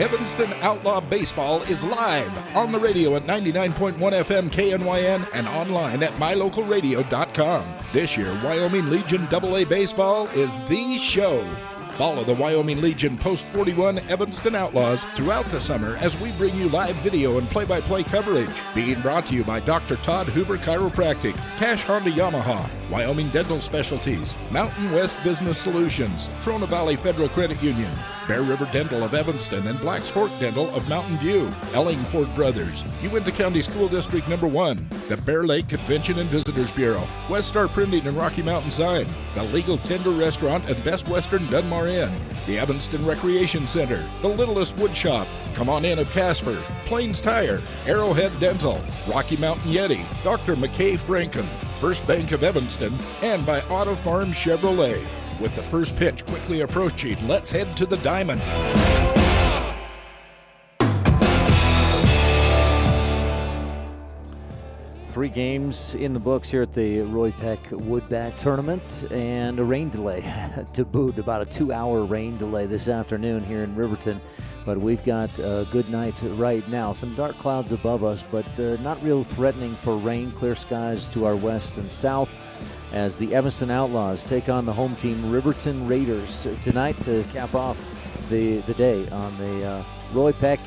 Evanston Outlaw Baseball is live on the radio at 99.1 FM KNYN and online at mylocalradio.com. This year, Wyoming Legion AA Baseball is the show. Follow the Wyoming Legion Post 41 Evanston Outlaws throughout the summer as we bring you live video and play-by-play coverage. Being brought to you by Dr. Todd Hoover Chiropractic, Cash Honda Yamaha, Wyoming Dental Specialties, Mountain West Business Solutions, Trona Valley Federal Credit Union, Bear River Dental of Evanston and Black's Fork Dental of Mountain View, Ellingford Brothers, Uinta County School District No. 1, the Bear Lake Convention and Visitors Bureau, West Star Printing and Rocky Mountain Sign, the Legal Tender Restaurant and Best Western Dunmar Inn, the Evanston Recreation Center, the Littlest Wood Shop, Come On In of Casper, Plains Tire, Arrowhead Dental, Rocky Mountain Yeti, Dr. McKay Franken, First Bank of Evanston, and by Auto Farm Chevrolet. With the first pitch quickly approaching, let's head to the diamond. Three games in the books here at the Roy Peck Woodbat Tournament, and a rain delay to boot. About a 2-hour rain delay this afternoon here in Riverton. But we've got a good night right now. Some dark clouds above us, but not real threatening for rain. Clear skies to our west and south as the Evanston Outlaws take on the home team Riverton Raiders tonight to cap off the day on the Roy Peck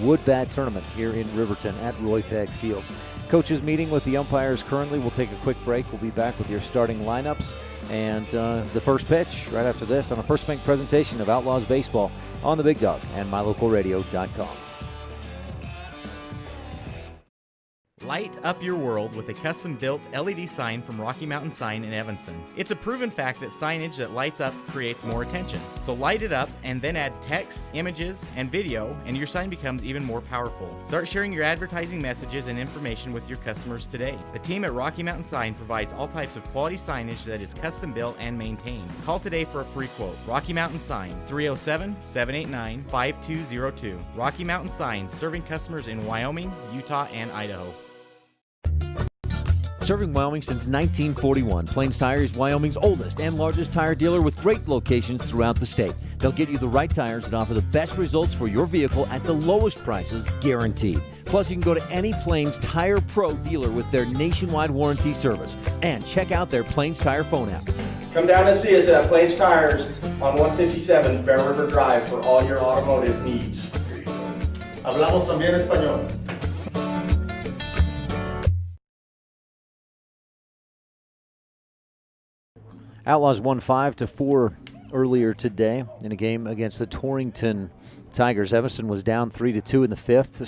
Woodbat Tournament here in Riverton at Roy Peck Field. Coaches meeting with the umpires currently. We'll take a quick break. We'll be back with your starting lineups and the first pitch right after this on a First Bank presentation of Outlaws Baseball on the Big Dog and mylocalradio.com. Light up your world with a custom-built LED sign from Rocky Mountain Sign in Evanston. It's a proven fact that signage that lights up creates more attention. So light it up and then add text, images, and video, and your sign becomes even more powerful. Start sharing your advertising messages and information with your customers today. The team at Rocky Mountain Sign provides all types of quality signage that is custom-built and maintained. Call today for a free quote. Rocky Mountain Sign, 307-789-5202. Rocky Mountain Sign, serving customers in Wyoming, Utah, and Idaho. Serving Wyoming since 1941, Plains Tire is Wyoming's oldest and largest tire dealer with great locations throughout the state. They'll get you the right tires that offer the best results for your vehicle at the lowest prices, guaranteed. Plus, you can go to any Plains Tire Pro dealer with their nationwide warranty service. And check out their Plains Tire phone app. Come down and see us at Plains Tires on 157 Bear River Drive for all your automotive needs. Hablamos también español. Outlaws won 5-4 earlier today in a game against the Torrington Tigers. Evanston was down 3-2 in the fifth,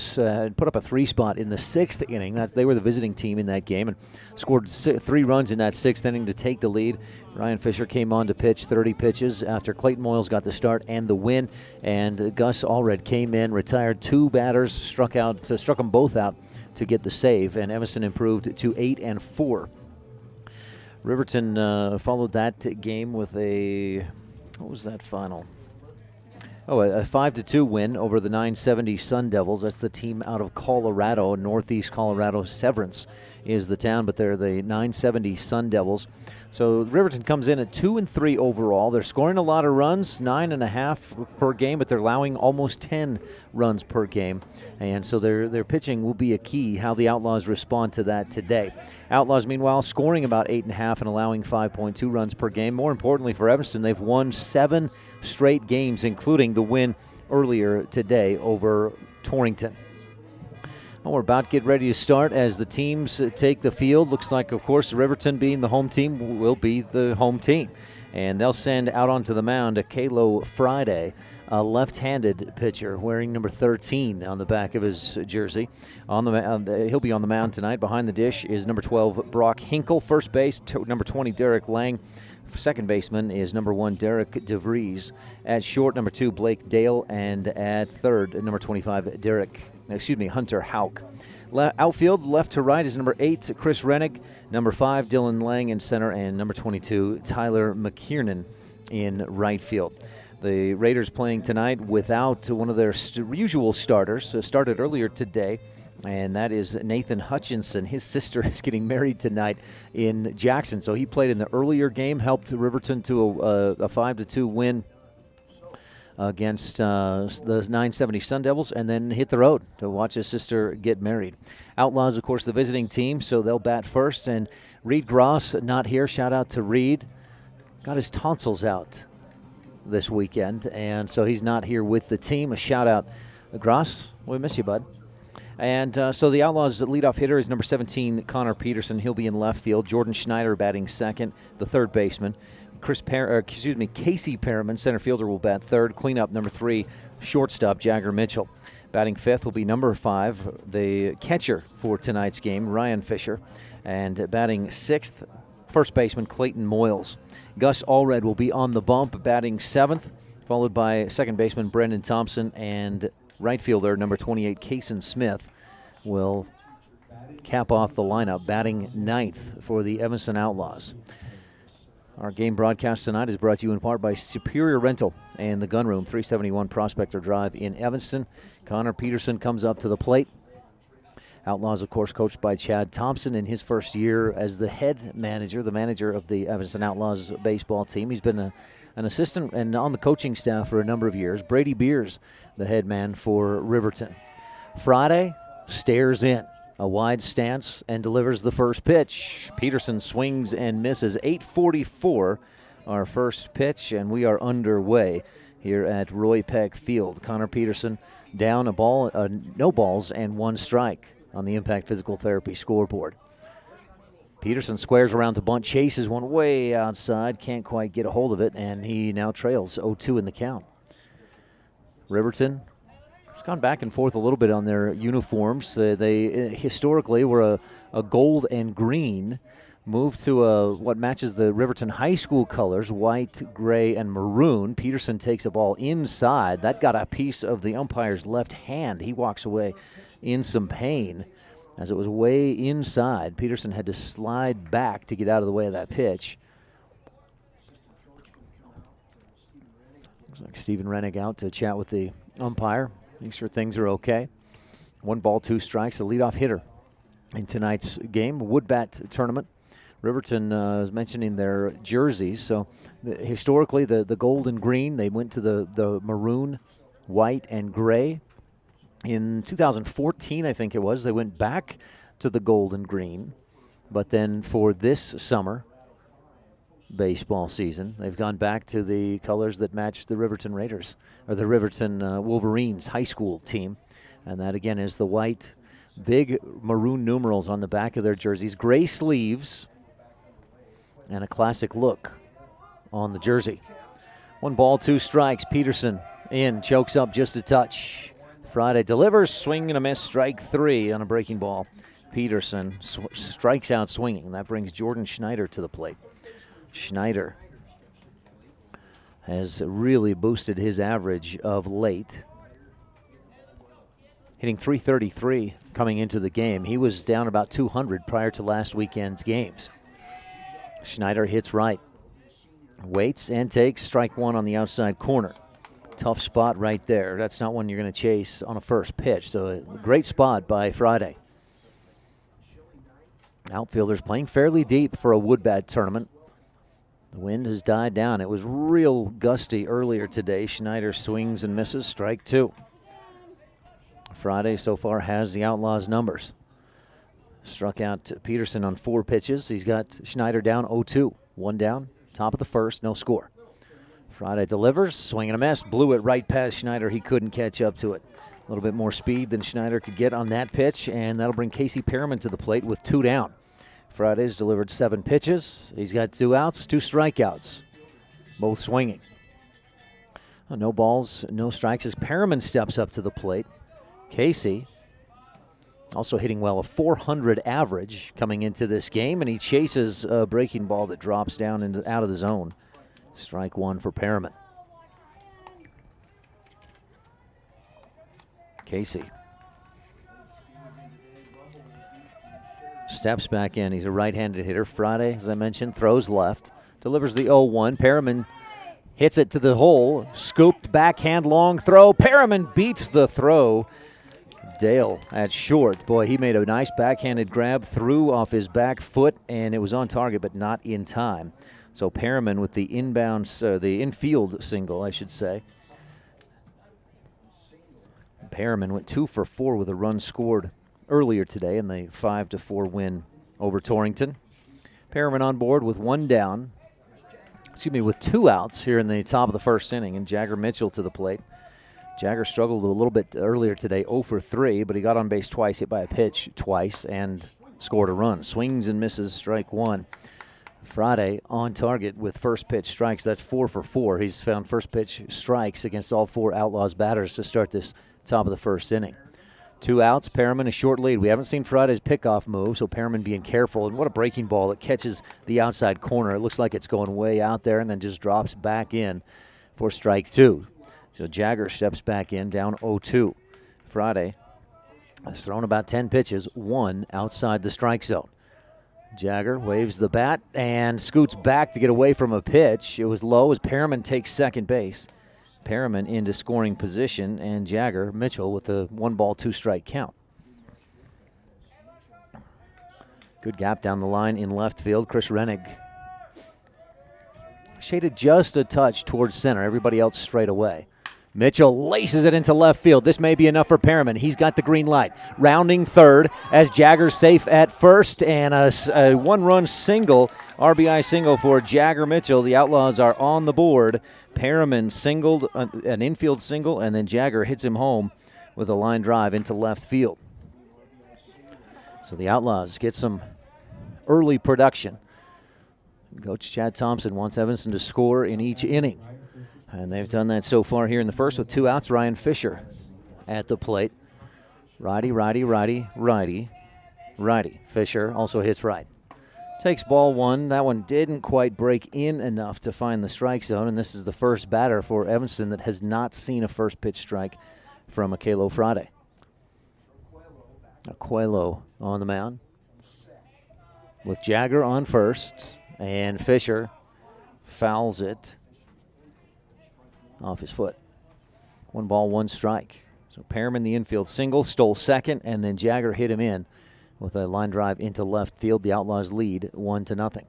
put up a 3-spot in the sixth inning. They were the visiting team in that game and scored 3 runs in that sixth inning to take the lead. Ryan Fisher came on to pitch 30 pitches after Clayton Moyles got the start and the win, and Gus Allred came in, retired 2 batters, struck them both out to get the save, and Evanston improved to 8-4. Riverton followed that game with what was that final? A 5-2 win over the 970 Sun Devils. That's the team out of Colorado, northeast Colorado. Severance is the town, but they're the 970 Sun Devils. So Riverton comes in at 2-3 overall. They're scoring a lot of runs, 9.5 per game, but they're allowing almost 10 runs per game. And so their pitching will be a key, how the Outlaws respond to that today. Outlaws, meanwhile, scoring about 8.5 and allowing 5.2 runs per game. More importantly for Evanston, they've won 7 straight games, including the win earlier today over Torrington. Well, we're about to get ready to start as the teams take the field. Looks like, of course, Riverton being the home team will be the home team. And they'll send out onto the mound a Kalo Friday, a left-handed pitcher wearing number 13 on the back of his jersey. He'll be on the mound tonight. Behind the dish is number 12, Brock Hinkle. First base, number 20, Derek Lang. Second baseman is number 1, Derek DeVries. At short, number 2, Blake Dale. And at third, number 25, Hunter Hauk. Outfield, left to right, is number 8, Chris Rennick. Number 5, Dylan Lang in center. And number 22, Tyler McKiernan in right field. The Raiders playing tonight without one of their usual starters. Started earlier today, and that is Nathan Hutchinson. His sister is getting married tonight in Jackson, so he played in the earlier game, helped Riverton to a 5-2 win against the 970 Sun Devils, and then hit the road to watch his sister get married. Outlaws, of course, the visiting team, so they'll bat first. And Reed Gross not here. Shout out to Reed. Got his tonsils out this weekend, and so he's not here with the team. A shout out, Gross. We miss you, bud. And so the Outlaws' leadoff hitter is number 17, Connor Peterson. He'll be in left field. Jordan Schneider batting second, the third baseman. Casey Perriman, center fielder, will bat third. Cleanup, number 3, shortstop Jagger Mitchell. Batting fifth will be number 5, the catcher for tonight's game, Ryan Fisher. And batting sixth, first baseman Clayton Moyles. Gus Allred will be on the bump, batting seventh, followed by second baseman Brendan Thompson, and right fielder number 28, Kaysen Smith, will cap off the lineup, batting ninth for the Evanston Outlaws. Our game broadcast tonight is brought to you in part by Superior Rental and the Gun Room, 371 Prospector Drive in Evanston. Connor Peterson comes up to the plate. Outlaws, of course, coached by Chad Thompson in his first year as the head manager, the manager of the Evanston Outlaws baseball team. He's been an assistant and on the coaching staff for a number of years. Brady Beers, the head man for Riverton. Friday, stares in. A wide stance and delivers the first pitch. Peterson swings and misses. 8:44, our first pitch, and we are underway here at Roy Peck Field. Connor Peterson down a ball, no balls, and 1 strike on the Impact Physical Therapy scoreboard. Peterson squares around to bunt, chases one way outside, can't quite get a hold of it, and he now trails 0-2 in the count. Riverton has gone back and forth a little bit on their uniforms. They historically were a gold and green, moved to what matches the Riverton High School colors, white, gray, and maroon. Peterson takes a ball inside. That got a piece of the umpire's left hand. He walks away in some pain as it was way inside. Peterson had to slide back to get out of the way of that pitch. Looks like Stephen Rennick out to chat with the umpire, make sure things are okay. 1 ball, 2 strikes, a leadoff hitter in tonight's game, wood bat tournament. Riverton is mentioning their jerseys. So historically, the gold and green, they went to the maroon, white, and gray. In 2014, I think it was, they went back to the gold and green. But then for this summer baseball season, they've gone back to the colors that match the Riverton Raiders, or the Riverton Wolverines high school team. And that, again, is the white, big maroon numerals on the back of their jerseys, gray sleeves, and a classic look on the jersey. 1 ball, 2 strikes. Peterson in, chokes up just a touch. Friday delivers, swing and a miss, strike 3 on a breaking ball. Peterson strikes out swinging. That brings Jordan Schneider to the plate. Schneider has really boosted his average of late, hitting .333 coming into the game. He was down about 200 prior to last weekend's games. Schneider hits right, waits and takes strike 1 on the outside corner. Tough spot right there. That's not one you're going to chase on a first pitch, so a great spot by Friday. Outfielders playing fairly deep for a wood bat tournament. The wind has died down. It was real gusty earlier today. Schneider swings and misses, strike 2. Friday so far has the Outlaws numbers. Struck out Peterson on 4 pitches. He's got Schneider down 0-2. 1 down, top of the first, no score. Friday delivers, swing and a miss, blew it right past Schneider. He couldn't catch up to it. A little bit more speed than Schneider could get on that pitch, and that'll bring Casey Perriman to the plate with 2 down. Friday's delivered 7 pitches. He's got 2 outs, 2 strikeouts, both swinging. No balls, no strikes as Perriman steps up to the plate. Casey also hitting well, a .400 average coming into this game, and he chases a breaking ball that drops down out of the zone. Strike 1 for Perriman. Casey steps back in. He's a right-handed hitter. Friday, as I mentioned, throws left, delivers the 0-1. Perriman hits it to the hole, scooped backhand long throw. Perriman beats the throw. Dale at short. Boy, he made a nice backhanded grab, threw off his back foot, and it was on target, but not in time. So Perriman with the infield single, I should say. Perriman went 2 for 4 with a run scored earlier today in the 5-4 win over Torrington. Perriman on board with with 2 outs here in the top of the first inning, and Jagger Mitchell to the plate. Jagger struggled a little bit earlier today, 0 for 3, but he got on base twice, hit by a pitch twice, and scored a run. Swings and misses, strike 1. Friday on target with first pitch strikes. That's 4 for 4. He's found first pitch strikes against all 4 Outlaws batters to start this top of the first inning. 2 outs, Perriman a short lead. We haven't seen Friday's pickoff move, so Perriman being careful. And what a breaking ball that catches the outside corner. It looks like it's going way out there and then just drops back in for strike 2. So Jagger steps back in, down 0-2. Friday has thrown about 10 pitches, 1 outside the strike zone. Jagger waves the bat and scoots back to get away from a pitch. It was low as Perriman takes second base. Perriman into scoring position, and Jagger Mitchell with a 1-ball, 2-strike count. Good gap down the line in left field. Chris Rennig shaded just a touch towards center. Everybody else straight away. Mitchell laces it into left field. This may be enough for Perriman. He's got the green light. Rounding third as Jagger's safe at first, and a 1-run single, RBI single for Jagger Mitchell. The Outlaws are on the board. Perriman singled, an infield single, and then Jagger hits him home with a line drive into left field. So the Outlaws get some early production. Coach Chad Thompson wants Evanston to score in each inning. And they've done that so far here in the first with 2 outs. Ryan Fisher at the plate. Righty, righty, righty, righty, righty. Fisher also hits right. Takes ball 1. That one didn't quite break in enough to find the strike zone, and this is the first batter for Evanston that has not seen a first pitch strike from Akelo Friday. Aquelo on the mound with Jagger on first, and Fisher fouls it off his foot. 1 ball, 1 strike. So Perriman the infield single, stole second, and then Jagger hit him in with a line drive into left field. The Outlaws lead 1-0.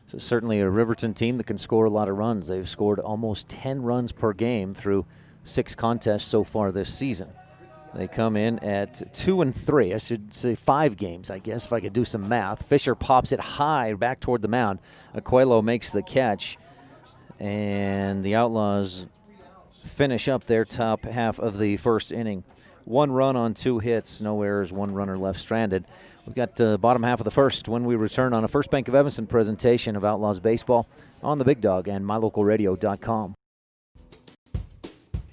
So certainly a Riverton team that can score a lot of runs. They've scored almost 10 runs per game through 6 contests so far this season. They come in at 2-3. I should say 5 games, I guess, if I could do some math. Fisher pops it high back toward the mound. Aquelo makes the catch, and the Outlaws finish up their top half of the first inning. 1 run on 2 hits, no errors, 1 runner left stranded. We've got the bottom half of the first when we return on a First Bank of Evanston presentation of Outlaws Baseball on the Big Dog and MyLocalRadio.com.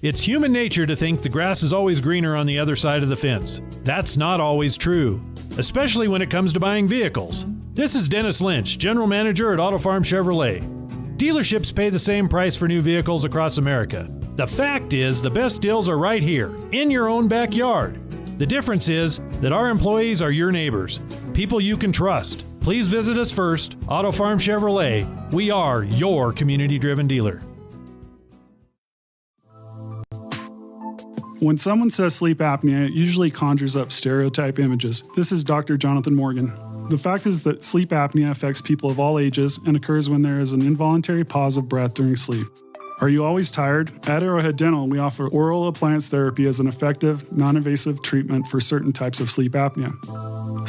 It's human nature to think the grass is always greener on the other side of the fence. That's not always true, especially when it comes to buying vehicles. This is Dennis Lynch, General Manager at Auto Farm Chevrolet. Dealerships pay the same price for new vehicles across America. The fact is, the best deals are right here, in your own backyard. The difference is that our employees are your neighbors, people you can trust. Please visit us first, Auto Farm Chevrolet. We are your community-driven dealer. When someone says sleep apnea, it usually conjures up stereotype images. This is Dr. Jonathan Morgan. The fact is that sleep apnea affects people of all ages and occurs when there is an involuntary pause of breath during sleep. Are you always tired? At Arrowhead Dental, we offer oral appliance therapy as an effective, non-invasive treatment for certain types of sleep apnea.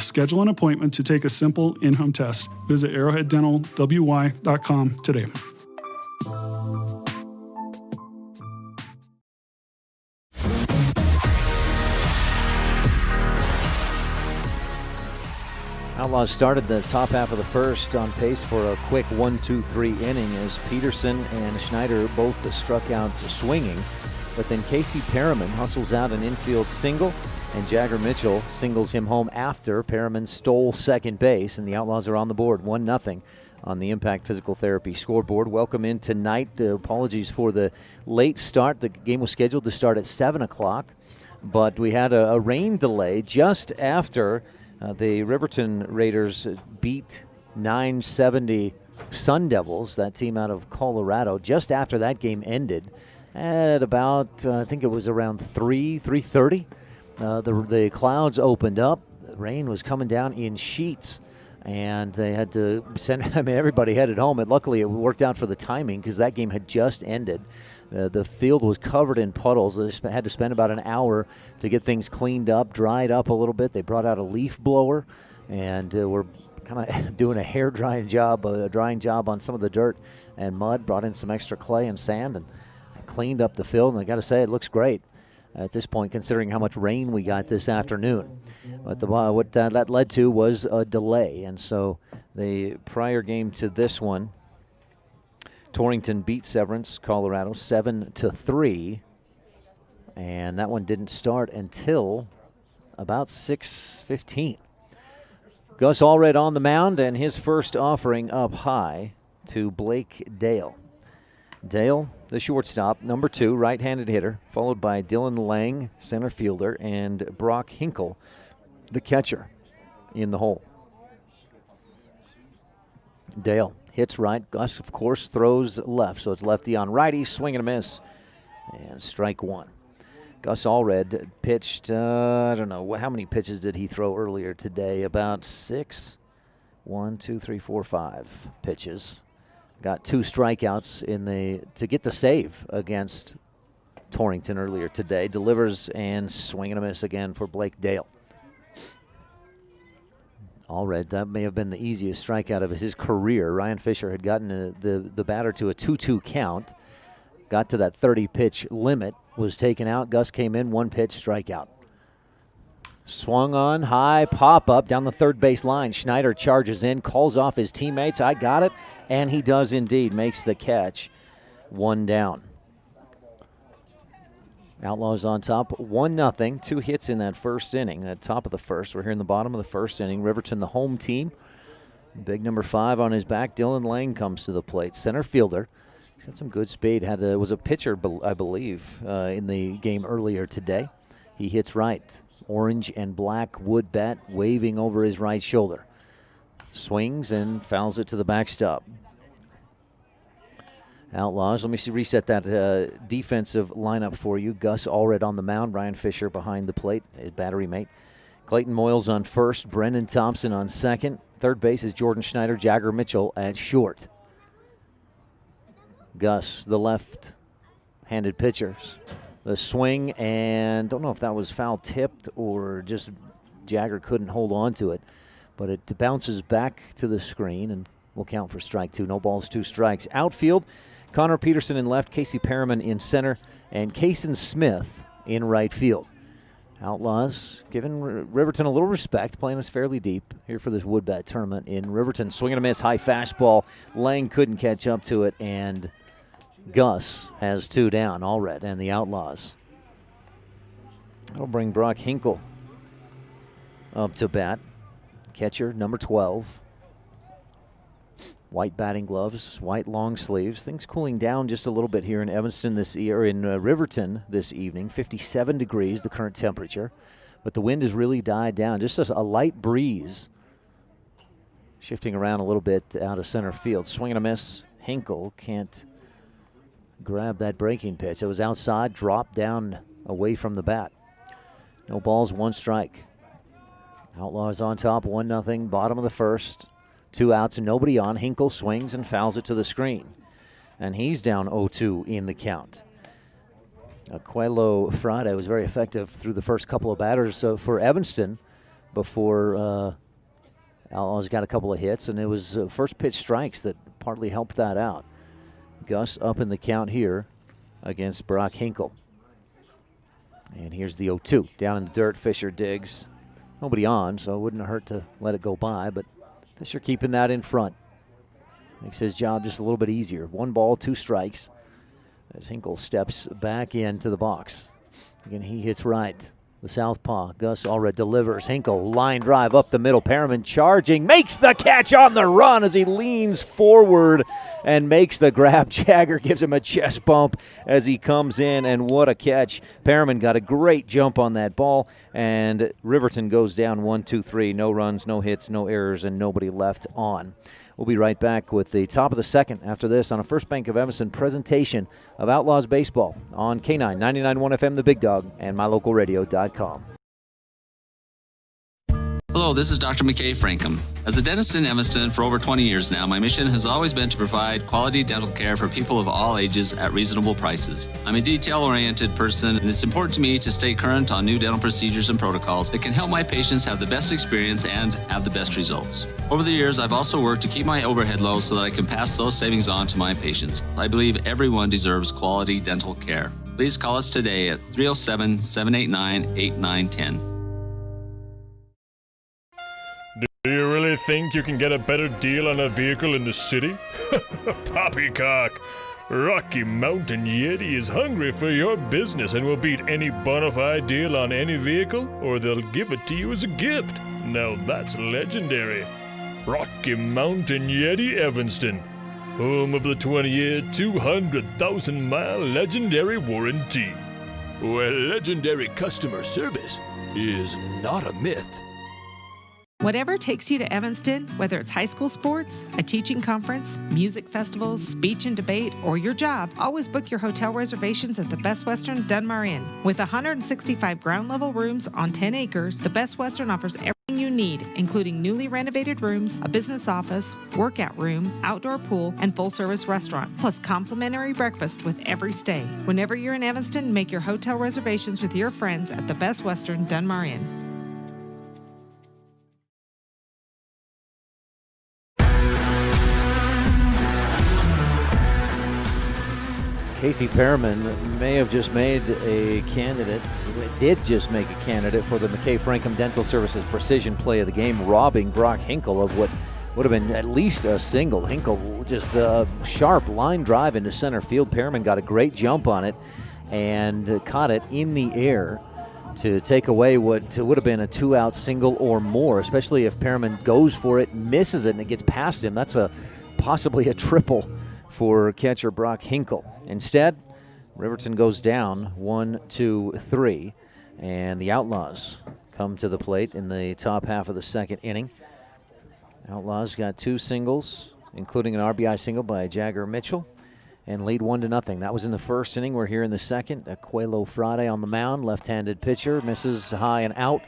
Schedule an appointment to take a simple in-home test. Visit arrowheaddentalwy.com today. Outlaws started the top half of the first on pace for a quick 1-2-3 inning as Peterson and Schneider both struck out swinging. But then Casey Perriman hustles out an infield single, and Jagger Mitchell singles him home after Perriman stole second base, and the Outlaws are on the board 1-0 on the Impact Physical Therapy scoreboard. Welcome in tonight. Apologies for the late start. The game was scheduled to start at 7 o'clock, but we had a rain delay just after the Riverton Raiders beat 970 Sun Devils, that team out of Colorado. Just after that game ended, at about, I think it was around 3:30, the clouds opened up. The rain was coming down in sheets, And they had to send, everybody headed home. And luckily, it worked out for the timing because that game had just ended. The field was covered in puddles. They had to spend about an hour to get things cleaned up, dried up a little bit. They brought out a leaf blower, and were kind of doing a hair drying job on some of the dirt and mud, brought in some extra clay and sand, and cleaned up the field. And I got to say, it looks great at this point, considering how much rain we got this afternoon. But what that led to was a delay. And so the prior game to this one, Torrington beat Severance, Colorado, 7-3. And that one didn't start until about 6:15. Gus Allred on the mound, and his first offering up high to Blake Dale. Dale, the shortstop, number 2, right-handed hitter, followed by Dylan Lang, center fielder, and Brock Hinkle, the catcher, in the hole. Dale hits right. Gus, of course, throws left, so it's lefty on righty, swing and a miss, and strike one. Gus Allred pitched, I don't know, how many pitches did he throw earlier today? About 6? 1, 2, 3, 4, 5 pitches. Got 2 strikeouts to get the save against Torrington earlier today. Delivers and swing and a miss again for Blake Dale. Allred, that may have been the easiest strikeout of his career. Ryan Fisher had gotten the batter to a 2-2 count. Got to that 30-pitch limit, was taken out. Gus came in, 1 pitch, strikeout. Swung on, high pop-up down the third base line. Schneider charges in, calls off his teammates. I got it, and he does indeed. Makes the catch. 1 down. Outlaws on top, 1-0. 2 hits in that first inning, that top of the first. We're here in the bottom of the first inning. Riverton, the home team. Big number 5 on his back. Dylan Lang comes to the plate. Center fielder. He's got some good speed. Was a pitcher, I believe, in the game earlier today. He hits right. Orange and black wood bat waving over his right shoulder. Swings and fouls it to the backstop. Outlaws, let me reset that defensive lineup for you. Gus Allred on the mound. Ryan Fisher behind the plate, his battery mate. Clayton Moyles on first. Brendan Thompson on second. Third base is Jordan Schneider. Jagger Mitchell at short. Gus, the left-handed pitchers. The swing, and don't know if that was foul tipped or just Jagger couldn't hold on to it, but it bounces back to the screen and will count for strike 2. No balls, 2 strikes. Outfield, Connor Peterson in left, Casey Perriman in center, and Kaysen Smith in right field. Outlaws giving Riverton a little respect, playing us fairly deep here for this wood bat tournament in Riverton. Swing and a miss, high fastball. Lang couldn't catch up to it, and Gus has 2 down, Allred and the Outlaws. That'll bring Brock Hinkle up to bat. Catcher, number 12. White batting gloves, white long sleeves. Things cooling down just a little bit here in Evanston Riverton this evening. 57 degrees, the current temperature. But the wind has really died down. Just a light breeze shifting around a little bit out of center field. Swing and a miss. Hinkle can't grab that breaking pitch. It was outside, dropped down away from the bat. No balls, 1 strike. Outlaws on top, 1-0, bottom of the first. 2 outs and nobody on. Hinkle swings and fouls it to the screen. And he's down 0-2 in the count. Aquelo Friday was very effective through the first couple of batters for Evanston before Outlaws got a couple of hits, and it was first pitch strikes that partly helped that out. Gus up in the count here against Brock Hinkle. And here's the 0-2. Down in the dirt, Fisher digs. Nobody on, so it wouldn't hurt to let it go by, but Fisher keeping that in front. Makes his job just a little bit easier. 1 ball, 2 strikes as Hinkle steps back into the box. Again, he hits right. The southpaw, Gus Allred delivers. Hinkle, line drive up the middle. Perriman charging, makes the catch on the run as he leans forward and makes the grab. Jagger gives him a chest bump as he comes in, and what a catch. Perriman got a great jump on that ball, and Riverton goes down 1-2-3. No runs, no hits, no errors, and nobody left on. We'll be right back with the top of the second after this on a First Bank of Evanston presentation of Outlaws Baseball on K9 99.1 FM, The Big Dog, and mylocalradio.com. Hello, this is Dr. McKay Frankham. As a dentist in Evanston for over 20 years now, my mission has always been to provide quality dental care for people of all ages at reasonable prices. I'm a detail-oriented person, and it's important to me to stay current on new dental procedures and protocols that can help my patients have the best experience and have the best results. Over the years, I've also worked to keep my overhead low so that I can pass those savings on to my patients. I believe everyone deserves quality dental care. Please call us today at 307-789-8910. Do you really think you can get a better deal on a vehicle in the city? Poppycock! Rocky Mountain Yeti is hungry for your business and will beat any bona fide deal on any vehicle, or they'll give it to you as a gift. Now that's legendary. Rocky Mountain Yeti Evanston, home of the 20-year, 200,000-mile legendary warranty, where legendary customer service is not a myth. Whatever takes you to Evanston, whether it's high school sports, a teaching conference, music festivals, speech and debate, or your job, always book your hotel reservations at the Best Western Dunmar Inn. With 165 ground-level rooms on 10 acres, the Best Western offers everything you need, including newly renovated rooms, a business office, workout room, outdoor pool, and full-service restaurant, plus complimentary breakfast with every stay. Whenever you're in Evanston, make your hotel reservations with your friends at the Best Western Dunmar Inn. Casey Perriman may have just made a candidate, did just make a candidate for the McKay Frankham Dental Services Precision Play of the Game, robbing Brock Hinkle of what would have been at least a single. Hinkle just a sharp line drive into center field. Perriman got a great jump on it and caught it in the air to take away what would have been a two-out single or more, especially if Perriman goes for it, misses it, and it gets past him. That's possibly a triple for catcher Brock Hinkle. Instead, Riverton goes down 1-2-3, and the Outlaws come to the plate in the top half of the second inning. Outlaws got two singles, including an RBI single by Jagger Mitchell, and lead 1-0. That was in the first inning. We're here in the second. Aquelo Frade on the mound, left-handed pitcher, misses high and out.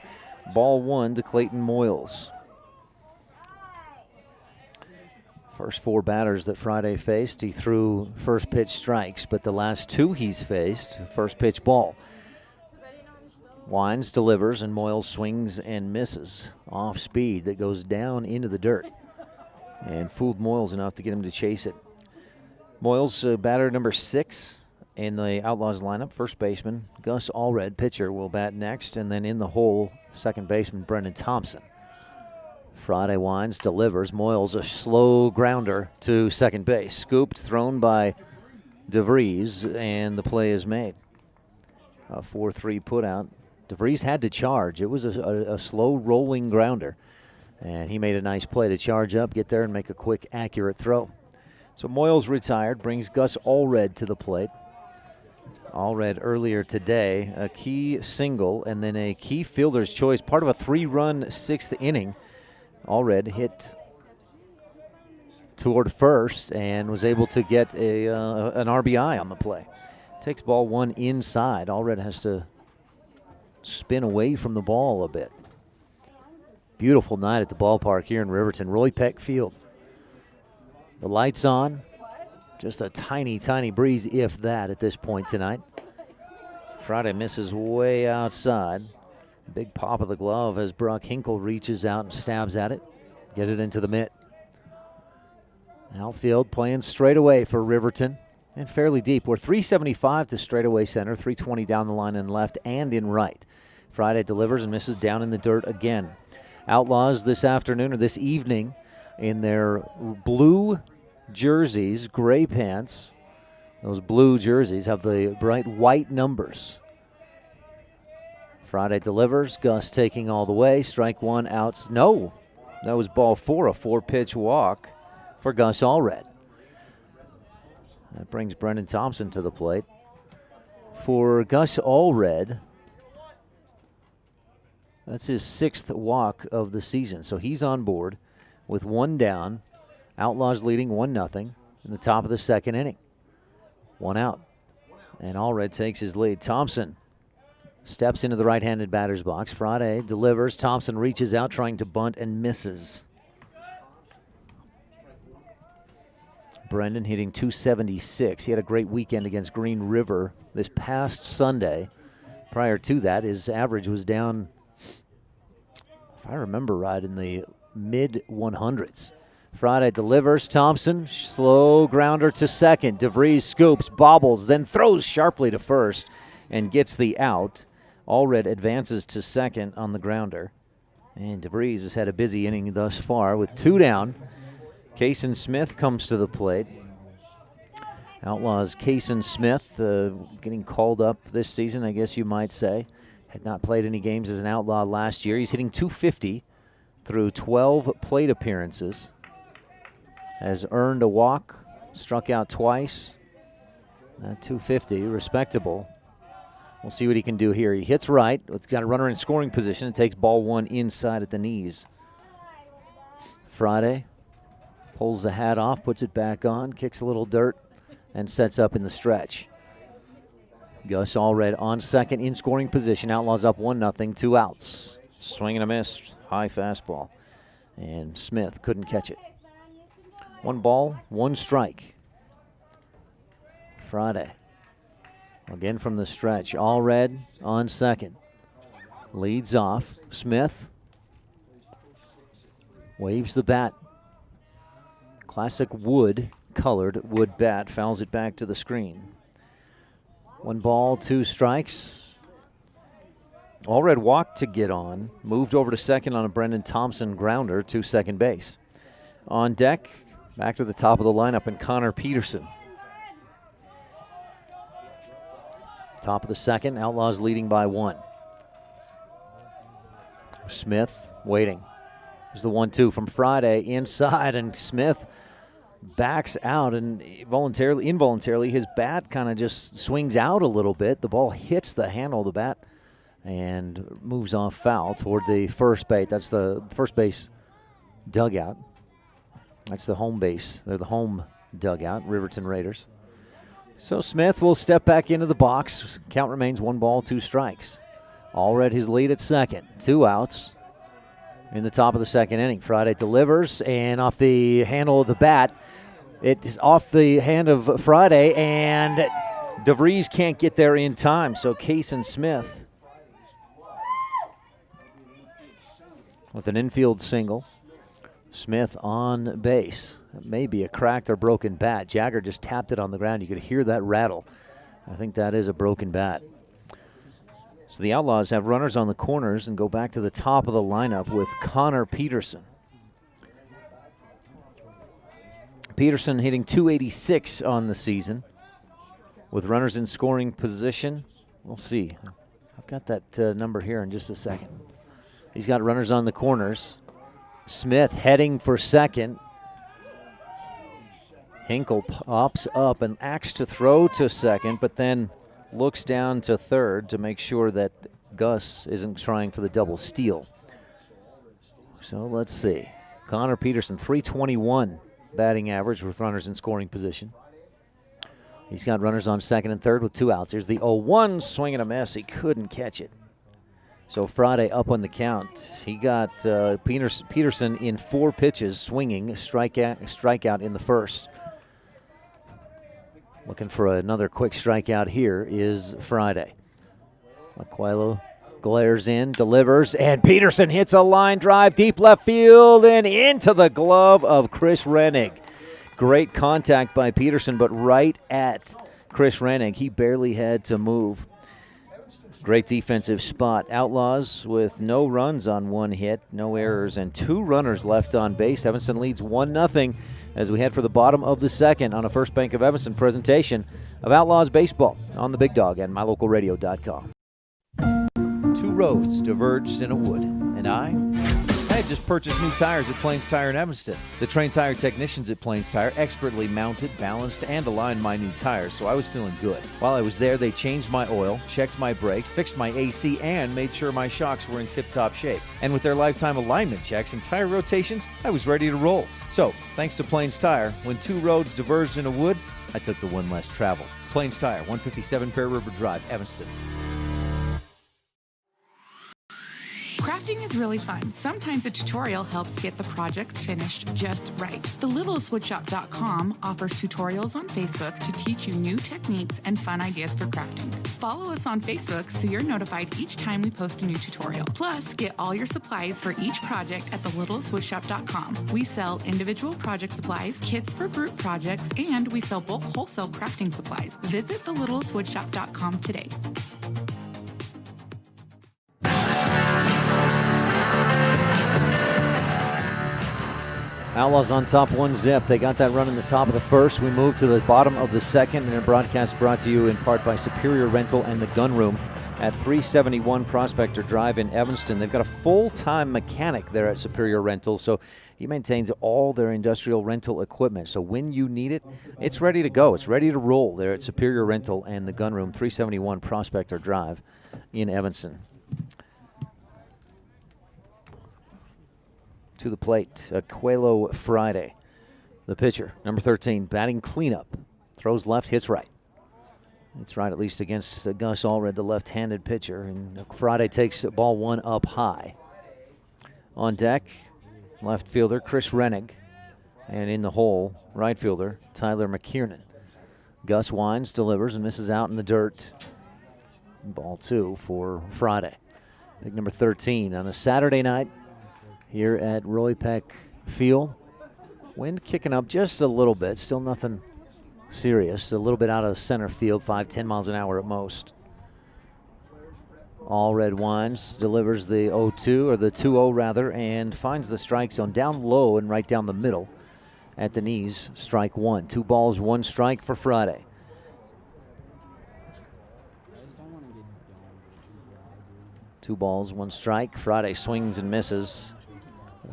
Ball one to Clayton Moyles. First four batters that Friday faced, he threw first pitch strikes, but the last two he's faced, first pitch ball. Wines delivers, and Moyles swings and misses. Off speed that goes down into the dirt. And fooled Moyles enough to get him to chase it. Moyles, batter number 6 in the Outlaws lineup. First baseman, Gus Allred, pitcher, will bat next. And then in the hole, second baseman, Brendan Thompson. Friday Wines delivers. Moyles a slow grounder to second base. Scooped, thrown by DeVries, and the play is made. A 4-3 putout. DeVries had to charge. It was a slow rolling grounder. And he made a nice play to charge up, get there, and make a quick, accurate throw. So Moyles retired, brings Gus Allred to the plate. Allred earlier today, a key single and then a key fielder's choice, part of a 3-run 6th inning. Allred hit toward first and was able to get an RBI on the play. Takes ball one inside. Allred has to spin away from the ball a bit. Beautiful night at the ballpark here in Riverton, Roy Peck Field. The lights on. Just a tiny, tiny breeze, if that, at this point tonight. Friday misses way outside. Big pop of the glove as Brock Hinkle reaches out and stabs at it. Get it into the mitt. Outfield playing straight away for Riverton and fairly deep. We're 375 to straightaway center, 320 down the line in left and in right. Friday delivers and misses down in the dirt again. Outlaws this afternoon or this evening in their blue jerseys, gray pants. Those blue jerseys have the bright white numbers. Friday delivers. Gus taking all the way. Strike one, outs. No, that was ball 4, a 4-pitch walk for Gus Allred. That brings Brendan Thompson to the plate. For Gus Allred, that's his 6th walk of the season. So he's on board with one down. Outlaws leading 1-0 in the top of the second inning. One out. And Allred takes his lead. Thompson Steps into the right-handed batter's box. Friday delivers. Thompson reaches out trying to bunt and misses. Brendan hitting .276. He had a great weekend against Green River this past Sunday. Prior to that, his average was down, if I remember right, in the mid-100s. Friday delivers. Thompson, slow grounder to second. DeVries scoops, bobbles, then throws sharply to first and gets the out. Allred advances to second on the grounder. And DeVries has had a busy inning thus far with 2 down. Kaysen Smith comes to the plate. Outlaws Kaysen Smith getting called up this season, I guess you might say. Had not played any games as an Outlaw last year. He's hitting .250 through 12 plate appearances. Has earned a walk, struck out twice. .250, respectable. We'll see what he can do here. He hits right. It's got a runner in scoring position. It takes ball 1 inside at the knees. Friday pulls the hat off, puts it back on, kicks a little dirt, and sets up in the stretch. Gus Allred on second in scoring position. Outlaws up 1-0, 2 outs. Swing and a miss, high fastball. And Smith couldn't catch it. 1 ball, 1 strike. Friday. Again from the stretch. Allred on second. Leads off. Smith waves the bat. Classic wood-colored wood bat. Fouls it back to the screen. 1 ball, 2 strikes. Allred walked to get on. Moved over to second on a Brendan Thompson grounder to second base. On deck, back to the top of the lineup, and Connor Peterson. Top of the second, Outlaws leading by 1. Smith waiting. There's the 1-2 from Friday inside, and Smith backs out, and involuntarily, his bat kind of just swings out a little bit. The ball hits the handle of the bat and moves off foul toward the first base. That's the first base dugout. That's the home base. They're the home dugout, Riverton Raiders. So Smith will step back into the box. Count remains 1 ball, 2 strikes. Allred his lead at second. 2 outs in the top of the second inning. Friday delivers, and off the handle of the bat. It is off the hand of Friday, and DeVries can't get there in time. So Kaysen Smith with an infield single. Smith on base. It may be a cracked or broken bat. Jagger just tapped it on the ground. You could hear that rattle. I think that is a broken bat. So the Outlaws have runners on the corners and go back to the top of the lineup with Connor Peterson. Peterson hitting .286 on the season with runners in scoring position. We'll see. I've got that number here in just a second. He's got runners on the corners. Smith heading for second. Hinkle pops up and acts to throw to second, but then looks down to third to make sure that Gus isn't trying for the double steal. So let's see. Connor Peterson, .321 batting average with runners in scoring position. He's got runners on second and third with 2 outs. Here's the 0-1, swing and a miss. He couldn't catch it. So Friday up on the count. He got Peterson in 4 pitches, swinging, strikeout in the first. Looking for another quick strikeout here is Friday. Laquilo glares in, delivers, and Peterson hits a line drive deep left field and into the glove of Chris Rennig. Great contact by Peterson, but right at Chris Rennig. He barely had to move. Great defensive spot. Outlaws with no runs on 1 hit, no errors, and 2 runners left on base. Evanston leads 1-0 as we head for the bottom of the second on a First Bank of Evanston presentation of Outlaws Baseball on the Big Dog and mylocalradio.com. 2 roads diverged in a wood, and I had just purchased new tires at Plains Tire in Evanston. The trained tire technicians at Plains Tire expertly mounted, balanced, and aligned my new tires, so I was feeling good. While I was there, they changed my oil, checked my brakes, fixed my AC, and made sure my shocks were in tip-top shape. And with their lifetime alignment checks and tire rotations, I was ready to roll. So, thanks to Plains Tire, when 2 roads diverged in a wood, I took the one less traveled. Plains Tire, 157 Fair River Drive, Evanston. Crafting is really fun. Sometimes a tutorial helps get the project finished just right. TheLittlestWoodShop.com offers tutorials on Facebook to teach you new techniques and fun ideas for crafting. Follow us on Facebook so you're notified each time we post a new tutorial. Plus, get all your supplies for each project at TheLittlestWoodShop.com. We sell individual project supplies, kits for group projects, and we sell bulk wholesale crafting supplies. Visit TheLittlestWoodShop.com today. Outlaws on top 1-0. They got that run in the top of the first. We move to the bottom of the second, and a broadcast brought to you in part by Superior Rental and the Gun Room at 371 Prospector Drive in Evanston. They've got a full-time mechanic there at Superior Rental, so he maintains all their industrial rental equipment. So when you need it, it's ready to go. It's ready to roll there at Superior Rental and the Gun Room, 371 Prospector Drive in Evanston. To the plate, Aquelo Friday, the pitcher, number 13, batting cleanup. Throws left, hits right. It's right, at least against Gus Allred, the left-handed pitcher. And Friday takes ball one up high. On deck, left fielder Chris Rennig. And in the hole, right fielder Tyler McKiernan. Gus Wines delivers and misses out in the dirt. Ball two for Friday. Pick number 13 on a Saturday night here at Roy Peck Field. Wind kicking up just a little bit, still nothing serious. A little bit out of center field, 5-10 miles an hour at most. All Red Wines delivers the 0-2, or the 2-0 rather, and finds the strike zone down low and right down the middle at the knees. Strike one. 2 balls, 1 strike for Friday. Two balls, 1 strike. Friday swings and misses.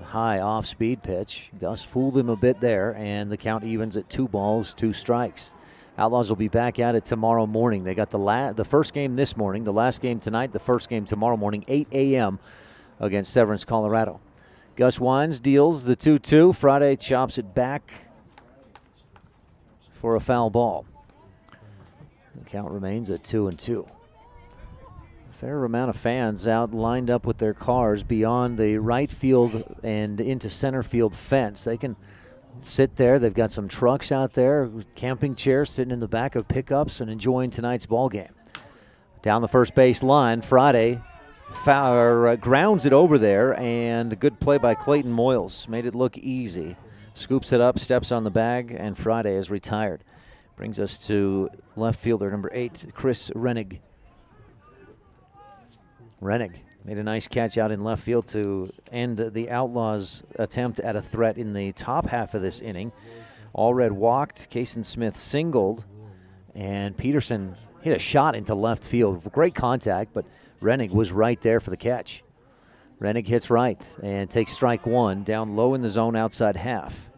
High off-speed pitch. Gus fooled him a bit there, and the count evens at 2 balls, 2 strikes. Outlaws will be back at it tomorrow morning. They got the first game this morning, the last game tonight, the first game tomorrow morning, 8 a.m. against Severance, Colorado. Gus Wines deals the 2-2. Friday chops it back for a foul ball. The count remains at 2-2. Fair amount of fans out lined up with their cars beyond the right field and into center field fence. They can sit there. They've got some trucks out there, camping chairs sitting in the back of pickups and enjoying tonight's ball game. Down the first base line, Friday grounds it over there, and a good play by Clayton Moyles. Made it look easy. Scoops it up, steps on the bag, and Friday is retired. Brings us to left fielder number 8, Chris Rennig. Rennig made a nice catch out in left field to end the Outlaws' attempt at a threat in the top half of this inning. Allred walked, Kason Smith singled, and Peterson hit a shot into left field. Great contact, but Rennig was right there for the catch. Rennig hits right and takes strike one, down low in the zone outside half.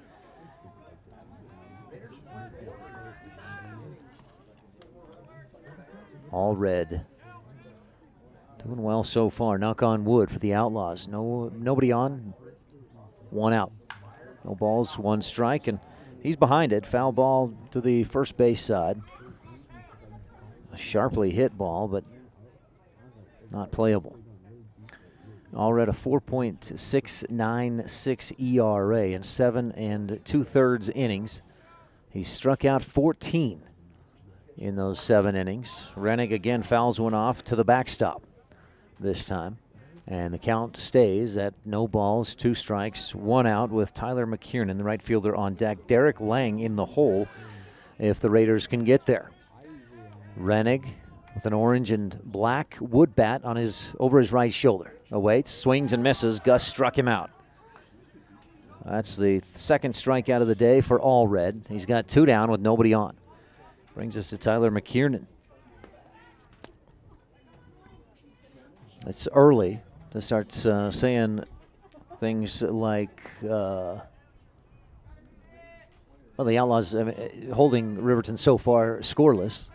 Allred doing well so far. Knock on wood for the Outlaws. Nobody on, 1 out. No balls, 1 strike, and he's behind it. Foul ball to the first base side. A sharply hit ball, but not playable. Allred a 4.696 ERA in 7 2/3 innings. He struck out 14 in those 7 innings. Rennig again fouls one off to the backstop this time, and the count stays at no balls, 2 strikes, 1 out, with Tyler McKiernan, the right fielder, on deck. Derek Lang in the hole if the Raiders can get there. Rennig with an orange and black wood bat on over his right shoulder. Awaits, swings and misses. Gus struck him out. That's the second strikeout of the day for Allred. He's got 2 down with nobody on. Brings us to Tyler McKiernan. It's early to start saying things like, the Outlaws holding Riverton so far scoreless,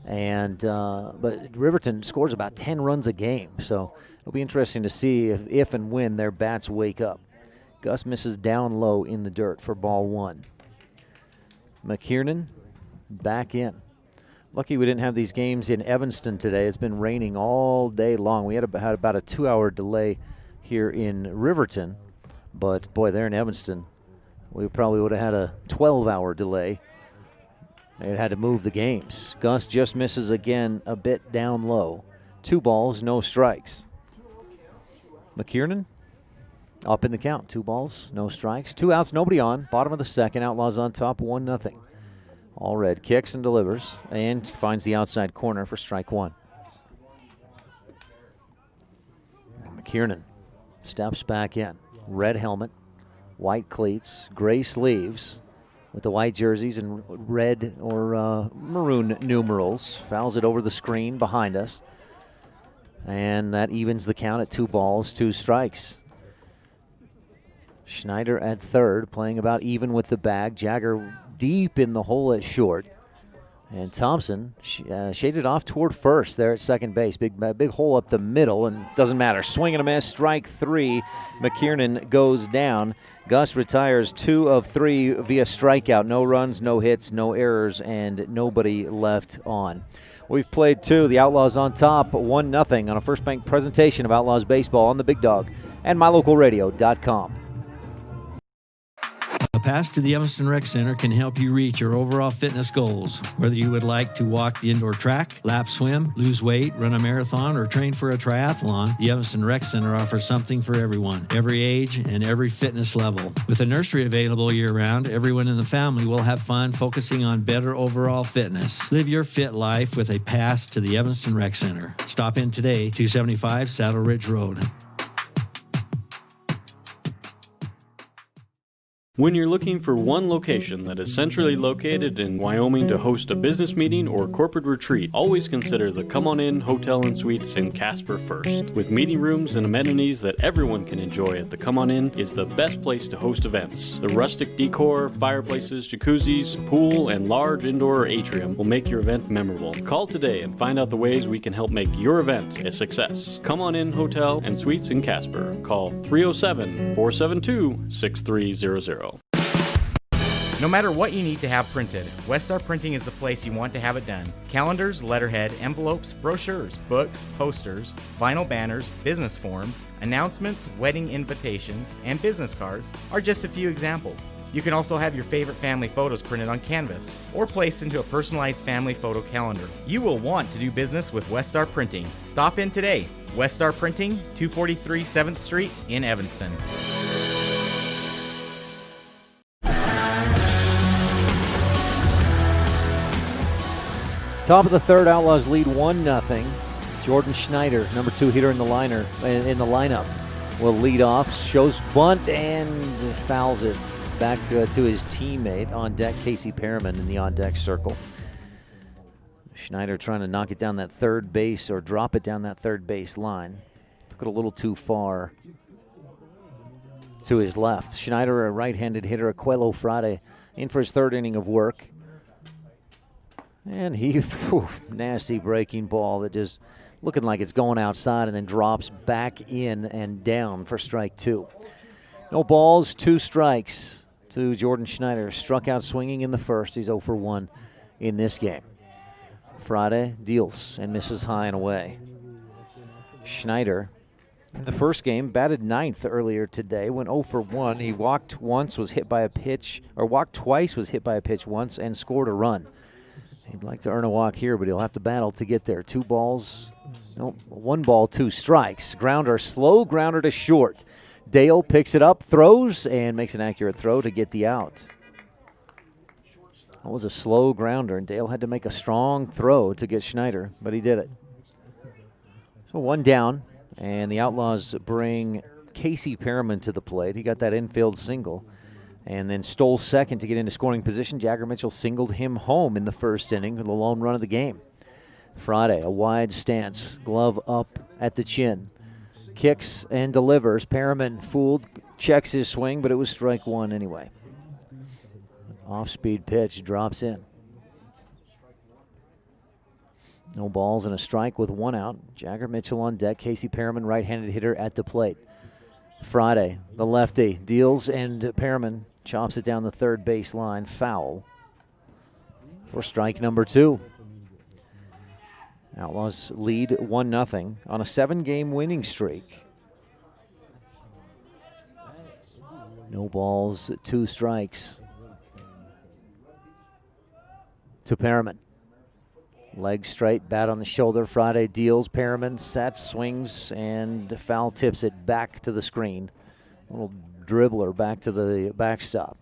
but Riverton scores about 10 runs a game, so it'll be interesting to see if and when their bats wake up. Gus misses down low in the dirt for ball 1. McKiernan back in. Lucky we didn't have these games in Evanston today. It's been raining all day long. We had about a 2-hour delay here in Riverton. But, boy, there in Evanston, we probably would have had a 12-hour delay. It had to move the games. Gus just misses again a bit down low. 2 balls, no strikes. McKiernan up in the count. 2 balls, no strikes. 2 outs, nobody on. Bottom of the second. Outlaws on top, 1-0. All red. Kicks and delivers and finds the outside corner for strike 1. McKiernan steps back in. Red helmet, white cleats, gray sleeves with the white jerseys and red or maroon numerals. Fouls it over the screen behind us. And that evens the count at 2 balls, 2 strikes. Schneider at third, playing about even with the bag. Jagger deep in the hole at short. And Thompson shaded off toward first there at second base. Big hole up the middle, and doesn't matter. Swing and a miss, strike 3. McKiernan goes down. Gus retires 2 of 3 via strikeout. No runs, no hits, no errors, and nobody left on. We've played 2. The Outlaws on top, 1-0 on a First Bank presentation of Outlaws baseball on the Big Dog and mylocalradio.com. A pass to the Evanston Rec Center can help you reach your overall fitness goals. Whether you would like to walk the indoor track, lap swim, lose weight, run a marathon, or train for a triathlon, the Evanston Rec Center offers something for everyone, every age and every fitness level. With a nursery available year-round, everyone in the family will have fun focusing on better overall fitness. Live your fit life with a pass to the Evanston Rec Center. Stop in today, 275 Saddle Ridge Road. When you're looking for one location that is centrally located in Wyoming to host a business meeting or corporate retreat, always consider the Come On In Hotel and Suites in Casper first. With meeting rooms and amenities that everyone can enjoy at the Come On In is the best place to host events. The rustic decor, fireplaces, jacuzzis, pool, and large indoor atrium will make your event memorable. Call today and find out the ways we can help make your event a success. Come On In Hotel and Suites in Casper. Call 307-472-6300. No matter what you need to have printed, Westar Printing is the place you want to have it done. Calendars, letterhead, envelopes, brochures, books, posters, vinyl banners, business forms, announcements, wedding invitations, and business cards are just a few examples. You can also have your favorite family photos printed on canvas or placed into a personalized family photo calendar. You will want to do business with Westar Printing. Stop in today. Westar Printing, 243 7th Street in Evanston. Top of the third, Outlaws lead 1-0. Jordan Schneider, number 2 hitter in the lineup, will lead off, shows bunt, and fouls it back to his teammate on deck, Casey Perriman, in the on-deck circle. Schneider trying to knock it down that third base or drop it down that third base line. Took it a little too far to his left. Schneider, a right-handed hitter, Aquelo Friday, in for his third inning of work. And nasty breaking ball that just looking like it's going outside and then drops back in and down for strike 2. No balls, 2 strikes to Jordan Schneider. Struck out swinging in the first. He's 0 for 1 in this game. Friday deals and misses high and away. Schneider, in the first game, batted 9th earlier today, went 0 for 1. He walked once, was hit by a pitch, or walked twice, was hit by a pitch once, and scored a run. He'd like to earn a walk here, but he'll have to battle to get there. 1 ball, 2 strikes. Slow grounder to short. Dale picks it up, throws, and makes an accurate throw to get the out. That was a slow grounder, and Dale had to make a strong throw to get Schneider, but he did it. So 1 down, and the Outlaws bring Casey Perriman to the plate. He got that infield single and then stole second to get into scoring position. Jagger Mitchell singled him home in the first inning with the lone run of the game. Friday, a wide stance, glove up at the chin. Kicks and delivers. Perriman fooled, checks his swing, but it was strike 1 anyway. Off-speed pitch, drops in. No balls and a strike with 1 out. Jagger Mitchell on deck. Casey Perriman, right-handed hitter at the plate. Friday, the lefty, deals, and Perriman chops it down the third base line. Foul for strike number 2. Outlaws lead 1-0 on a 7-game winning streak. No balls, 2 strikes to Perriman. Leg straight, bat on the shoulder. Friday deals. Perriman sets, swings, and foul tips it back to the screen. Little dribbler back to the backstop.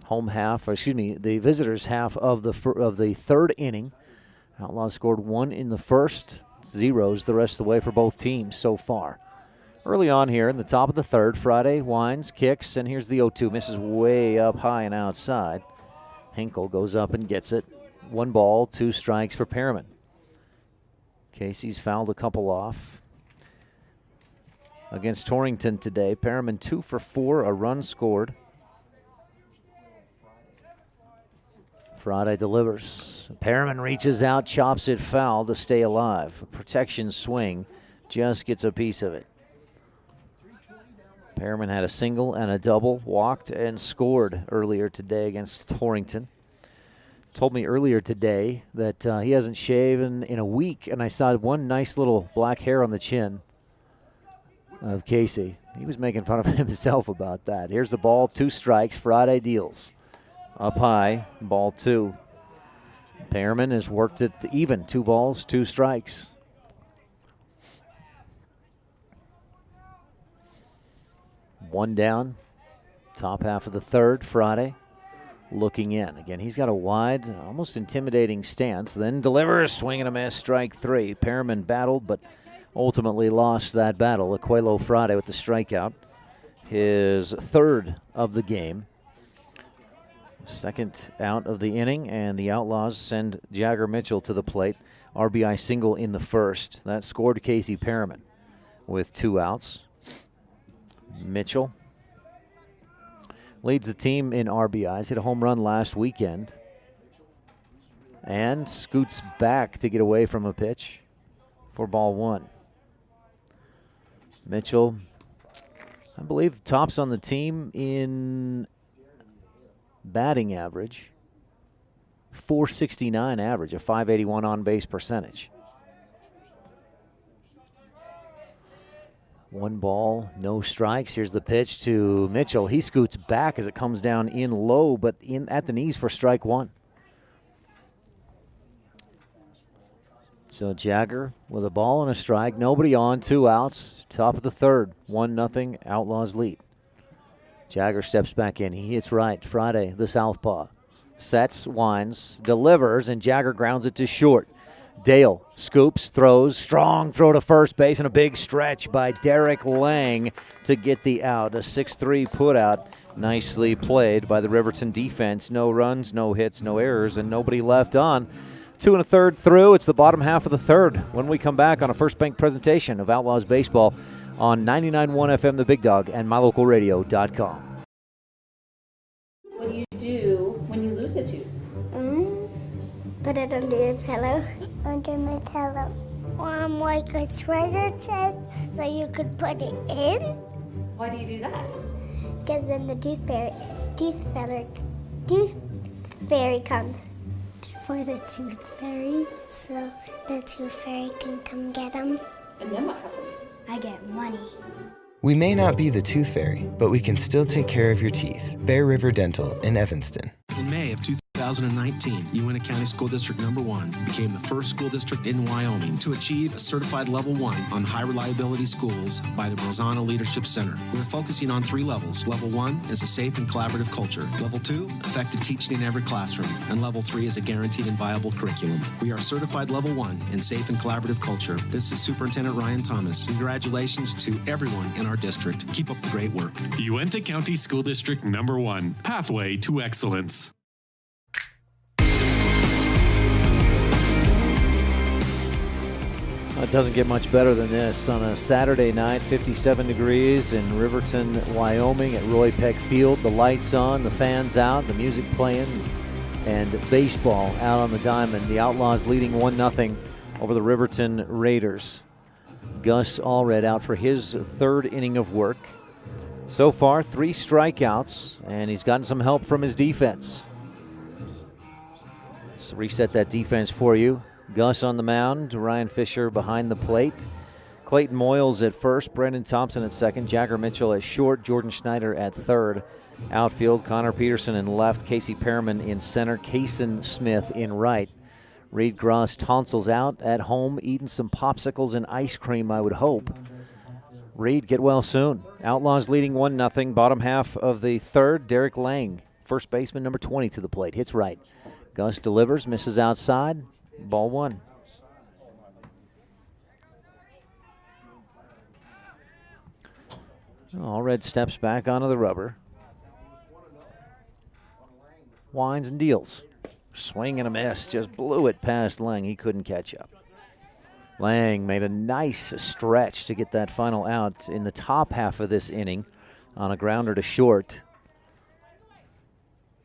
The visitors' half of the third inning. Outlaws scored 1 in the first. Zeros the rest of the way for both teams so far. Early on here in the top of the third, Friday winds, kicks, and here's the 0-2. Misses way up high and outside. Hinkle goes up and gets it. 1 ball, 2 strikes for Perriman. Casey's fouled a couple off. Against Torrington today, Perriman 2 for 4, a run scored. Friday delivers. Perriman reaches out, chops it foul to stay alive. A protection swing, just gets a piece of it. Perriman had a single and a double, walked and scored earlier today against Torrington. Told me earlier today that he hasn't shaven in a week, and I saw one nice little black hair on the chin of Casey. He was making fun of himself about that. Here's the ball, 2 strikes. Friday deals. Up high, ball 2. Perriman has worked it even, 2 balls, 2 strikes. One down, top half of the third. Friday looking in. Again, he's got a wide, almost intimidating stance. Then delivers, swing and a miss, strike 3. Perriman battled, but ultimately lost that battle. Aquelo Friday with the strikeout. His 3rd of the game. 2nd out of the inning, and the Outlaws send Jagger Mitchell to the plate. RBI single in the first. That scored Casey Perriman with 2 outs. Mitchell leads the team in RBIs. Hit a home run last weekend. And scoots back to get away from a pitch for ball 1. Mitchell, I believe, tops on the team in batting average. 469 average, a 581 on-base percentage. 1 ball, no strikes. Here's the pitch to Mitchell. He scoots back as it comes down in low, but in at the knees for strike 1. So Jagger with a ball and a strike. Nobody on, 2 outs. Top of the third, 1-0 Outlaws lead. Jagger steps back in. He hits right. Friday, the southpaw. Sets, winds, delivers, and Jagger grounds it to short. Dale scoops, throws, strong throw to first base, and a big stretch by Derek Lang to get the out. A 6-3 putout, nicely played by the Riverton defense. No runs, no hits, no errors, and nobody left on. 2 1/3 through. It's the bottom half of the third when we come back on a First Bank presentation of Outlaws Baseball on 99.1 FM The Big Dog and mylocalradio.com. What do you do when you lose a tooth? Put it under your pillow. Under my pillow. Like a treasure chest so you could put it in. Why do you do that? Because then the tooth fairy comes. For the tooth fairy. So the tooth fairy can come get them. And then what happens? I get money. We may not be the tooth fairy, but we can still take care of your teeth. Bear River Dental in Evanston. In May of 2019, Uintah County School District Number 1 became the first school district in Wyoming to achieve a certified level 1 on high reliability schools by the Rosanna Leadership Center. We're focusing on 3 levels. Level 1 is a safe and collaborative culture. Level 2, effective teaching in every classroom. And Level 3 is a guaranteed and viable curriculum. We are certified level 1 in safe and collaborative culture. This is Superintendent Ryan Thomas. Congratulations to everyone in our district. Keep up the great work. Uintah County School District Number 1, Pathway to Excellence. It doesn't get much better than this on a Saturday night, 57 degrees in Riverton, Wyoming at Roy Peck Field. The lights on, the fans out, the music playing, and baseball out on the diamond. The Outlaws leading 1-0 over the Riverton Raiders. Gus Allred out for his 3rd inning of work. So far, 3 strikeouts, and he's gotten some help from his defense. Let's reset that defense for you. Gus on the mound, Ryan Fisher behind the plate. Clayton Moyles at first, Brendan Thompson at second, Jagger Mitchell at short, Jordan Schneider at third. Outfield, Connor Peterson in left, Casey Perriman in center, Kason Smith in right. Reed Gross tonsils out at home, eating some popsicles and ice cream, I would hope. Reed, get well soon. Outlaws leading 1-0, bottom half of the third. Derek Lang, first baseman, number 20 to the plate, hits right. Gus delivers, misses outside, ball one. Allred steps back onto the rubber. Winds and deals. Swing and a miss, just blew it past Lang. He couldn't catch up. Lang made a nice stretch to get that final out in the top half of this inning on a grounder to short.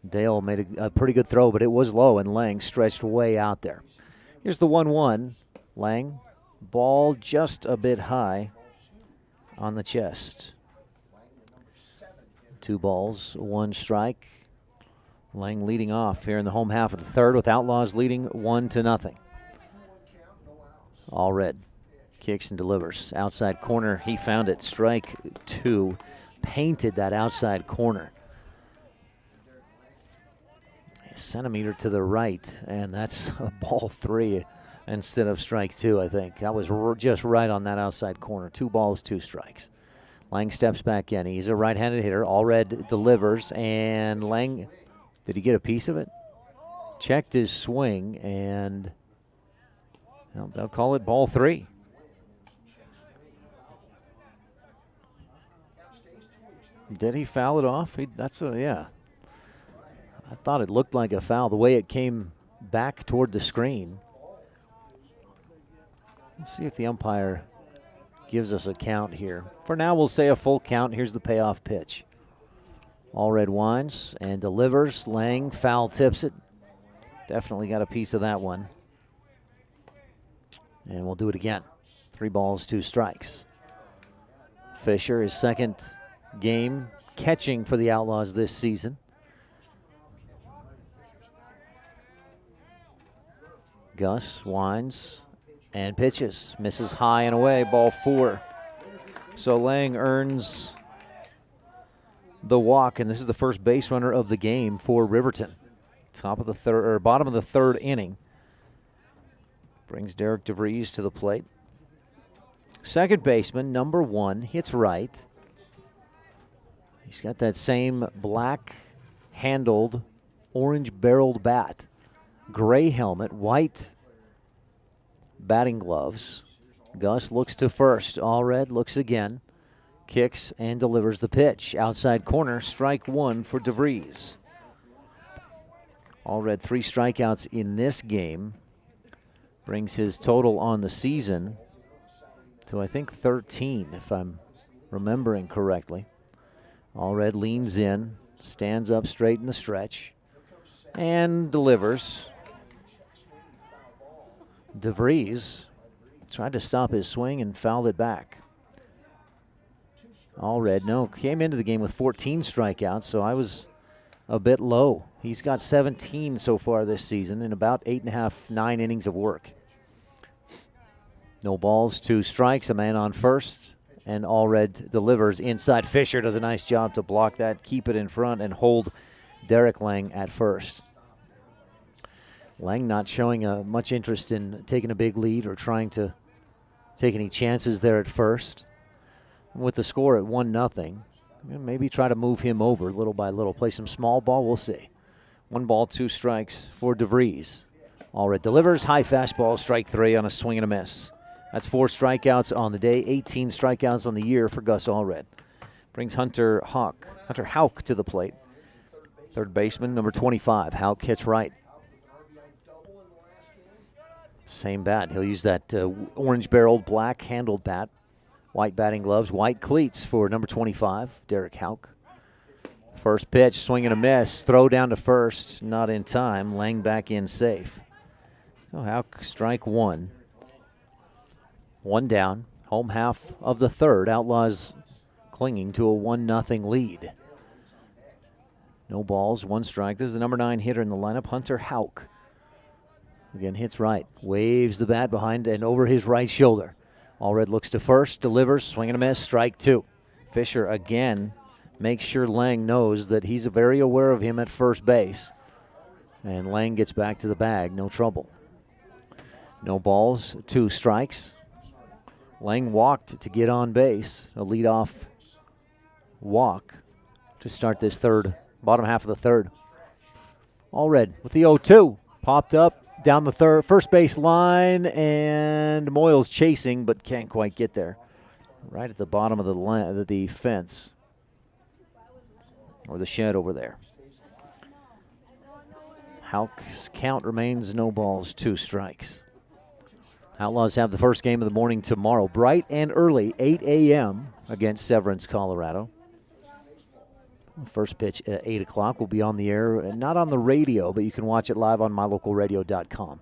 Dale made a pretty good throw, but it was low, and Lang stretched way out there. Here's the 1-1. Lang, ball just a bit high on the chest. 2 balls, 1 strike. Lang leading off here in the home half of the third with Outlaws leading 1-0. Allred kicks and delivers. Outside corner, he found it. Strike 2. Painted that outside corner. A centimeter to the right, and that's a ball 3 instead of strike 2, I think. That was just right on that outside corner. 2 balls, 2 strikes. Lang steps back in. He's a right-handed hitter. Allred delivers, and Lang, did he get a piece of it? Checked his swing, and they'll call it ball 3. Did he foul it off? Yeah. I thought it looked like a foul the way it came back toward the screen. Let's see if the umpire gives us a count here. For now, we'll say a full count. Here's the payoff pitch. Allred winds and delivers. Lang foul tips it. Definitely got a piece of that one. And we'll do it again. 3 balls, 2 strikes. Fisher, his second game catching for the Outlaws this season. Gus winds and pitches. Misses high and away, ball 4. So Lang earns the walk, and this is the first base runner of the game for Riverton. Bottom of the third inning. Brings Derek DeVries to the plate. Second baseman, number 1, hits right. He's got that same black-handled, orange-barreled bat. Gray helmet, white batting gloves. Gus looks to first. Allred looks again. Kicks and delivers the pitch. Outside corner, strike 1 for DeVries. Allred 3 strikeouts in this game. Brings his total on the season to, I think, 13, if I'm remembering correctly. Allred leans in, stands up straight in the stretch, and delivers. DeVries tried to stop his swing and fouled it back. Allred, came into the game with 14 strikeouts, so I was a bit low. He's got 17 so far this season in about 8.5, 9 innings of work. No balls, 2 strikes, a man on first, and Allred delivers inside. Fisher does a nice job to block that, keep it in front, and hold Derek Lang at first. Lang not showing much interest in taking a big lead or trying to take any chances there at first. With the score at 1-0, maybe try to move him over little by little. Play some small ball, we'll see. 1 ball, 2 strikes for DeVries. Allred delivers, high fastball, strike 3 on a swing and a miss. That's 4 strikeouts on the day, 18 strikeouts on the year for Gus Allred. Brings Hunter Houck to the plate. Third baseman, number 25. Houck hits right. Same bat. He'll use that orange-barreled, black-handled bat. White batting gloves, white cleats for number 25, Derek Houck. First pitch, swing and a miss. Throw down to first, not in time. Lang back in safe. So Houck, strike 1. 1 down, home half of the third. Outlaws clinging to a 1-0 lead. No balls, 1 strike. This is the number 9 hitter in the lineup, Hunter Houck. Again, hits right, waves the bat behind and over his right shoulder. Allred looks to first, delivers, swing and a miss, strike 2. Fisher again makes sure Lang knows that he's very aware of him at first base. And Lang gets back to the bag, no trouble. No balls, 2 strikes. Lang walked to get on base, a leadoff walk to start this bottom half of the third. Allred with the 0-2, popped up down the first base line, and Moyles chasing but can't quite get there. Right at the bottom of the fence, or the shed over there. Houck's count remains no balls, 2 strikes. Outlaws have the first game of the morning tomorrow, bright and early, 8 a.m. against Severance, Colorado. First pitch at 8 o'clock will be on the air, not on the radio, but you can watch it live on mylocalradio.com.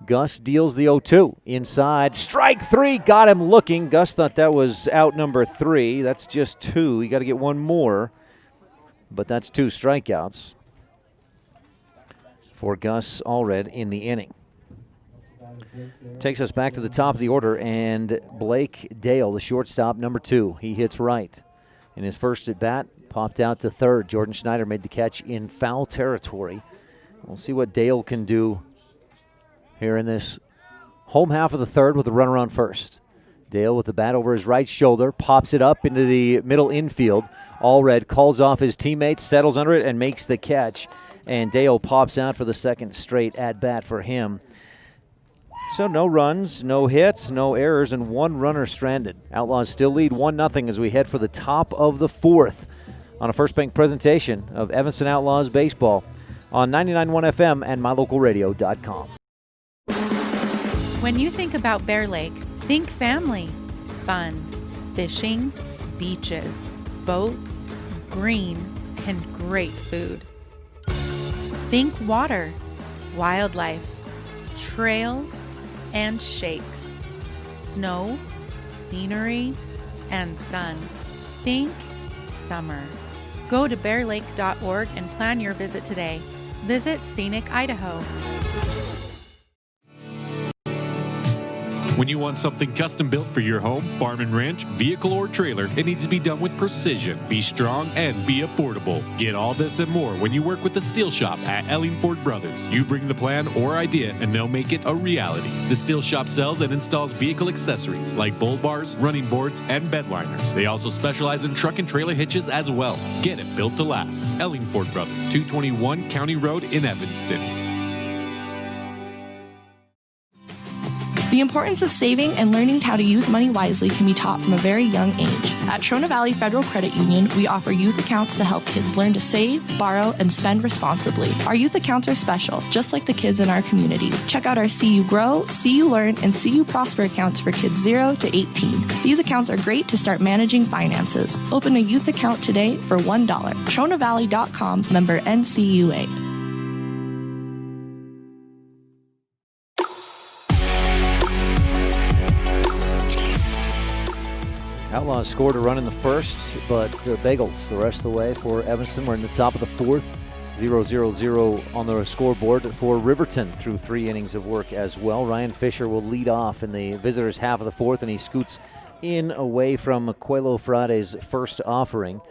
Gus deals the 0-2 inside. Strike 3, got him looking. Gus thought that was out number 3. That's just 2. You got to get one more, but that's 2 strikeouts for Gus Allred in the inning. Takes us back to the top of the order, and Blake Dale, the shortstop, number 2. He hits right. In his first at bat, popped out to third. Jordan Schneider made the catch in foul territory. We'll see what Dale can do here in this home half of the third with a runner on first. Dale with the bat over his right shoulder, pops it up into the middle infield. Allred calls off his teammates, settles under it, and makes the catch. And Dale pops out for the second straight at bat for him. So no runs, no hits, no errors, and 1 runner stranded. Outlaws still lead 1-0 as we head for the top of the 4th on a First Bank presentation of Evanston Outlaws baseball on 99.1 FM and mylocalradio.com. When you think about Bear Lake, think family, fun, fishing, beaches, boats, green, and great food. Think water, wildlife, trails, and shakes, snow, scenery, and sun. Think summer. Go to bearlake.org and plan your visit today. Visit Scenic Idaho. When you want something custom built for your home, farm and ranch, vehicle, or trailer, it needs to be done with precision, be strong, and be affordable. Get all this and more when you work with the Steel Shop at Ellingford Brothers. You bring the plan or idea, and they'll make it a reality. The Steel Shop sells and installs vehicle accessories like bull bars, running boards, and bed liners. They also specialize in truck and trailer hitches as well. Get it built to last. Ellingford Brothers, 221 County Road in Evanston. The importance of saving and learning how to use money wisely can be taught from a very young age. At Trona Valley Federal Credit Union, we offer youth accounts to help kids learn to save, borrow, and spend responsibly. Our youth accounts are special, just like the kids in our community. Check out our See You Grow, See You Learn, and See You Prosper accounts for kids 0 to 18. These accounts are great to start managing finances. Open a youth account today for $1. TronaValley.com, member NCUA. Outlaws scored a run in the first, but bagels the rest of the way for Evanston. We're in the top of the 4th. 0-0-0 on the scoreboard for Riverton through 3 innings of work as well. Ryan Fisher will lead off in the visitors' half of the 4th, and he scoots in away from Coelho Frade's first offering.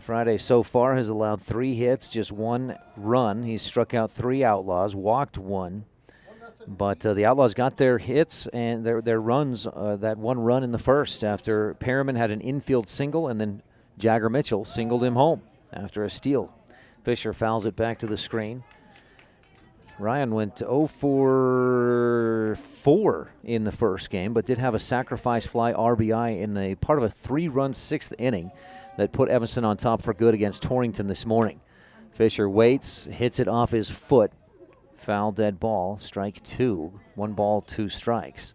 Friday so far has allowed 3 hits, just 1 run. He's struck out 3 Outlaws, walked 1. But the Outlaws got their hits and their runs, that 1 run in the first after Perriman had an infield single, and then Jagger Mitchell singled him home after a steal. Fisher fouls it back to the screen. Ryan went 0 for 4 in the first game, but did have a sacrifice fly RBI in the part of a 3-run 6th inning that put Evanston on top for good against Torrington this morning. Fisher waits, hits it off his foot. Foul, dead ball, strike 2. 1 ball, 2 strikes.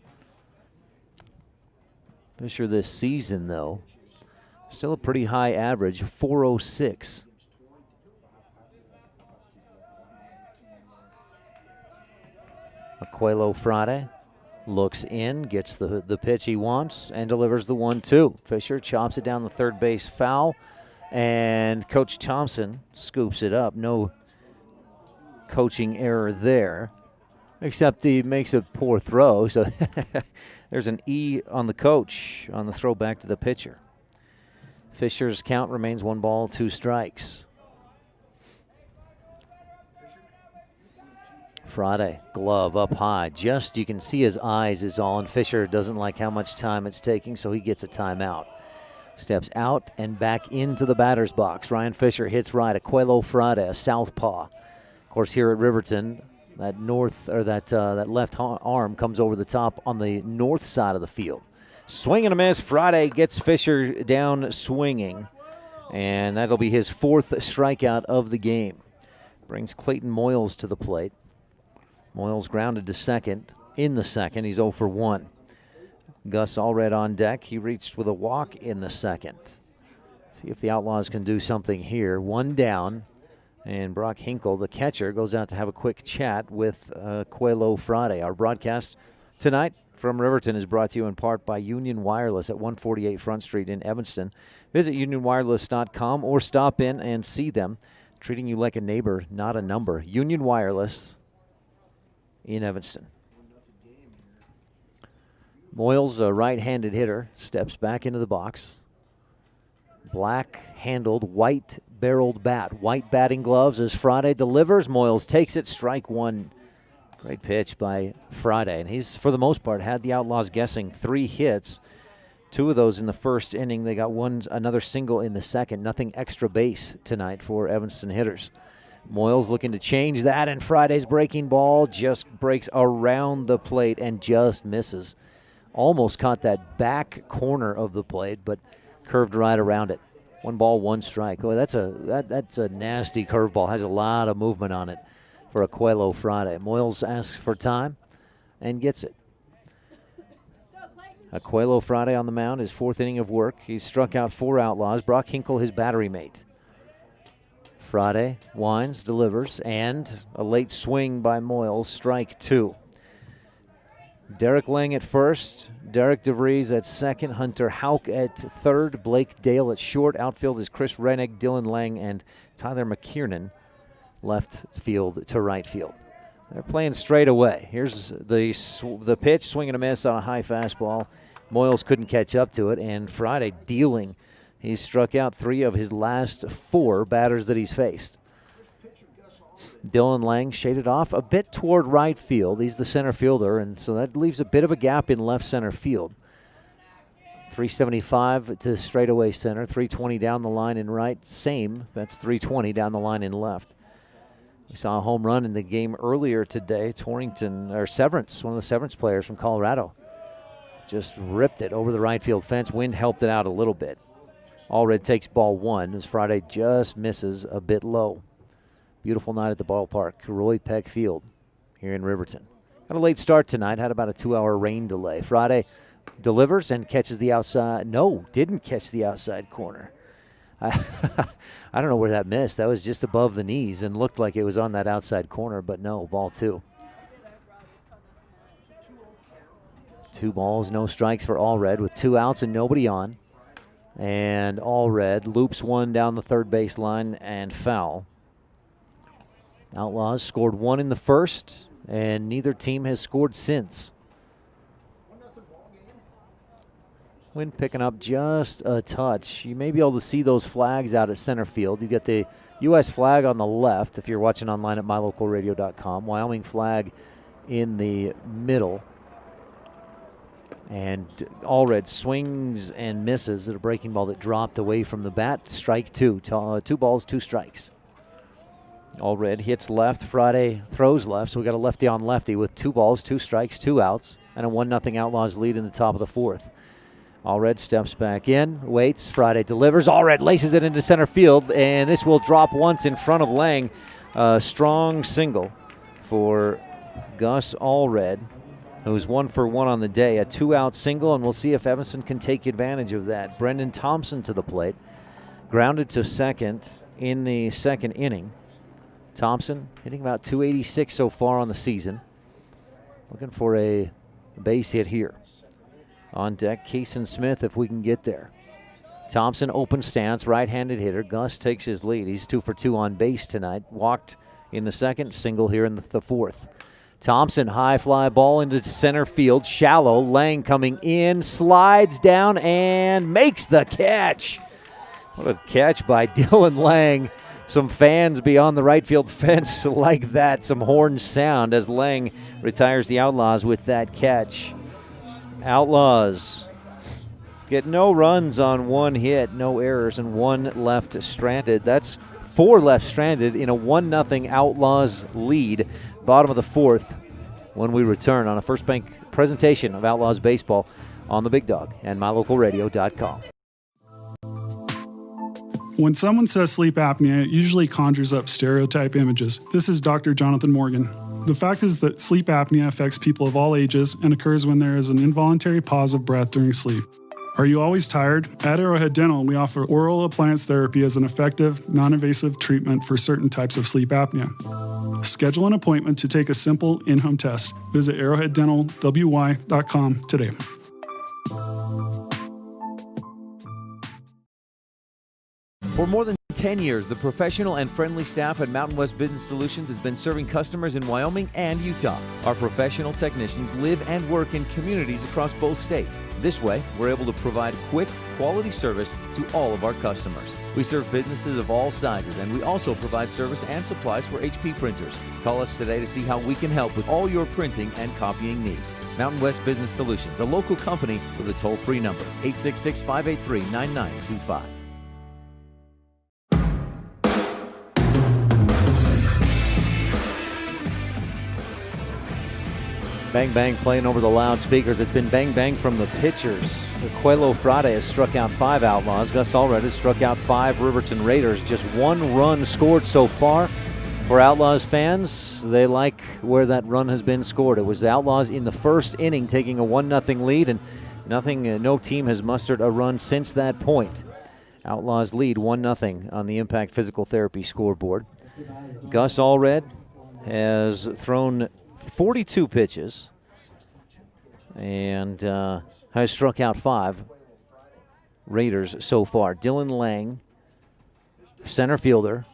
Fisher this season, though, still a pretty high average, 406. Coelho Frade looks in, gets the pitch he wants, and delivers the 1-2. Fisher chops it down the third base foul, and Coach Thompson scoops it up. No coaching error there. Except he makes a poor throw, so there's an E on the coach on the throw back to the pitcher. Fisher's count remains 1 ball, 2 strikes. Friday, glove up high. Just, you can see his eyes is all, and Fisher doesn't like how much time it's taking, so he gets a timeout. Steps out and back into the batter's box. Ryan Fisher hits right. Aquelo Friday, a southpaw. Of course, here at Riverton, that left arm comes over the top on the north side of the field. Swing and a miss. Friday gets Fisher down swinging, and that'll be his 4th strikeout of the game. Brings Clayton Moyles to the plate. Moyles grounded to second in the second. He's 0 for 1. Gus Allred on deck. He reached with a walk in the second. See if the Outlaws can do something here. 1 down, and Brock Hinkle, the catcher, goes out to have a quick chat with Aquelo Friday. Our broadcast tonight from Riverton is brought to you in part by Union Wireless at 148 Front Street in Evanston. Visit unionwireless.com or stop in and see them. Treating you like a neighbor, not a number. Union Wireless in Evanston. Moyles, a right-handed hitter, steps back into the box. Black-handled, white-barreled bat. White batting gloves as Friday delivers. Moyles takes it, strike 1. Great pitch by Friday. And he's, for the most part, had the Outlaws guessing. 3 hits. 2 of those in the first inning. They got another single in the second. Nothing extra base tonight for Evanston hitters. Moyles looking to change that, and Friday's breaking ball just breaks around the plate and just misses. Almost caught that back corner of the plate, but curved right around it. 1 ball, 1 strike. Oh, that's a nasty curveball. Has a lot of movement on it for Aquelo Friday. Moyles asks for time and gets it. Aquelo Friday on the mound, his 4th inning of work. He's struck out 4 Outlaws. Brock Hinkle, his battery mate. Friday winds, delivers, and a late swing by Moyles, strike 2. Derek Lang at first, Derek DeVries at second, Hunter Houck at third, Blake Dale at short. Outfield is Chris Rennig, Dylan Lang, and Tyler McKiernan left field to right field. They're playing straight away. Here's the pitch, swing and a miss on a high fastball. Moyles couldn't catch up to it, and Friday dealing. He's struck out 3 of his last 4 batters that he's faced. Dylan Lang shaded off a bit toward right field. He's the center fielder, and so that leaves a bit of a gap in left center field. 375 to straightaway center, 320 down the line in right. Same, that's 320 down the line in left. We saw a home run in the game earlier today. Severance, one of the Severance players from Colorado, just ripped it over the right field fence. Wind helped it out a little bit. Allred takes ball 1 as Friday just misses a bit low. Beautiful night at the ballpark, Roy Peck Field here in Riverton. Got a late start tonight, had about a 2-hour rain delay. Friday delivers and catches the outside. No, didn't catch the outside corner. I don't know where that missed. That was just above the knees and looked like it was on that outside corner, but no, ball 2. 2 balls, no strikes for Allred with 2 outs and nobody on. And Allred loops 1 down the third base line and foul. Outlaws scored 1 in the first, and neither team has scored since. Wind picking up just a touch. You may be able to see those flags out at center field. You get the U.S. flag on the left if you're watching online at mylocalradio.com. Wyoming flag in the middle. And Allred swings and misses at a breaking ball that dropped away from the bat. Strike 2. 2 balls, 2 strikes. Allred hits left. Friday throws left, so we got a lefty on lefty with 2 balls, 2 strikes, 2 outs, and a 1-0 Outlaws lead in the top of the 4th. Allred steps back in, waits. Friday delivers. Allred laces it into center field, and this will drop once in front of Lang. A strong single for Gus Allred, who's 1 for 1 on the day. A 2-out single, and we'll see if Evanston can take advantage of that. Brendan Thompson to the plate. Grounded to second in the second inning. Thompson hitting about 286 so far on the season. Looking for a base hit here. On deck, Kaysen Smith if we can get there. Thompson open stance, right-handed hitter. Gus takes his lead. He's 2 for 2 on base tonight. Walked in the second, single here in the 4th. Thompson, high fly ball into center field, shallow. Lang coming in, slides down, and makes the catch. What a catch by Dylan Lang. Some fans beyond the right field fence like that. Some horns sound as Lang retires the Outlaws with that catch. Outlaws get no runs on one hit, no errors, and one left stranded. That's 4 left stranded in a 1-0 Outlaws lead. Bottom of the 4th when we return on a First Bank presentation of Outlaws baseball on the Big Dog and mylocalradio.com. When someone says sleep apnea, it usually conjures up stereotype images. This is Dr. Jonathan Morgan. The fact is that sleep apnea affects people of all ages and occurs when there is an involuntary pause of breath during sleep. Are you always tired? At Arrowhead Dental, we offer oral appliance therapy as an effective, non-invasive treatment for certain types of sleep apnea. Schedule an appointment to take a simple in-home test. Visit arrowheaddentalwy.com today. For more than 10 years, the professional and friendly staff at Mountain West Business Solutions has been serving customers in Wyoming and Utah. Our professional technicians live and work in communities across both states. This way, we're able to provide quick, quality service to all of our customers. We serve businesses of all sizes, and we also provide service and supplies for HP printers. Call us today to see how we can help with all your printing and copying needs. Mountain West Business Solutions, a local company with a toll-free number, 866-583-9925. Bang Bang playing over the loudspeakers. It's been bang bang from the pitchers. Coelho Frade has struck out 5 Outlaws. Gus Allred has struck out 5 Riverton Raiders. Just 1 run scored so far. For Outlaws fans, they like where that run has been scored. It was the Outlaws in the first inning taking a 1-0 lead, and no team has mustered a run since that point. Outlaws lead 1-0 on the Impact Physical Therapy scoreboard. Gus Allred has thrown 42 pitches and has struck out 5 Raiders so far. Dylan Lang, center fielder,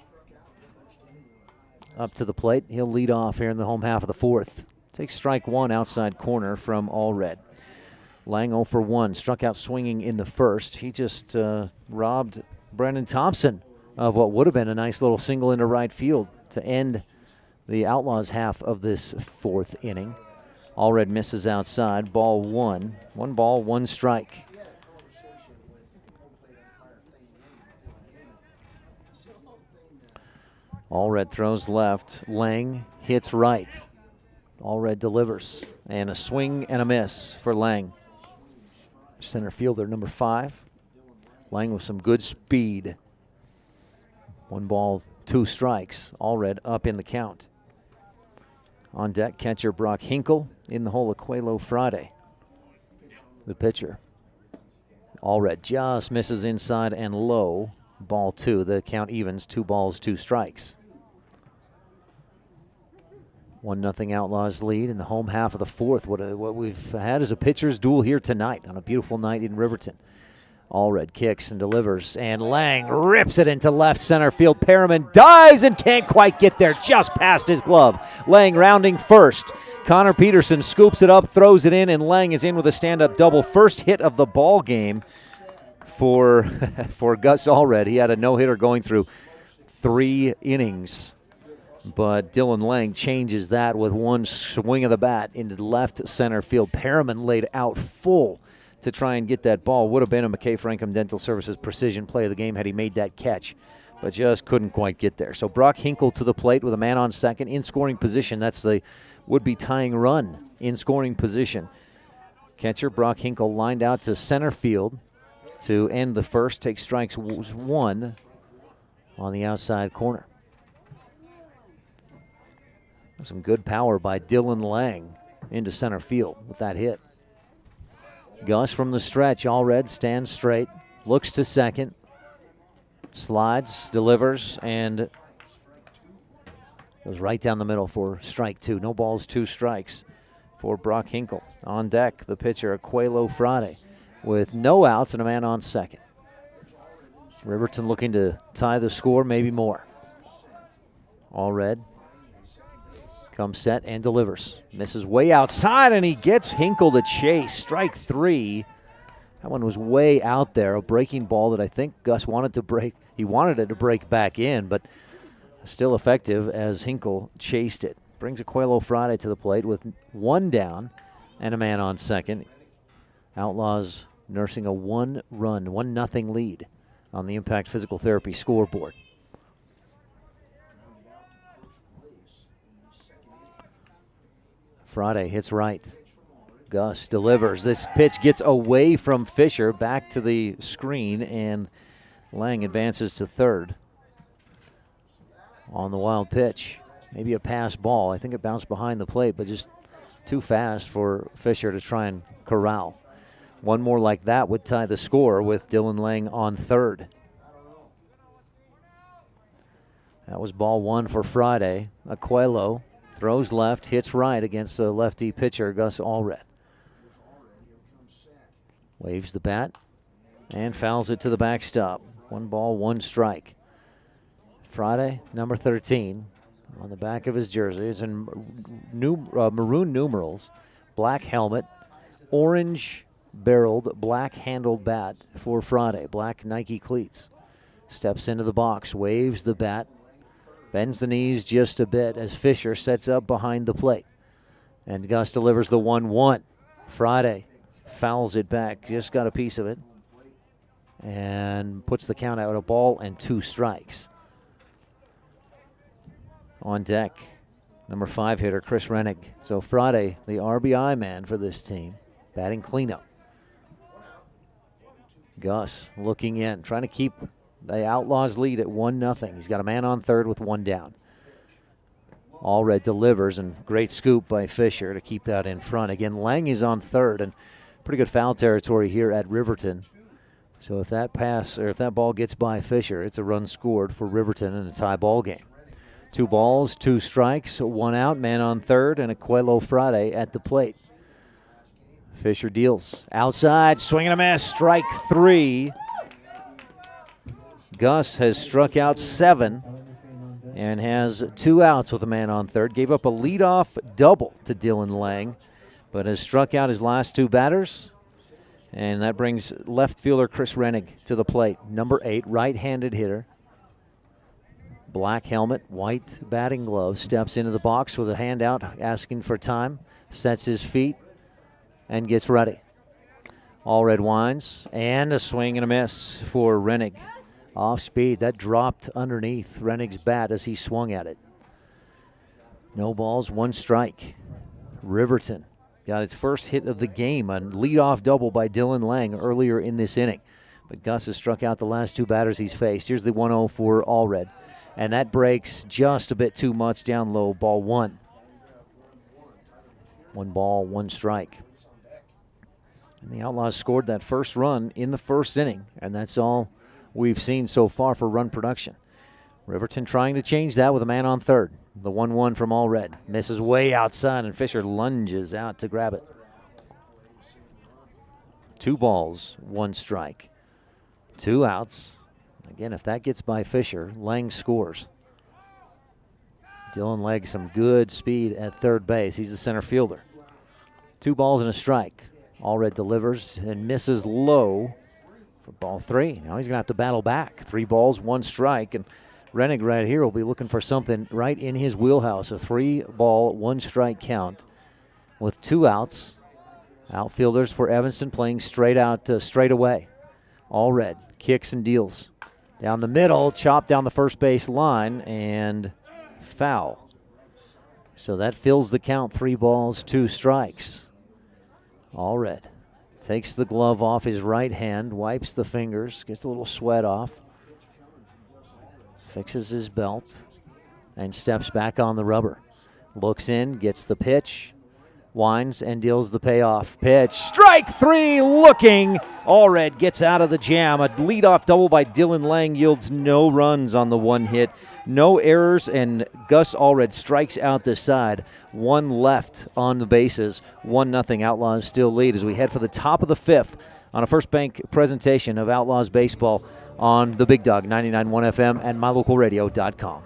up to the plate. He'll lead off here in the home half of the 4th. Takes strike 1 outside corner from Allred. Lang 0 for 1, struck out swinging in the first. He just robbed Brandon Thompson of what would have been a nice little single into right field to end the Outlaws half of this 4th inning. Allred misses outside. Ball 1. 1 ball, 1 strike. Allred throws left. Lang hits right. Allred delivers. And a swing and a miss for Lang. Center fielder, number 5. Lang with some good speed. 1 ball, 2 strikes. Allred up in the count. On deck, catcher Brock Hinkle. In the hole, Coelho Frade, the pitcher. Allred just misses inside and low. Ball 2. The count evens. 2 balls, 2 strikes. 1-0 Outlaws lead in the home half of the 4th. What we've had is a pitcher's duel here tonight on a beautiful night in Riverton. Allred kicks and delivers, and Lang rips it into left center field. Perriman dives and can't quite get there, just past his glove. Lang rounding first. Connor Peterson scoops it up, throws it in, and Lang is in with a stand-up double. First hit of the ball game for Gus Allred. He had a no-hitter going through 3 innings. But Dylan Lang changes that with 1 swing of the bat into left center field. Perriman laid out full to try and get that ball. Would have been a McKay Frankham Dental Services precision play of the game had he made that catch, but just couldn't quite get there. So Brock Hinkle to the plate with a man on second in scoring position. That's the would-be tying run in scoring position. Catcher Brock Hinkle lined out to center field to end the first. Takes strikes 1 on the outside corner. Some good power by Dylan Lang into center field with that hit. Gus from the stretch. Allred stands straight, looks to second, slides, delivers, and goes right down the middle for strike 2. No balls, 2 strikes for Brock Hinkle. On deck, the pitcher, Coelho Frade, with no outs and a man on second. Riverton looking to tie the score, maybe more. Allred Comes set and delivers. Misses way outside, and he gets Hinkle to chase. Strike 3. That one was way out there. A breaking ball that I think Gus wanted to break. He wanted it to break back in, but still effective as Hinkle chased it. Brings Aquelo Friday to the plate with 1 down and a man on second. Outlaws nursing a 1-run, 1-0 lead on the Impact Physical Therapy scoreboard. Friday hits right. Gus delivers. This pitch gets away from Fisher, back to the screen, and Lang advances to third. On the wild pitch, maybe a pass ball. I think it bounced behind the plate, but just too fast for Fisher to try and corral. One more like that would tie the score with Dylan Lang on third. That was ball 1 for Friday. Aquelo throws left, hits right against the lefty pitcher, Gus Allred. Waves the bat and fouls it to the backstop. 1 ball, 1 strike. Friday, number 13, on the back of his jersey. It's in maroon numerals, black helmet, orange-barreled, black-handled bat for Friday, black Nike cleats. Steps into the box, waves the bat, bends the knees just a bit as Fisher sets up behind the plate. And Gus delivers the 1-1. Friday fouls it back, just got a piece of it, and puts the count out, a ball and 2 strikes. On deck, number 5 hitter Chris Rennig. So Friday, the RBI man for this team, batting cleanup. Gus looking in, trying to keep the Outlaws lead at 1-0. He's got a man on third with 1 down. Allred delivers, and great scoop by Fisher to keep that in front. Again, Lang is on third, and pretty good foul territory here at Riverton. So if that pass, or if that ball gets by Fisher, it's a run scored for Riverton in a tie ball game. 2 balls, 2 strikes, 1 out, man on third, and Aquelo Friday at the plate. Fisher deals. Outside, swing and a miss, strike 3. Gus has struck out 7 and has 2 outs with a man on third. Gave up a leadoff double to Dylan Lang, but has struck out his last 2 batters. And that brings left fielder Chris Rennig to the plate. Number 8, right-handed hitter. Black helmet, white batting glove. Steps into the box with a hand out, asking for time. Sets his feet and gets ready. Allred winds, and a swing and a miss for Rennig. Off speed, that dropped underneath Rennig's bat as he swung at it. No balls, 1 strike. Riverton got its first hit of the game, a leadoff double by Dylan Lang earlier in this inning. But Gus has struck out the last 2 batters he's faced. Here's the 1-0 for Allred. And that breaks just a bit too much down low, ball 1. 1 ball, 1 strike. And the Outlaws scored that first run in the first inning, and that's all we've seen so far for run production. Riverton trying to change that with a man on third. The 1-1 from Allred. Misses way outside, and Fisher lunges out to grab it. 2 balls, 1 strike. 2 outs. Again, if that gets by Fisher, Lang scores. Dylan Lang, some good speed at third base. He's the center fielder. 2 balls and a strike. Allred delivers and misses low for ball 3. Now he's going to have to battle back. 3 balls, 1 strike, and Rennig right here will be looking for something right in his wheelhouse. A 3-ball, 1 strike count with 2 outs. Outfielders for Evanston playing straight out, straight away. Allred kicks and deals. Down the middle, chopped down the first base line, and foul. So that fills the count, 3 balls, 2 strikes. Allred takes the glove off his right hand, wipes the fingers, gets a little sweat off, fixes his belt, and steps back on the rubber. Looks in, gets the pitch, winds, and deals the payoff pitch. Strike 3, looking. Allred gets out of the jam. A leadoff double by Dylan Lang yields no runs on the 1 hit. No errors, and Gus Allred strikes out the side. 1 left on the bases. 1-0. Outlaws still lead as we head for the top of the 5th on a First Bank presentation of Outlaws baseball on the Big Dog 99.1 FM and mylocalradio.com.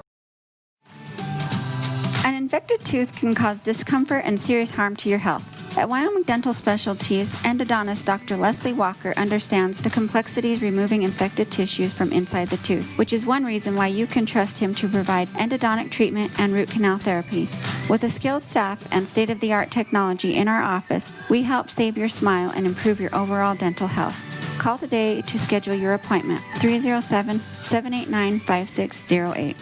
An infected tooth can cause discomfort and serious harm to your health. At Wyoming Dental Specialties, endodontist Dr. Leslie Walker understands the complexities removing infected tissues from inside the tooth, which is one reason why you can trust him to provide endodontic treatment and root canal therapy. With a skilled staff and state-of-the-art technology in our office, we help save your smile and improve your overall dental health. Call today to schedule your appointment, 307-789-5608.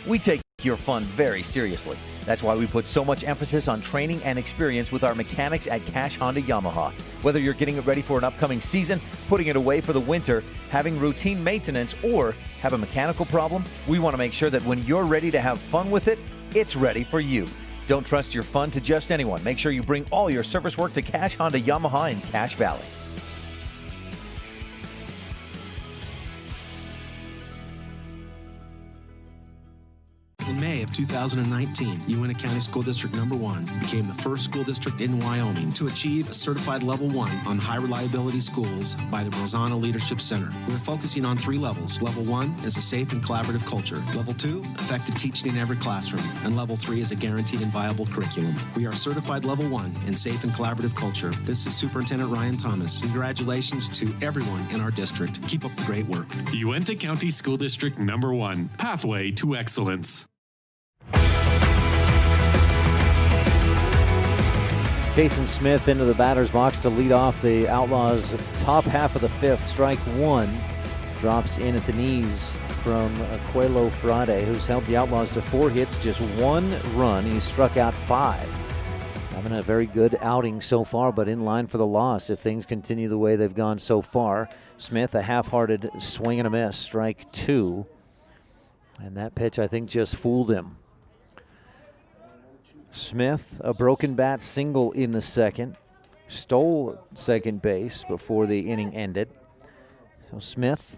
We take your fun very seriously. That's why we put so much emphasis on training and experience with our mechanics at Cash Honda Yamaha. Whether you're getting it ready for an upcoming season, putting it away for the winter, having routine maintenance, or have a mechanical problem, we want to make sure that when you're ready to have fun with it, it's ready for you. Don't trust your fun to just anyone. Make sure you bring all your service work to Cash Honda Yamaha in Cache Valley. In May of 2019, Uintah County School District Number 1 became the first school district in Wyoming to achieve a certified Level 1 on high reliability schools by the Rosanna Leadership Center. We're focusing on 3 levels. Level 1 is a safe and collaborative culture. Level 2, effective teaching in every classroom. And Level 3 is a guaranteed and viable curriculum. We are certified Level 1 in safe and collaborative culture. This is Superintendent Ryan Thomas. Congratulations to everyone in our district. Keep up the great work. Uintah County School District Number 1, Pathway to Excellence. Jason Smith into the batter's box to lead off the Outlaws' top half of the 5th. Strike 1 drops in at the knees from Aquelo Frade, who's helped the Outlaws to 4 hits, just 1 run. He's struck out 5. Having a very good outing so far, but in line for the loss if things continue the way they've gone so far. Smith, a half-hearted swing and a miss, strike 2. And that pitch, I think, just fooled him. Smith, a broken bat single in the second, stole second base before the inning ended. So Smith,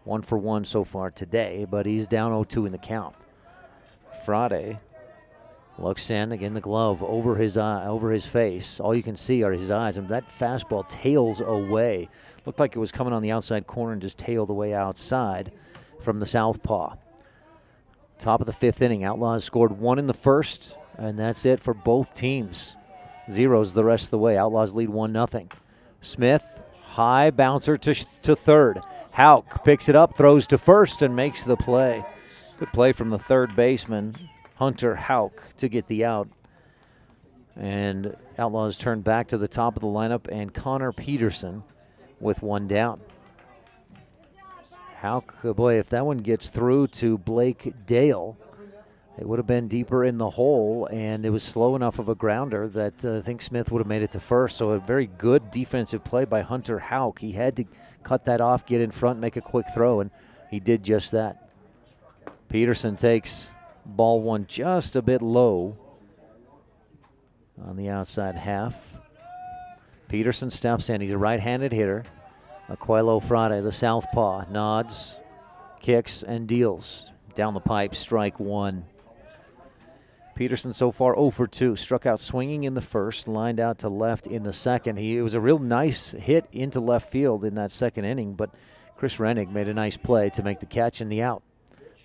1 for 1 so far today, but he's down 0-2 in the count. Frade looks in, again the glove over his eye, over his face. All you can see are his eyes, and that fastball tails away. Looked like it was coming on the outside corner and just tailed away outside from the southpaw. Top of the 5th inning, Outlaws scored 1 in the first, and that's it for both teams. Zeros the rest of the way. Outlaws lead 1-0. Smith, high bouncer to third. Houck picks it up, throws to first, and makes the play. Good play from the third baseman, Hunter Houck, to get the out. And Outlaws turn back to the top of the lineup, and Connor Peterson with 1 down. Houck, oh boy, if that one gets through to Blake Dale, it would have been deeper in the hole, and it was slow enough of a grounder that I think Smith would have made it to first. So a very good defensive play by Hunter Houck. He had to cut that off, get in front, make a quick throw, and he did just that. Peterson takes ball 1 just a bit low on the outside half. Peterson steps in. He's a right-handed hitter. Aquelo Frade, the southpaw, nods, kicks, and deals. Down the pipe, strike 1. Peterson so far 0 for 2. Struck out swinging in the first, lined out to left in the second. It was a real nice hit into left field in that second inning, but Chris Rennig made a nice play to make the catch and the out.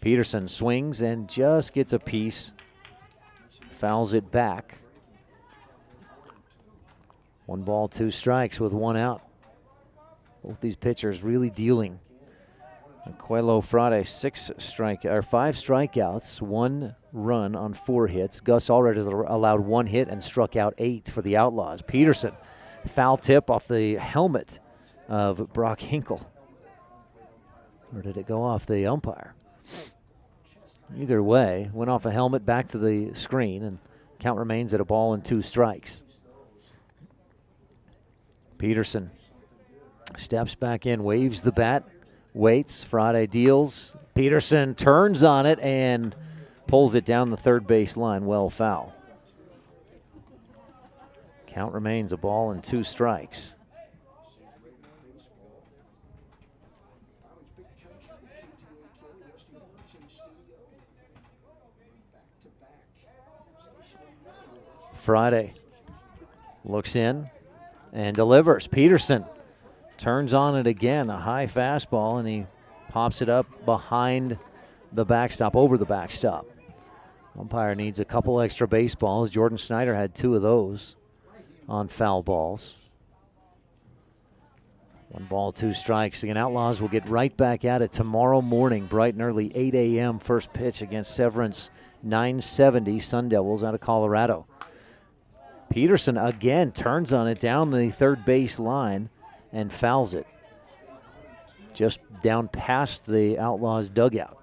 Peterson swings and just gets a piece, fouls it back. 1 ball, 2 strikes with 1 out. Both these pitchers really dealing. Aquelo Frade, 5 strikeouts, 1 run on 4 hits. Gus Allred has allowed 1 hit and struck out 8 for the Outlaws. Peterson, foul tip off the helmet of Brock Hinkle. Or did it go off the umpire? Either way, went off a helmet back to the screen, and count remains at 1 ball and 2 strikes. Peterson steps back in, waves the bat. Waits, Frade deals. Peterson turns on it and pulls it down the third base line. Well foul. Count remains 1 ball and 2 strikes. Frade looks in and delivers. Peterson turns on it again, a high fastball, and he pops it up behind the backstop, over the backstop. Umpire needs a couple extra baseballs. Jordan Schneider had 2 of those on foul balls. 1 ball, 2 strikes. Again, Outlaws will get right back at it tomorrow morning, bright and early, 8 a.m. first pitch against Severance 970 Sun Devils out of Colorado. Peterson again turns on it down the third base line and fouls it. Just down past the Outlaws dugout.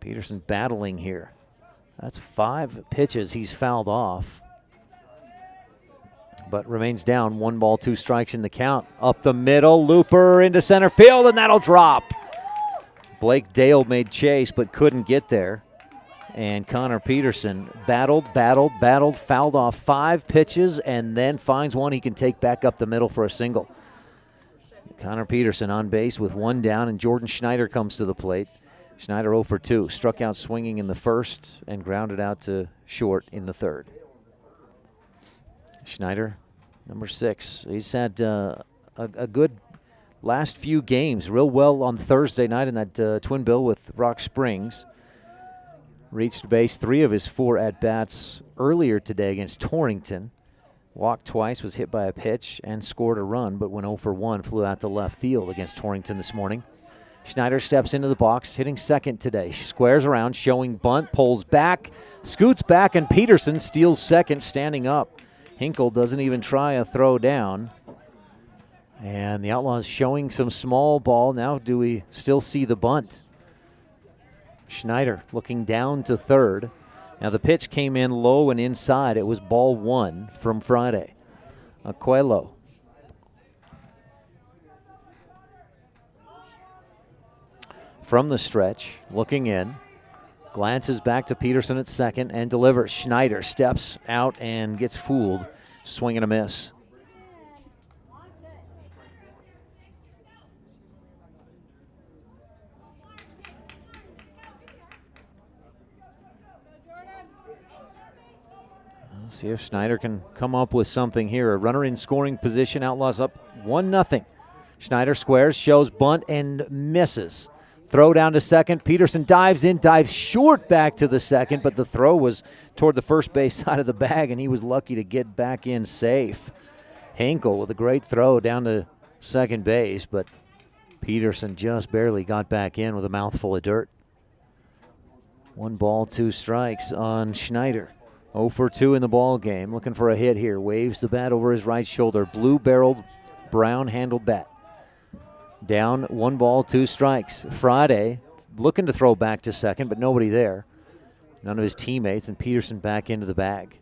Peterson battling here. That's 5 pitches he's fouled off. But remains down. 1 ball, 2 strikes in the count. Up the middle, looper into center field, and that'll drop. Blake Dale made chase but couldn't get there. And Connor Peterson battled, fouled off 5 pitches, and then finds one he can take back up the middle for a single. Connor Peterson on base with 1 down, and Jordan Schneider comes to the plate. Schneider 0 for 2, struck out swinging in the first and grounded out to short in the third. Schneider, number 6. He's had a good last few games, real well on Thursday night in that twin bill with Rock Springs. Reached base 3 of his 4 at-bats earlier today against Torrington. Walked twice, was hit by a pitch, and scored a run, but went 0 for 1, flew out to left field against Torrington this morning. Schneider steps into the box, hitting second today. Squares around, showing bunt, pulls back, scoots back, and Peterson steals second, standing up. Hinkle doesn't even try a throw down. And the Outlaws showing some small ball. Now do we still see the bunt? Schneider looking down to third. Now the pitch came in low and inside. It was ball 1 from Friday. Aquelo. From the stretch, looking in, glances back to Peterson at second and delivers. Schneider steps out and gets fooled. Swing and a miss. Let's see if Schneider can come up with something here. A runner in scoring position. Outlaws up 1-0. Schneider squares, shows bunt, and misses. Throw down to second. Peterson dives in, dives short back to the second, but the throw was toward the first base side of the bag, and he was lucky to get back in safe. Hinkle with a great throw down to second base, but Peterson just barely got back in with a mouthful of dirt. 1 ball, 2 strikes on Schneider. 0 for 2 in the ball game. Looking for a hit here. Waves the bat over his right shoulder. Blue-barreled, brown-handled bat. Down 1 ball, 2 strikes. Friday looking to throw back to second, but nobody there. None of his teammates, and Peterson back into the bag.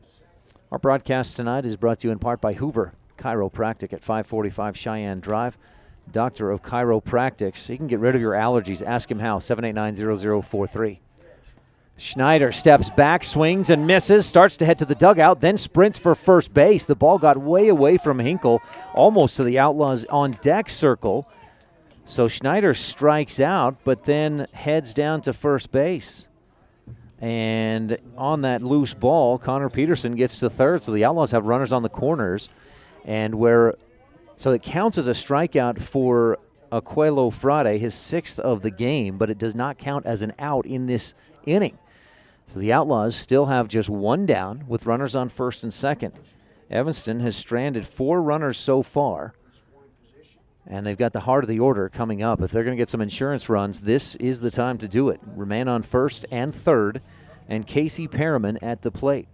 Our broadcast tonight is brought to you in part by Hoover Chiropractic at 545 Cheyenne Drive. Doctor of Chiropractics. He can get rid of your allergies. Ask him how. 789-0043. Schneider steps back, swings and misses, starts to head to the dugout, then sprints for first base. The ball got way away from Hinkle, almost to the Outlaws on deck circle. So Schneider strikes out, but then heads down to first base. And on that loose ball, Connor Peterson gets to third, so the Outlaws have runners on the corners. So it counts as a strikeout for Aquelo Friday, his 6th of the game, but it does not count as an out in this inning. So the Outlaws still have just 1 down with runners on first and second. Evanston has stranded 4 runners so far, and they've got the heart of the order coming up. If they're going to get some insurance runs, this is the time to do it. Remain on first and third, and Casey Perriman at the plate.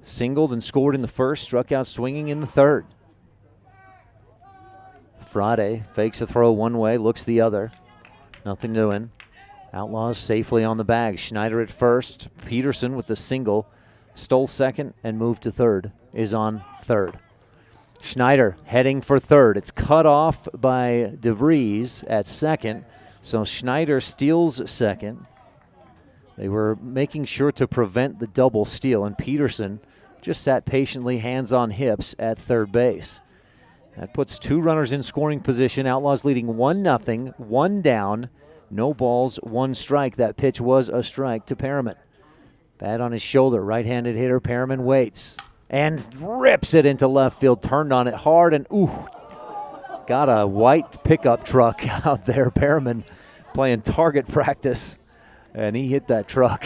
Singled and scored in the first, struck out swinging in the third. Friday fakes a throw one way, looks the other. Nothing doing. Outlaws safely on the bag. Schneider at first. Peterson with the single. Stole second and moved to third. Is on third. Schneider heading for third. It's cut off by DeVries at second. So Schneider steals second. They were making sure to prevent the double steal, and Peterson just sat patiently, hands on hips at third base. That puts 2 runners in scoring position. Outlaws leading 1-0, 1 down, no balls, 1 strike. That pitch was a strike to Perriman. Bat on his shoulder, right-handed hitter. Perriman waits and rips it into left field. Turned on it hard and got a white pickup truck out there. Perriman playing target practice, and he hit that truck.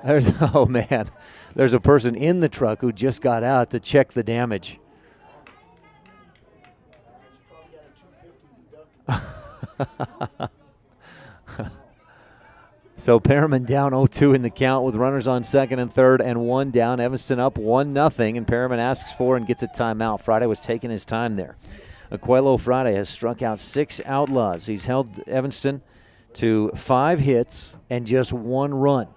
Oh, man. There's a person in the truck who just got out to check the damage. So Perriman down 0-2 in the count with runners on second and third and one down. Evanston up 1-0, and Perriman asks for and gets a timeout. Friday was taking his time there. Aquelo Friday has struck out 6 Outlaws. He's held Evanston to 5 hits and just 1 run.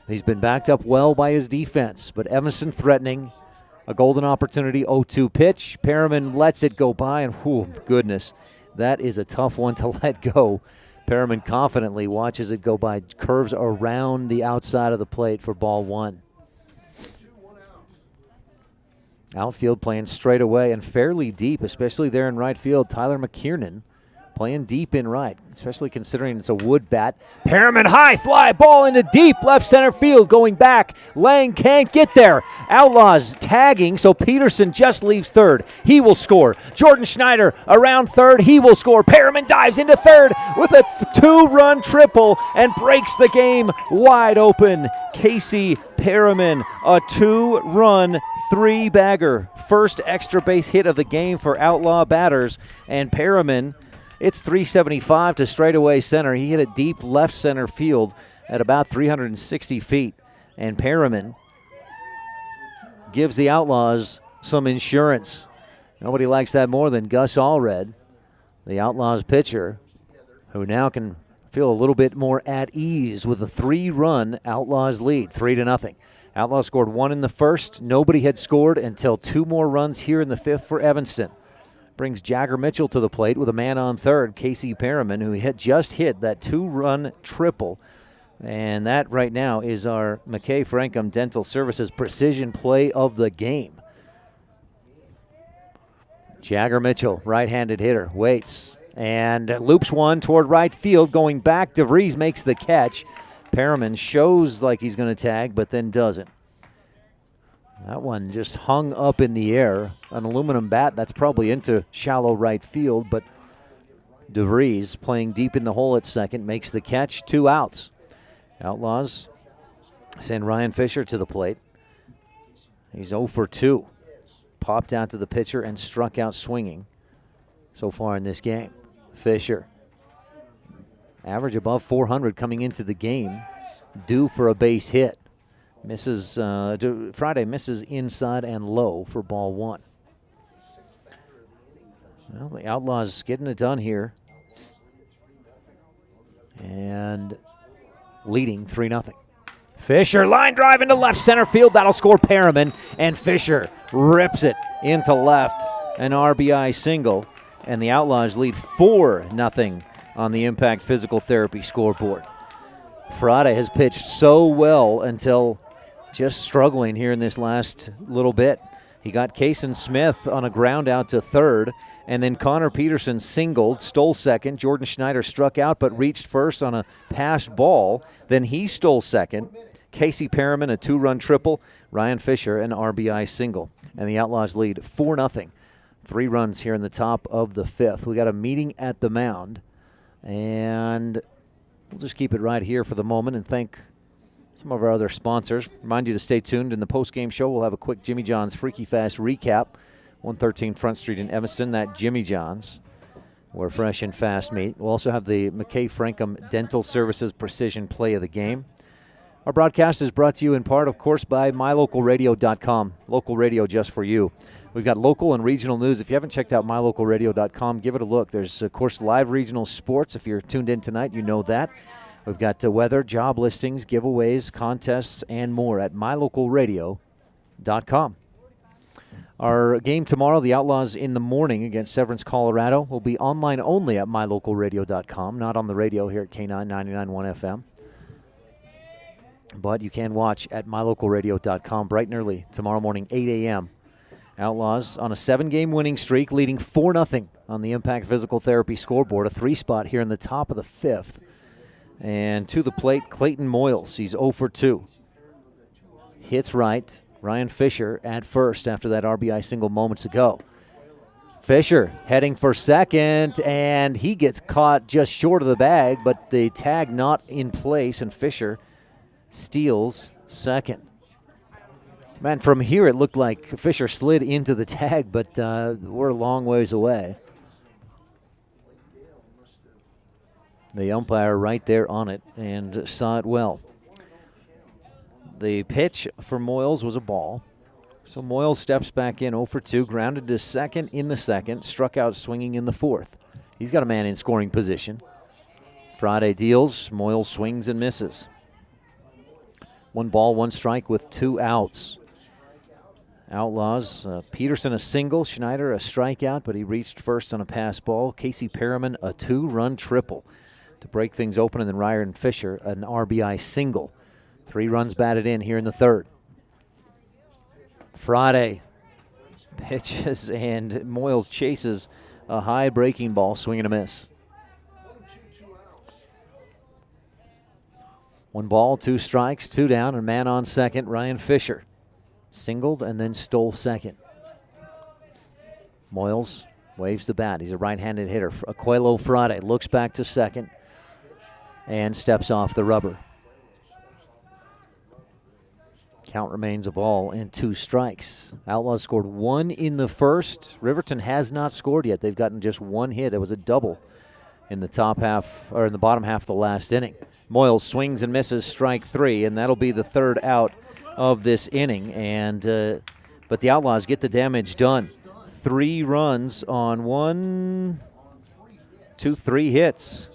He's been backed up well by his defense, but Evanston threatening a golden opportunity 0-2 pitch. Perriman lets it go by, and goodness, that is a tough one to let go. Perriman confidently watches it go by, curves around the outside of the plate for ball 1. Outfield playing straight away and fairly deep, especially there in right field. Tyler McKiernan playing deep in right, especially considering it's a wood bat. Perriman high fly ball into deep left center field going back. Lang can't get there. Outlaws tagging, so Peterson just leaves third. He will score. Jordan Schneider around third. He will score. Perriman dives into third with a 2-run triple and breaks the game wide open. Casey Perriman, a 2-run 3-bagger. First extra base hit of the game for Outlaw batters, and Perriman, it's 375 to straightaway center. He hit it deep left center field at about 360 feet. And Perriman gives the Outlaws some insurance. Nobody likes that more than Gus Allred, the Outlaws pitcher, who now can feel a little bit more at ease with a 3-run Outlaws lead, 3-0. Outlaws scored 1 in the first. Nobody had scored until 2 more runs here in the 5th for Evanston. Brings Jagger Mitchell to the plate with a man on third, Casey Perriman, who just hit that 2-run triple. And that right now is our McKay Frankham Dental Services precision play of the game. Jagger Mitchell, right-handed hitter, waits and loops one toward right field. Going back, DeVries makes the catch. Perriman shows like he's going to tag, but then doesn't. That one just hung up in the air. An aluminum bat, that's probably into shallow right field, but DeVries playing deep in the hole at second makes the catch. 2 outs. Outlaws send Ryan Fisher to the plate. He's 0 for 2. Popped out to the pitcher and struck out swinging so far in this game. Fisher, average above 400 coming into the game, due for a base hit. Misses, Friday misses inside and low for ball 1. Well, the Outlaws getting it done here and leading 3-0. Fisher, line drive into left center field. That'll score Perriman, and Fisher rips it into left. An RBI single, and the Outlaws lead 4-0 on the Impact Physical Therapy scoreboard. Friday has pitched so well until just struggling here in this last little bit. He got Kason Smith on a ground out to third, and then Connor Peterson singled, stole second. Jordan Schneider struck out but reached first on a passed ball. Then he stole second. Casey Perriman, a 2-run triple. Ryan Fisher, an RBI single. And the Outlaws lead 4-0. 3 runs here in the top of the 5th. We got a meeting at the mound, and we'll just keep it right here for the moment and thank some of our other sponsors. Remind you to stay tuned. In the post-game show, we'll have a quick Jimmy John's Freaky Fast recap. 113 Front Street in Evanston, that Jimmy John's, where fresh and fast meet. We'll also have the McKay Frankham Dental Services Precision Play of the Game. Our broadcast is brought to you in part, of course, by mylocalradio.com. Local radio just for you. We've got local and regional news. If you haven't checked out mylocalradio.com, give it a look. There's, of course, live regional sports. If you're tuned in tonight, you know that. We've got weather, job listings, giveaways, contests, and more at mylocalradio.com. Our game tomorrow, the Outlaws in the morning against Severance, Colorado, will be online only at mylocalradio.com, not on the radio here at K9 99.1 FM. But you can watch at mylocalradio.com bright and early tomorrow morning, 8 a.m. Outlaws on a 7-game winning streak, leading 4-0 on the Impact Physical Therapy scoreboard. A 3-spot here in the top of the 5th. And to the plate, Clayton Moyles. He's 0 for 2. Hits right. Ryan Fisher at first after that RBI single moments ago. Fisher heading for second, and he gets caught just short of the bag, but the tag not in place, and Fisher steals second. Man, from here it looked like Fisher slid into the tag, but we're a long ways away. The umpire right there on it and saw it well. The pitch for Moyles was a ball. So Moyles steps back in 0 for 2, grounded to second in the second, struck out swinging in the fourth. He's got a man in scoring position. Friday deals, Moyles swings and misses. 1 ball, 1 strike with 2 outs. Outlaws, Peterson a single, Schneider a strikeout, but he reached first on a pass ball. Casey Perriman a 2-run triple to break things open, and then Ryan Fisher an RBI single. 3 runs batted in here in the third. Friday pitches, and Moyles chases a high breaking ball, swing and a miss. 1 ball, 2 strikes, 2 down, and man on second, Ryan Fisher. Singled and then stole second. Moyles waves the bat. He's a right-handed hitter. Aquelo Friday looks back to second and steps off the rubber. Count remains a ball and 2 strikes. Outlaws scored 1 in the first. Riverton has not scored yet. They've gotten just 1 hit. It was a double in the top half, or in the bottom half of the last inning. Moyles swings and misses, strike 3, and that'll be the 3rd out of this inning. And but the Outlaws get the damage done. 3 runs on 3 hits.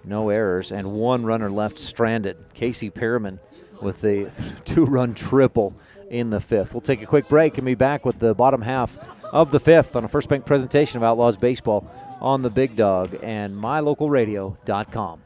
No errors, and 1 runner left stranded. Casey Perriman with the 2-run triple in the 5th. We'll take a quick break and be back with the bottom half of the 5th on a First Bank presentation of Outlaws Baseball on the Big Dog and mylocalradio.com.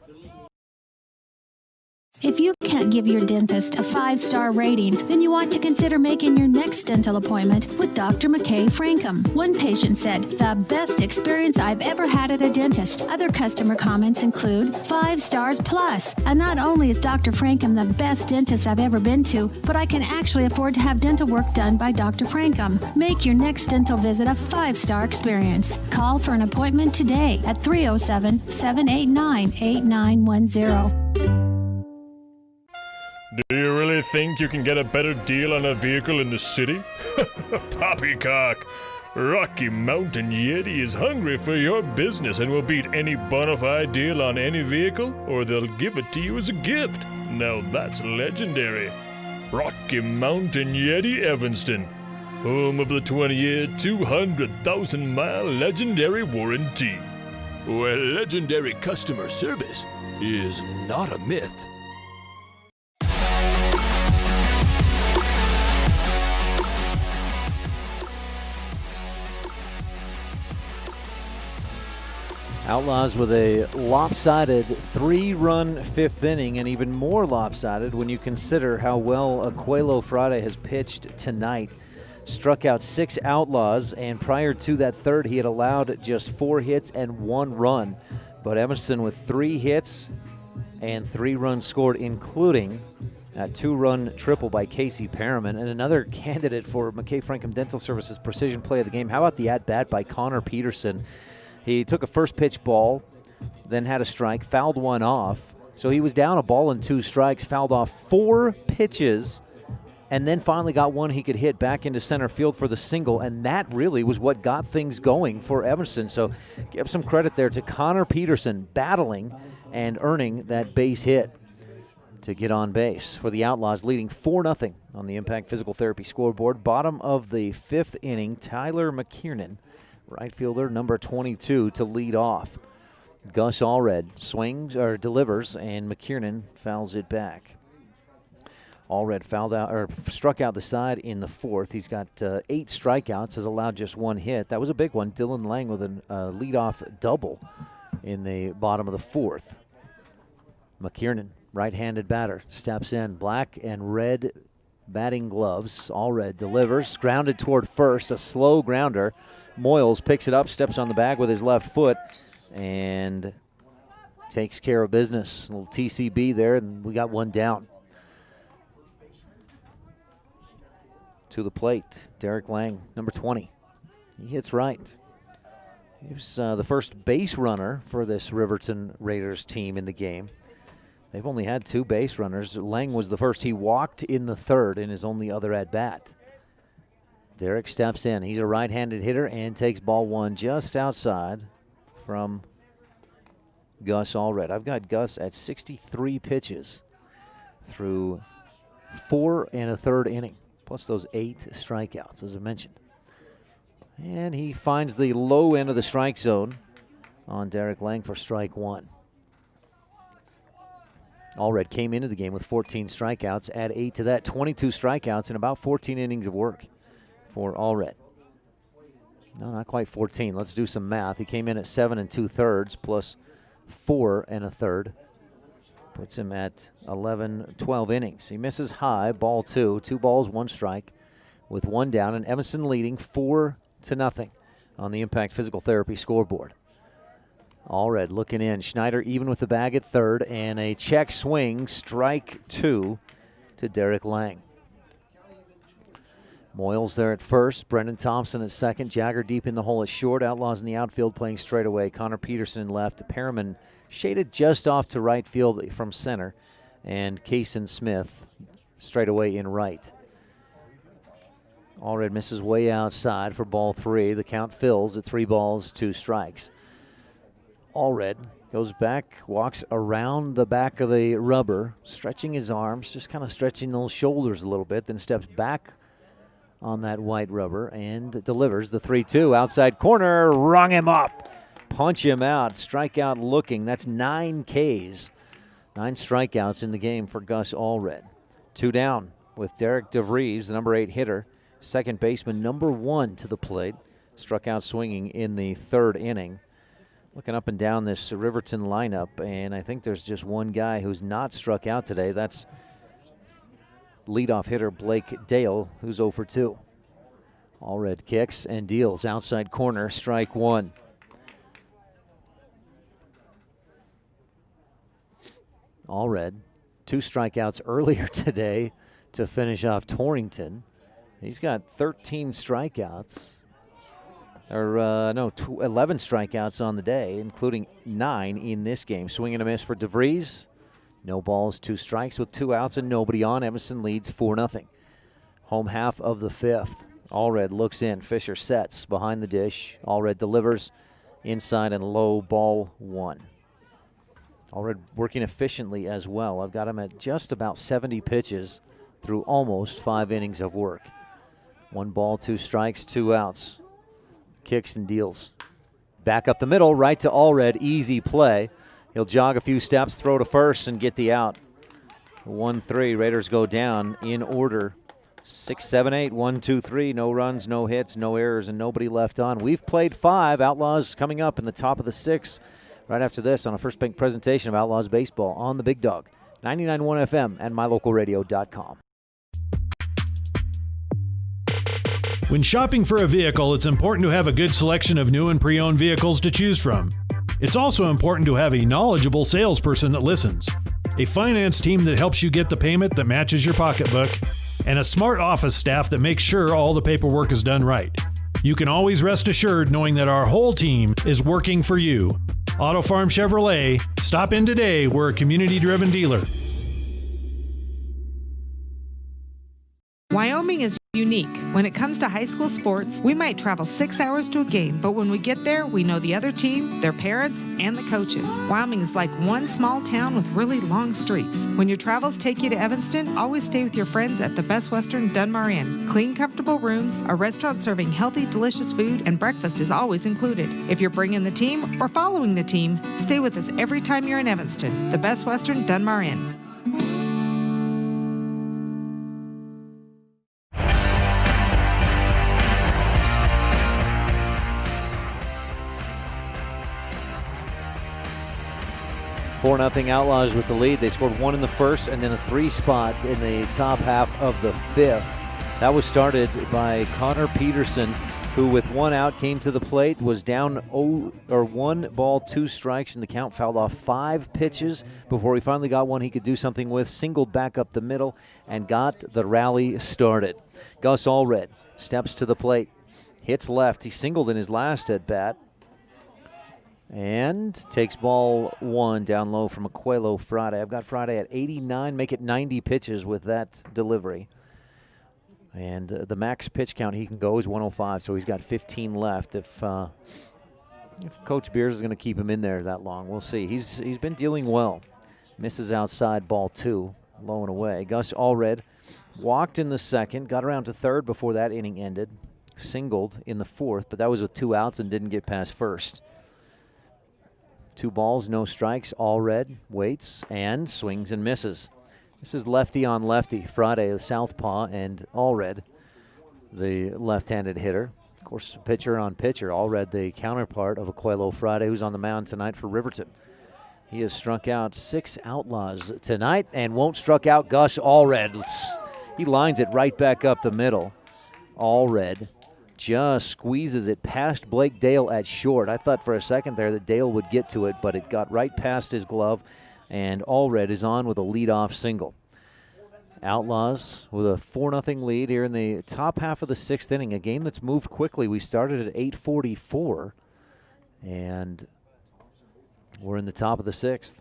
If you can't give your dentist a 5-star rating, then you ought to consider making your next dental appointment with Dr. McKay Frankham. One patient said, "The best experience I've ever had at a dentist." Other customer comments include 5 stars plus. And not only is Dr. Frankham the best dentist I've ever been to, but I can actually afford to have dental work done by Dr. Frankham. Make your next dental visit a 5-star experience. Call for an appointment today at 307-789-8910. Do you really think you can get a better deal on a vehicle in the city? Poppycock! Rocky Mountain Yeti is hungry for your business and will beat any bona fide deal on any vehicle, or they'll give it to you as a gift. Now that's legendary. Rocky Mountain Yeti Evanston, home of the 20-year, 200,000-mile legendary warranty, where legendary customer service is not a myth. Outlaws with a lopsided 3-run 5th inning, and even more lopsided when you consider how well Aquelo Friday has pitched tonight. Struck out 6 Outlaws, and prior to that third, he had allowed just 4 hits and 1 run. But Evanston with 3 hits and 3 runs scored, including a 2-run triple by Casey Perriman, and another candidate for McKay Frankham Dental Services Precision Play of the Game. How about the at-bat by Connor Peterson? He took a first pitch ball, then had a strike, fouled 1 off. So he was down a ball and 2 strikes, fouled off 4 pitches, and then finally got one he could hit back into center field for the single, and that really was what got things going for Evanston. So give some credit there to Connor Peterson battling and earning that base hit to get on base for the Outlaws, leading 4-0 on the Impact Physical Therapy scoreboard. Bottom of the 5th inning, Tyler McKiernan, right fielder, number 22, to lead off. Gus Allred swings or delivers, and McKiernan fouls it back. Allred struck out the side in the 4th. He's got 8 strikeouts, has allowed just 1 hit. That was a big one. Dylan Lang with a leadoff double in the bottom of the 4th. McKiernan, right-handed batter, steps in, black and red batting gloves. Allred delivers, grounded toward first, a slow grounder. Moyles picks it up, steps on the bag with his left foot, and takes care of business. A little TCB there, and we got 1 down. To the plate, Derek Lang, number 20. He hits right. He was the first base runner for this Riverton Raiders team in the game. They've only had 2 base runners. Lang was the first. He walked in the third in his only other at-bat. Derek steps in. He's a right-handed hitter and takes ball 1 just outside from Gus Allred. I've got Gus at 63 pitches through 4 1/3 inning, plus those 8 strikeouts, as I mentioned. And he finds the low end of the strike zone on Derek Lang for strike 1. Allred came into the game with 14 strikeouts. Add 8 to that, 22 strikeouts in about 14 innings of work for Allred. No, not quite 14. Let's do some math. He came in at 7 2/3 plus 4 1/3. Puts him at 11, 12 innings. He misses high, ball 2. 2 balls, 1 strike with 1 down. And Evanston leading 4-0 on the Impact Physical Therapy scoreboard. Allred looking in. Schneider even with the bag at third, and a check swing, strike 2 to Derek Lang. Moyles there at first, Brendan Thompson at second, Jagger deep in the hole at short, Outlaws in the outfield playing straight away, Connor Peterson left, Perriman shaded just off to right field from center, and Kaysen Smith straight away in right. Allred misses way outside for ball 3. The count fills at 3 balls, 2 strikes. Allred goes back, walks around the back of the rubber, stretching his arms, just kind of stretching those shoulders a little bit, then steps back on that white rubber and delivers the 3-2. Outside corner, rung him up. Punch him out, strikeout looking. That's 9 Ks, 9 strikeouts in the game for Gus Allred. 2 down with Derek DeVries, the number 8 hitter, second baseman, number 1 to the plate. Struck out swinging in the 3rd inning. Looking up and down this Riverton lineup, and I think there's just one guy who's not struck out today. That's leadoff hitter Blake Dale, who's 0 for 2. Allred kicks and deals outside corner, strike 1. Allred, 2 strikeouts earlier today to finish off Torrington. He's got 13 strikeouts. 11 strikeouts on the day, including 9 in this game. Swing and a miss for DeVries. No balls, 2 strikes with 2 outs and nobody on. Evanston leads 4-0. Home half of the 5th. Allred looks in. Fisher sets behind the dish. Allred delivers inside and low, ball 1. Allred working efficiently as well. I've got him at just about 70 pitches through almost 5 innings of work. 1 ball, 2 strikes, 2 outs. Kicks and deals. Back up the middle, right to Allred, easy play. He'll jog a few steps, throw to first, and get the out. 1-3, Raiders go down in order. 6, 7, 8, 1, 2, 3, no runs, no hits, no errors, and nobody left on. We've played 5. Outlaws coming up in the top of the 6th. Right after this on a First Bank presentation of Outlaws Baseball on the Big Dog. 99.1 FM and mylocalradio.com. When shopping for a vehicle, it's important to have a good selection of new and pre-owned vehicles to choose from. It's also important to have a knowledgeable salesperson that listens, a finance team that helps you get the payment that matches your pocketbook, and a smart office staff that makes sure all the paperwork is done right. You can always rest assured knowing that our whole team is working for you. Auto Farm Chevrolet. Stop in today. We're a community-driven dealer. Wyoming is unique. When it comes to high school sports, we might travel 6 hours to a game, but when we get there, we know the other team, their parents, and the coaches. Wyoming is like one small town with really long streets. When your travels take you to Evanston, always stay with your friends at the Best Western Dunmar Inn. Clean, comfortable rooms, a restaurant serving healthy, delicious food, and breakfast is always included. If you're bringing the team or following the team, stay with us every time you're in Evanston. The Best Western Dunmar Inn. Four 4-0 Outlaws with the lead. They scored 1 in the first and then a 3 spot in the top half of the 5th. That was started by Connor Peterson, who with 1 out came to the plate, was down 1 ball, 2 strikes, and the count fouled off 5 pitches before he finally got one he could do something with, singled back up the middle, and got the rally started. Gus Allred steps to the plate, hits left. He singled in his last at bat. And takes ball 1 down low from Aquelo Friday. I've got Friday at 89, make it 90 pitches with that delivery. And the max pitch count he can go is 105, so he's got 15 left. If Coach Beers is going to keep him in there that long, we'll see. He's been dealing well. Misses outside, ball 2, low and away. Gus Allred walked in the second, got around to third before that inning ended. Singled in the fourth, but that was with 2 outs and didn't get past first. 2 balls, no strikes. Allred waits and swings and misses. This is lefty on lefty. Friday, the southpaw, and Allred, the left-handed hitter. Of course, pitcher on pitcher. Allred, the counterpart of Aquelo Friday, who's on the mound tonight for Riverton. He has struck out 6 Outlaws tonight and won't struck out Gus Allred. He lines it right back up the middle. Allred just squeezes it past Blake Dale at short. I thought for a second there that Dale would get to it, but it got right past his glove, and Allred is on with a leadoff single. Outlaws with a 4-0 lead here in the top half of the 6th inning, a game that's moved quickly. We started at 8:44, and we're in the top of the 6th.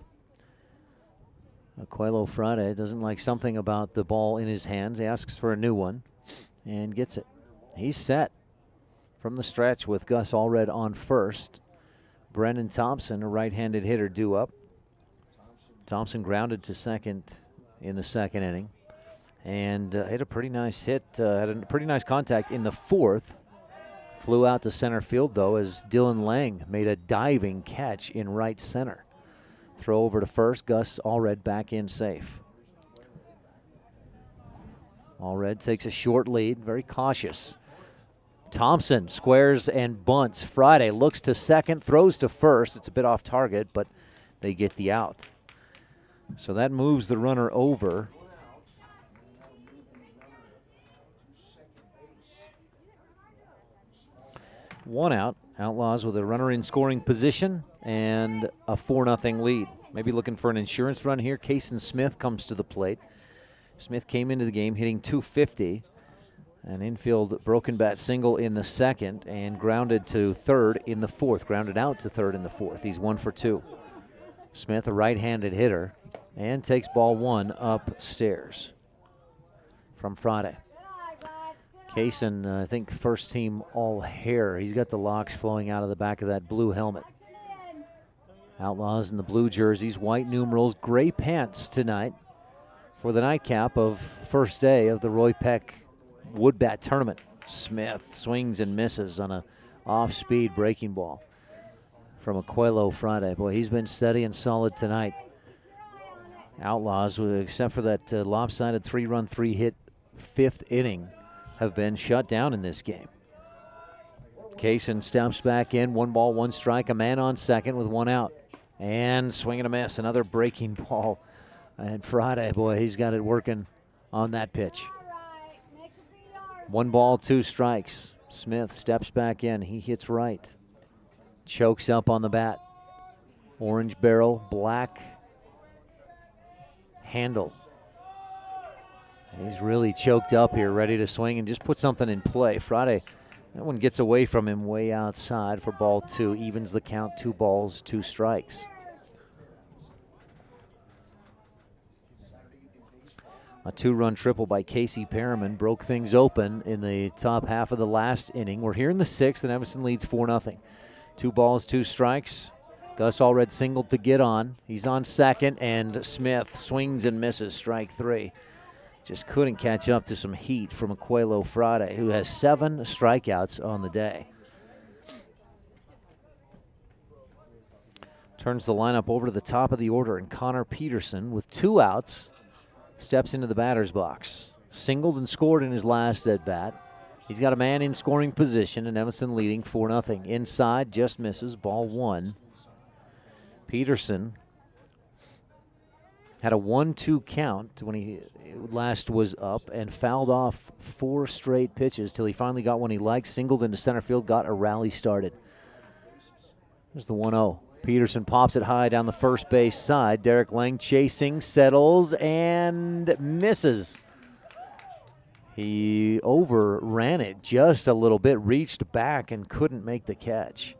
Aquelo Friday doesn't like something about the ball in his hands. He asks for a new one and gets it. He's set from the stretch with Gus Allred on first. Brennan Thompson, a right-handed hitter, due up. Thompson grounded to second in the 2nd inning and hit a pretty nice hit, had a pretty nice contact in the 4th. Flew out to center field, though, as Dylan Lang made a diving catch in right center. Throw over to first, Gus Allred back in safe. Allred takes a short lead, very cautious. Thompson squares and bunts. Friday looks to second, throws to first. It's a bit off target, but they get the out. So that moves the runner over. One out. Outlaws with a runner in scoring position and a 4-0 lead. Maybe looking for an insurance run here. Kason Smith comes to the plate. Smith came into the game hitting .250. An infield broken bat single in the 2nd and grounded to third in the 4th. Grounded out to third in the 4th. He's 1 for 2. Smith, a right-handed hitter, and takes ball 1 upstairs from Friday. Kaysen, I think first team all hair. He's got the locks flowing out of the back of that blue helmet. Outlaws in the blue jerseys, white numerals, gray pants tonight for the nightcap of first day of the Roy Peck Wood Bat Tournament. Smith swings and misses on a off-speed breaking ball from Aquelo Friday. Boy, he's been steady and solid tonight. Outlaws, except for that lopsided 3-run, 3-hit 5th inning, have been shut down in this game. Kaysen steps back in, 1 ball, 1 strike, a man on second with 1 out. And swing and a miss, another breaking ball. And Friday, boy, he's got it working on that pitch. 1 ball, 2 strikes. Smith steps back in, he hits right. Chokes up on the bat. Orange barrel, black handle. He's really choked up here, ready to swing and just put something in play. Friday, that one gets away from him way outside for ball 2. Evens the count, 2 balls, 2 strikes. A 2-run triple by Casey Perriman broke things open in the top half of the last inning. We're here in the 6th, and Evanston leads 4-0. 2 balls, 2 strikes. Gus Allred singled to get on. He's on second, and Smith swings and misses, strike 3. Just couldn't catch up to some heat from Aquelo Friday, who has 7 strikeouts on the day. Turns the lineup over to the top of the order, and Connor Peterson, with 2 outs, steps into the batter's box. Singled and scored in his last at-bat. He's got a man in scoring position, and Evanston leading 4-0. Inside, just misses, ball 1. Peterson had a 1-2 count when he last was up and fouled off 4 straight pitches till he finally got one he liked, singled into center field, got a rally started. There's the 1-0. Peterson pops it high down the first base side. Derek Lang chasing, settles, and misses. He overran it just a little bit, reached back and couldn't make the catch.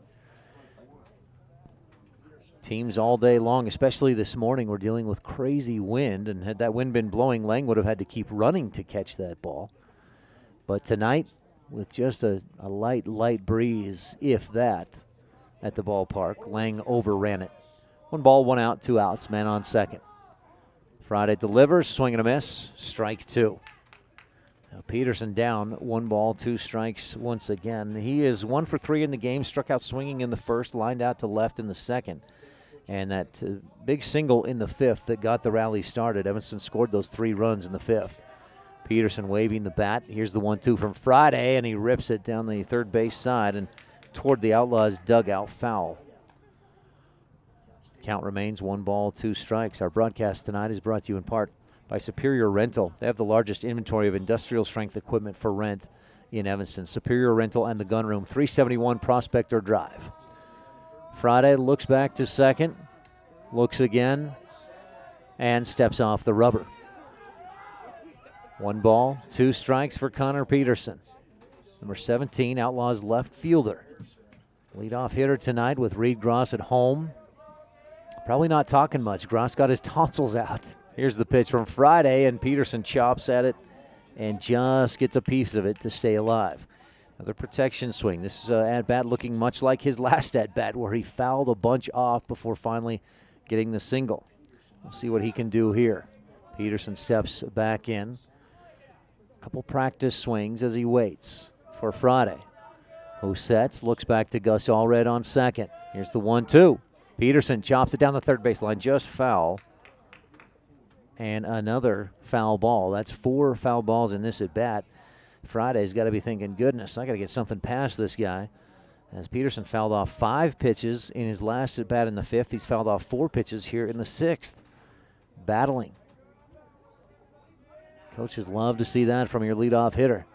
Teams all day long, especially this morning, were dealing with crazy wind, and had that wind been blowing, Lang would have had to keep running to catch that ball. But tonight, with just a light breeze, if that, at the ballpark, Lang overran it. 1 ball, 1 out, 2 outs, man on second. Friday delivers, swing and a miss, strike 2. Now Peterson down, 1 ball, 2 strikes once again. He is 1 for 3 in the game, struck out swinging in the first, lined out to left in the second. And that big single in the fifth that got the rally started. Evanston scored those 3 runs in the fifth. Peterson waving the bat. Here's the 1-2 from Friday, and he rips it down the third base side and toward the Outlaws' dugout, foul. Count remains 1 ball, 2 strikes. Our broadcast tonight is brought to you in part by Superior Rental. They have the largest inventory of industrial strength equipment for rent in Evanston. Superior Rental and the Gun Room, 371 Prospector Drive. Friday looks back to second, looks again, and steps off the rubber. 1 ball, 2 strikes for Connor Peterson. Number 17, Outlaws left fielder. Leadoff hitter tonight with Reed Gross at home. Probably not talking much. Gross got his tonsils out. Here's the pitch from Friday, and Peterson chops at it and just gets a piece of it to stay alive. Another protection swing. This at-bat looking much like his last at-bat, where he fouled a bunch off before finally getting the single. We'll see what he can do here. Peterson steps back in. Couple practice swings as he waits for Friday, who sets, looks back to Gus Allred on second. Here's the 1-2. Peterson chops it down the third baseline, just foul. And another foul ball. That's 4 foul balls in this at-bat. Friday's got to be thinking, goodness, I got to get something past this guy. As Peterson fouled off 5 pitches in his last at-bat in the fifth, he's fouled off 4 pitches here in the sixth. Battling. Coaches love to see that from your leadoff hitter.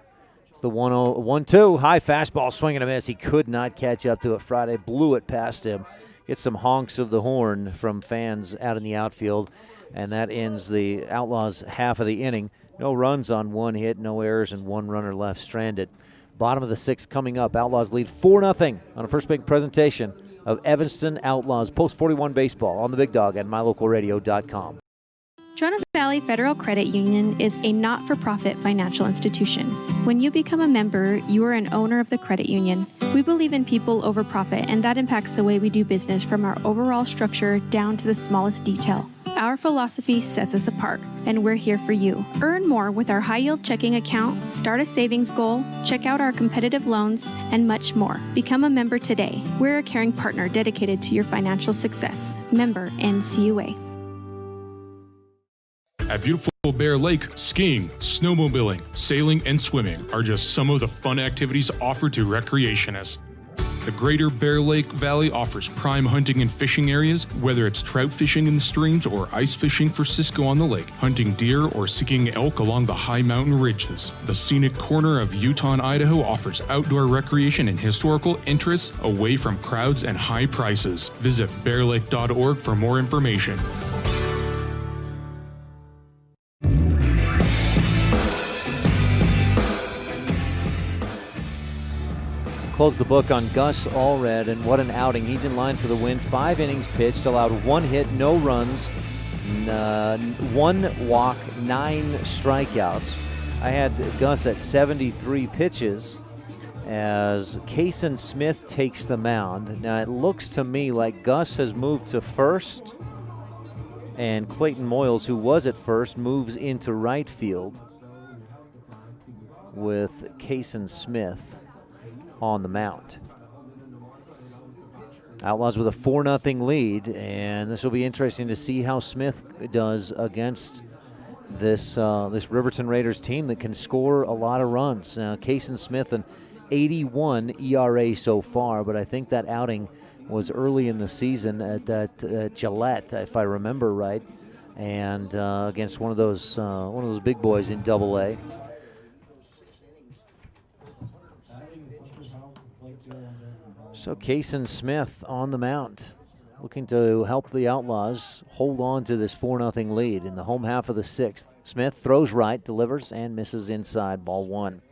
It's the 1-2, high fastball, swing and a miss. He could not catch up to it. Friday blew it past him. Gets some honks of the horn from fans out in the outfield, and that ends the Outlaws' half of the inning. No runs on 1 hit, no errors, and 1 runner left stranded. Bottom of the 6th coming up. Outlaws lead 4-0 on a first big presentation of Evanston Outlaws. Post 41 baseball on the Big Dog at mylocalradio.com. Trona Valley Federal Credit Union is a not-for-profit financial institution. When you become a member, you are an owner of the credit union. We believe in people over profit, and that impacts the way we do business from our overall structure down to the smallest detail. Our philosophy sets us apart, and we're here for you. Earn more with our high-yield checking account, start a savings goal, check out our competitive loans, and much more. Become a member today. We're a caring partner dedicated to your financial success. Member NCUA. At beautiful Bear Lake, skiing, snowmobiling, sailing, and swimming are just some of the fun activities offered to recreationists. The Greater Bear Lake Valley offers prime hunting and fishing areas, whether it's trout fishing in the streams or ice fishing for Cisco on the lake, hunting deer, or seeking elk along the high mountain ridges. The scenic corner of Utah and Idaho offers outdoor recreation and historical interests away from crowds and high prices. Visit bearlake.org for more information. Close the book on Gus Allred, and what an outing. He's in line for the win. 5 innings pitched, allowed 1 hit, no runs, 1 walk, 9 strikeouts. I had Gus at 73 pitches as Kason Smith takes the mound. Now it looks to me like Gus has moved to first, and Clayton Moyles, who was at first, moves into right field with Kason Smith on the mound. Outlaws with a 4-0 lead, and this will be interesting to see how Smith does against this Riverton Raiders team that can score a lot of runs. Kason Smith, an 81 ERA so far, but I think that outing was early in the season at Gillette, if I remember right, and against one of those big boys in Double-A. So Kason Smith on the mound, looking to help the Outlaws hold on to this 4-0 lead in the home half of the 6th. Smith throws right, delivers, and misses inside, ball 1.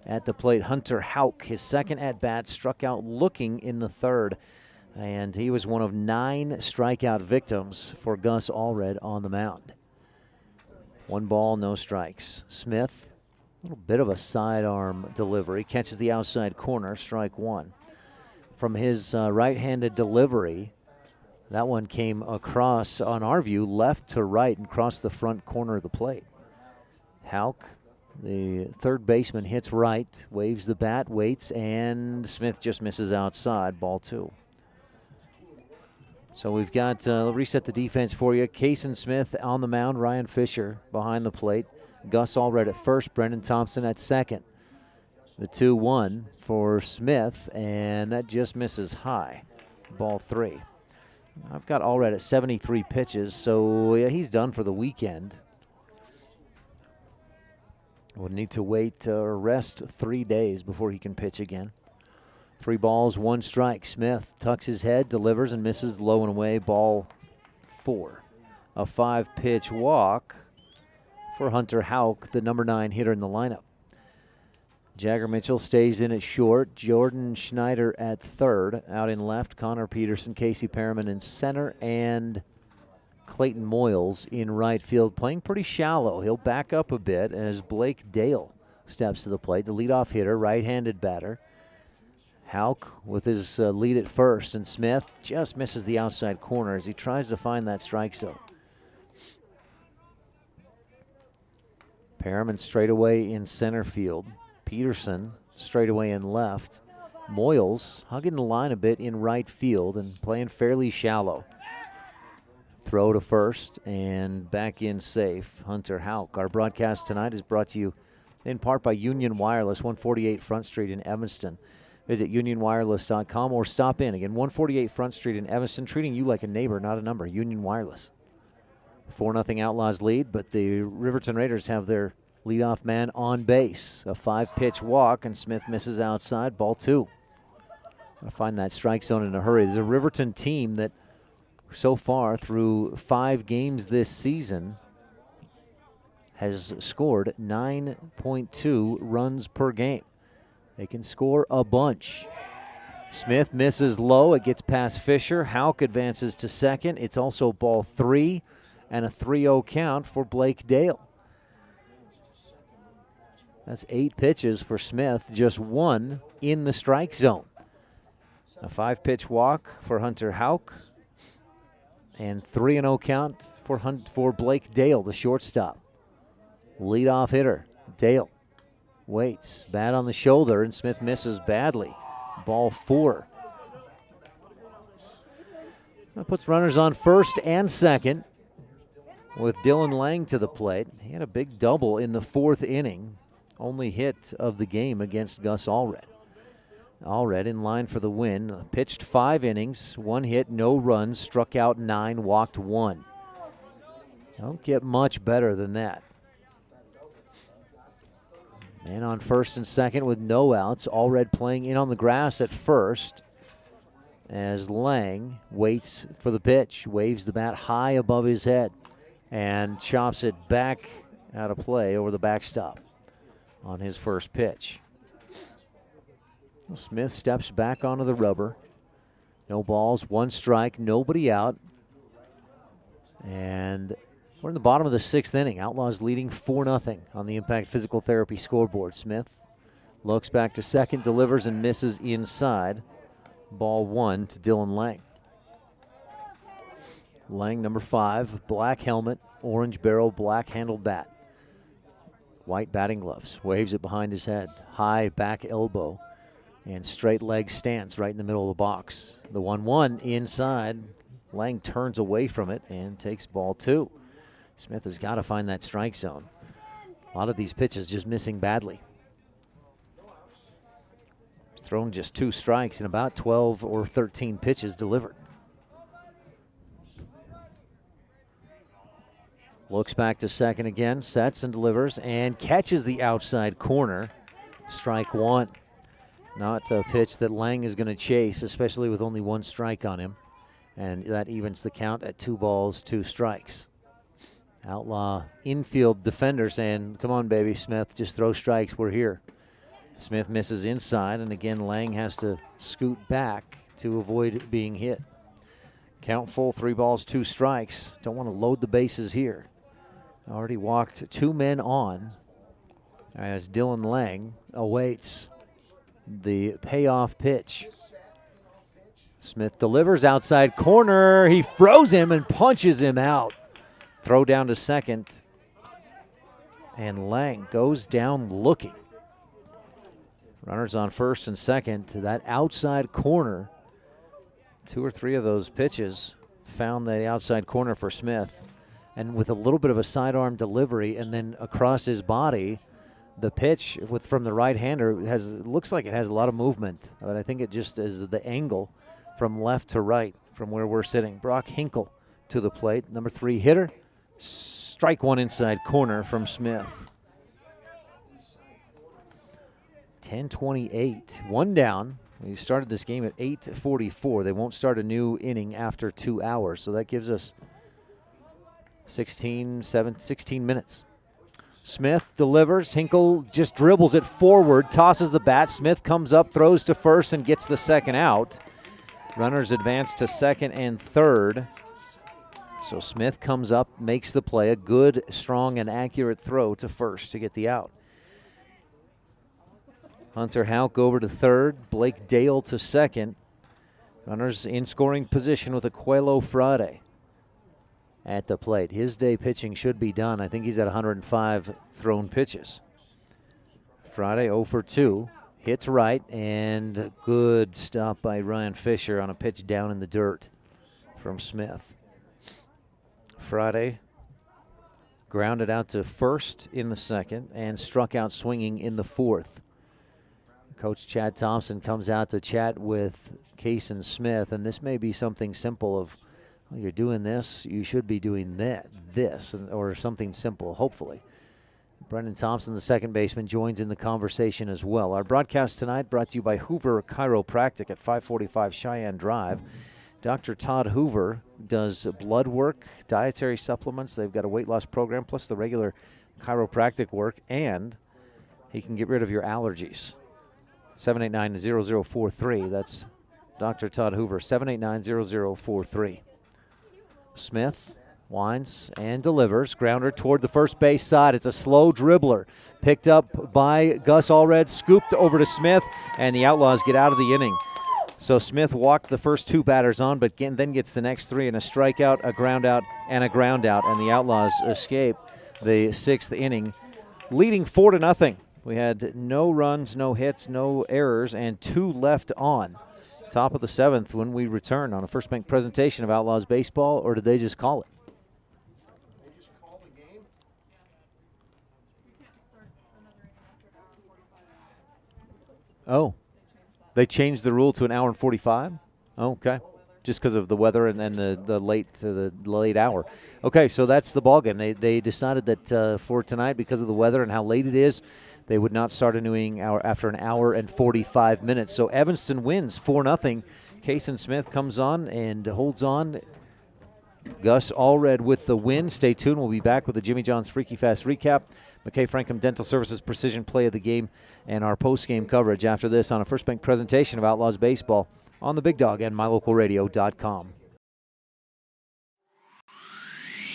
At the plate, Hunter Houck, his second at-bat, struck out looking in the 3rd. And he was one of 9 strikeout victims for Gus Allred on the mound. 1 ball, no strikes. Smith, a little bit of a sidearm delivery, catches the outside corner, strike 1. From his right-handed delivery, that one came across, on our view, left to right and crossed the front corner of the plate. Houck, the third baseman, hits right, waves the bat, waits, and Smith just misses outside, ball 2. So we've got, reset the defense for you. Kason Smith on the mound, Ryan Fisher behind the plate. Gus Allred at first, Brendan Thompson at second. The 2-1 for Smith, and that just misses high, ball 3. I've got Allred at 73 pitches, so yeah, he's done for the weekend. Will need to wait or rest 3 days before he can pitch again. 3 balls, 1 strike. Smith tucks his head, delivers, and misses low and away, ball 4. A 5-pitch walk for Hunter Houck, the number 9 hitter in the lineup. Jagger Mitchell stays in at short. Jordan Schneider at third. Out in left, Connor Peterson, Casey Perriman in center, and Clayton Moyles in right field, playing pretty shallow. He'll back up a bit as Blake Dale steps to the plate, the leadoff hitter, right-handed batter. Houck with his lead at first, and Smith just misses the outside corner as he tries to find that strike zone. Perriman straightaway in center field. Peterson straightaway in left. Moyles hugging the line a bit in right field and playing fairly shallow. Throw to first and back in safe. Hunter Houck. Our broadcast tonight is brought to you in part by Union Wireless, 148 Front Street in Evanston. Visit unionwireless.com or stop in. Again, 148 Front Street in Evanston, treating you like a neighbor, not a number. Union Wireless. 4-0 Outlaws lead, but the Riverton Raiders have their leadoff man on base. A 5-pitch walk, and Smith misses outside, ball 2. Gotta find that strike zone in a hurry. There's a Riverton team that so far through 5 games this season has scored 9.2 runs per game. They can score a bunch. Smith misses low. It gets past Fisher. Houck advances to second. It's also ball 3 and a 3-0 count for Blake Dale. That's 8 pitches for Smith, just 1 in the strike zone. A 5-pitch walk for Hunter Houck and 3-0 count for Blake Dale, the shortstop. Leadoff hitter, Dale. Waits, bat on the shoulder, and Smith misses badly. Ball 4. That puts runners on first and second with Dylan Lang to the plate. He had a big double in the 4th inning, only hit of the game against Gus Allred. Allred in line for the win. Pitched 5 innings, 1 hit, no runs, struck out 9, walked 1. Don't get much better than that. Man on first and second with no outs. Allred playing in on the grass at first as Lang waits for the pitch, waves the bat high above his head, and chops it back out of play over the backstop on his first pitch. Smith steps back onto the rubber. No balls, 1 strike, nobody out. And we're in the bottom of the 6th inning. Outlaws leading 4-0 on the Impact Physical Therapy scoreboard. Smith looks back to second, delivers and misses inside. Ball 1 to Dylan Lang. Lang, number 5, black helmet, orange barrel, black handled bat. White batting gloves, waves it behind his head. High back elbow and straight leg stance right in the middle of the box. The 1-1 inside. Lang turns away from it and takes ball 2. Smith has got to find that strike zone. A lot of these pitches just missing badly. He's thrown just 2 strikes in about 12 or 13 pitches delivered. Looks back to second again, sets and delivers, and catches the outside corner. Strike 1. Not a pitch that Lang is going to chase, especially with only 1 strike on him. And that evens the count at 2 balls, 2 strikes. Outlaw infield defender saying, come on, baby, Smith, just throw strikes, we're here. Smith misses inside, and again Lang has to scoot back to avoid being hit. Count full, 3 balls, 2 strikes. Don't want to load the bases here. Already walked 2 men on as Dylan Lang awaits the payoff pitch. Smith delivers outside corner. He throws him and punches him out. Throw down to second. And Lang goes down looking. Runners on first and second to that outside corner. 2 or 3 of those pitches found the outside corner for Smith. And with a little bit of a sidearm delivery and then across his body, the pitch from the right-hander looks like it has a lot of movement. But I think it just is the angle from left to right from where we're sitting. Brock Hinkle to the plate, number 3 hitter. Strike 1 inside corner from Smith. 10:28, 1 down. We started this game at 8:44. They won't start a new inning after 2 hours, so that gives us 16 minutes. Smith delivers. Hinkle just dribbles it forward, tosses the bat. Smith comes up, throws to first, and gets the second out. Runners advance to second and third. So Smith comes up, makes the play. A good, strong, and accurate throw to first to get the out. Hunter Houck over to third. Blake Dale to second. Runners in scoring position with Aquelo Frade at the plate. His day pitching should be done. I think he's at 105 thrown pitches. Frade 0 for 2. Hits right, and good stop by Ryan Fisher on a pitch down in the dirt from Smith. Frade grounded out to first in the second and struck out swinging in the fourth. Coach Chad Thompson comes out to chat with Kason Smith, and this may be something simple of, well, you're doing this, you should be doing this, or something simple, hopefully. Brendan Thompson, the second baseman, joins in the conversation as well. Our broadcast tonight brought to you by Hoover Chiropractic at 545 Cheyenne Drive. Dr. Todd Hoover does blood work, dietary supplements. They've got a weight loss program, plus the regular chiropractic work, and he can get rid of your allergies. 789-0043. That's Dr. Todd Hoover, 789-0043. Smith winds and delivers. Grounder toward the first base side. It's a slow dribbler. Picked up by Gus Allred, scooped over to Smith, and the Outlaws get out of the inning. So Smith walked the first 2 batters on, but then gets the next 3 in a strikeout, a ground out, and a ground out, and the Outlaws escape the 6th inning, leading 4-0. We had no runs, no hits, no errors, and 2 left on. Top of the 7th when we return on a First Bank presentation of Outlaws Baseball, or did they just call it? Oh, they changed the rule to an hour and 45? Okay, just because of the weather and then the late hour. Okay, so that's the ballgame. They decided that for tonight, because of the weather and how late it is, they would not start a new inning after an hour and 45 minutes. So Evanston wins 4-0. Kason Smith comes on and holds on. Gus Allred with the win. Stay tuned. We'll be back with the Jimmy John's Freaky Fast recap. McKay Frankham Dental Services Precision Play of the Game and our post-game coverage after this on a First Bank presentation of Outlaws Baseball on the Big Dog and MyLocalRadio.com.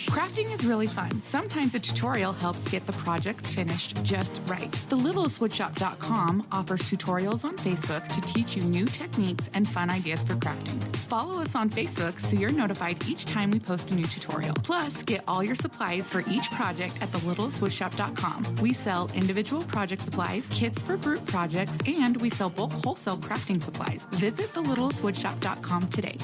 Crafting is really fun. Sometimes a tutorial helps get the project finished just right. TheLittlesWoodShop.com offers tutorials on Facebook to teach you new techniques and fun ideas for crafting. Follow us on Facebook so you're notified each time we post a new tutorial. Plus, get all your supplies for each project at TheLittlesWoodShop.com. We sell individual project supplies, kits for group projects, and we sell bulk wholesale crafting supplies. Visit TheLittlesWoodShop.com today.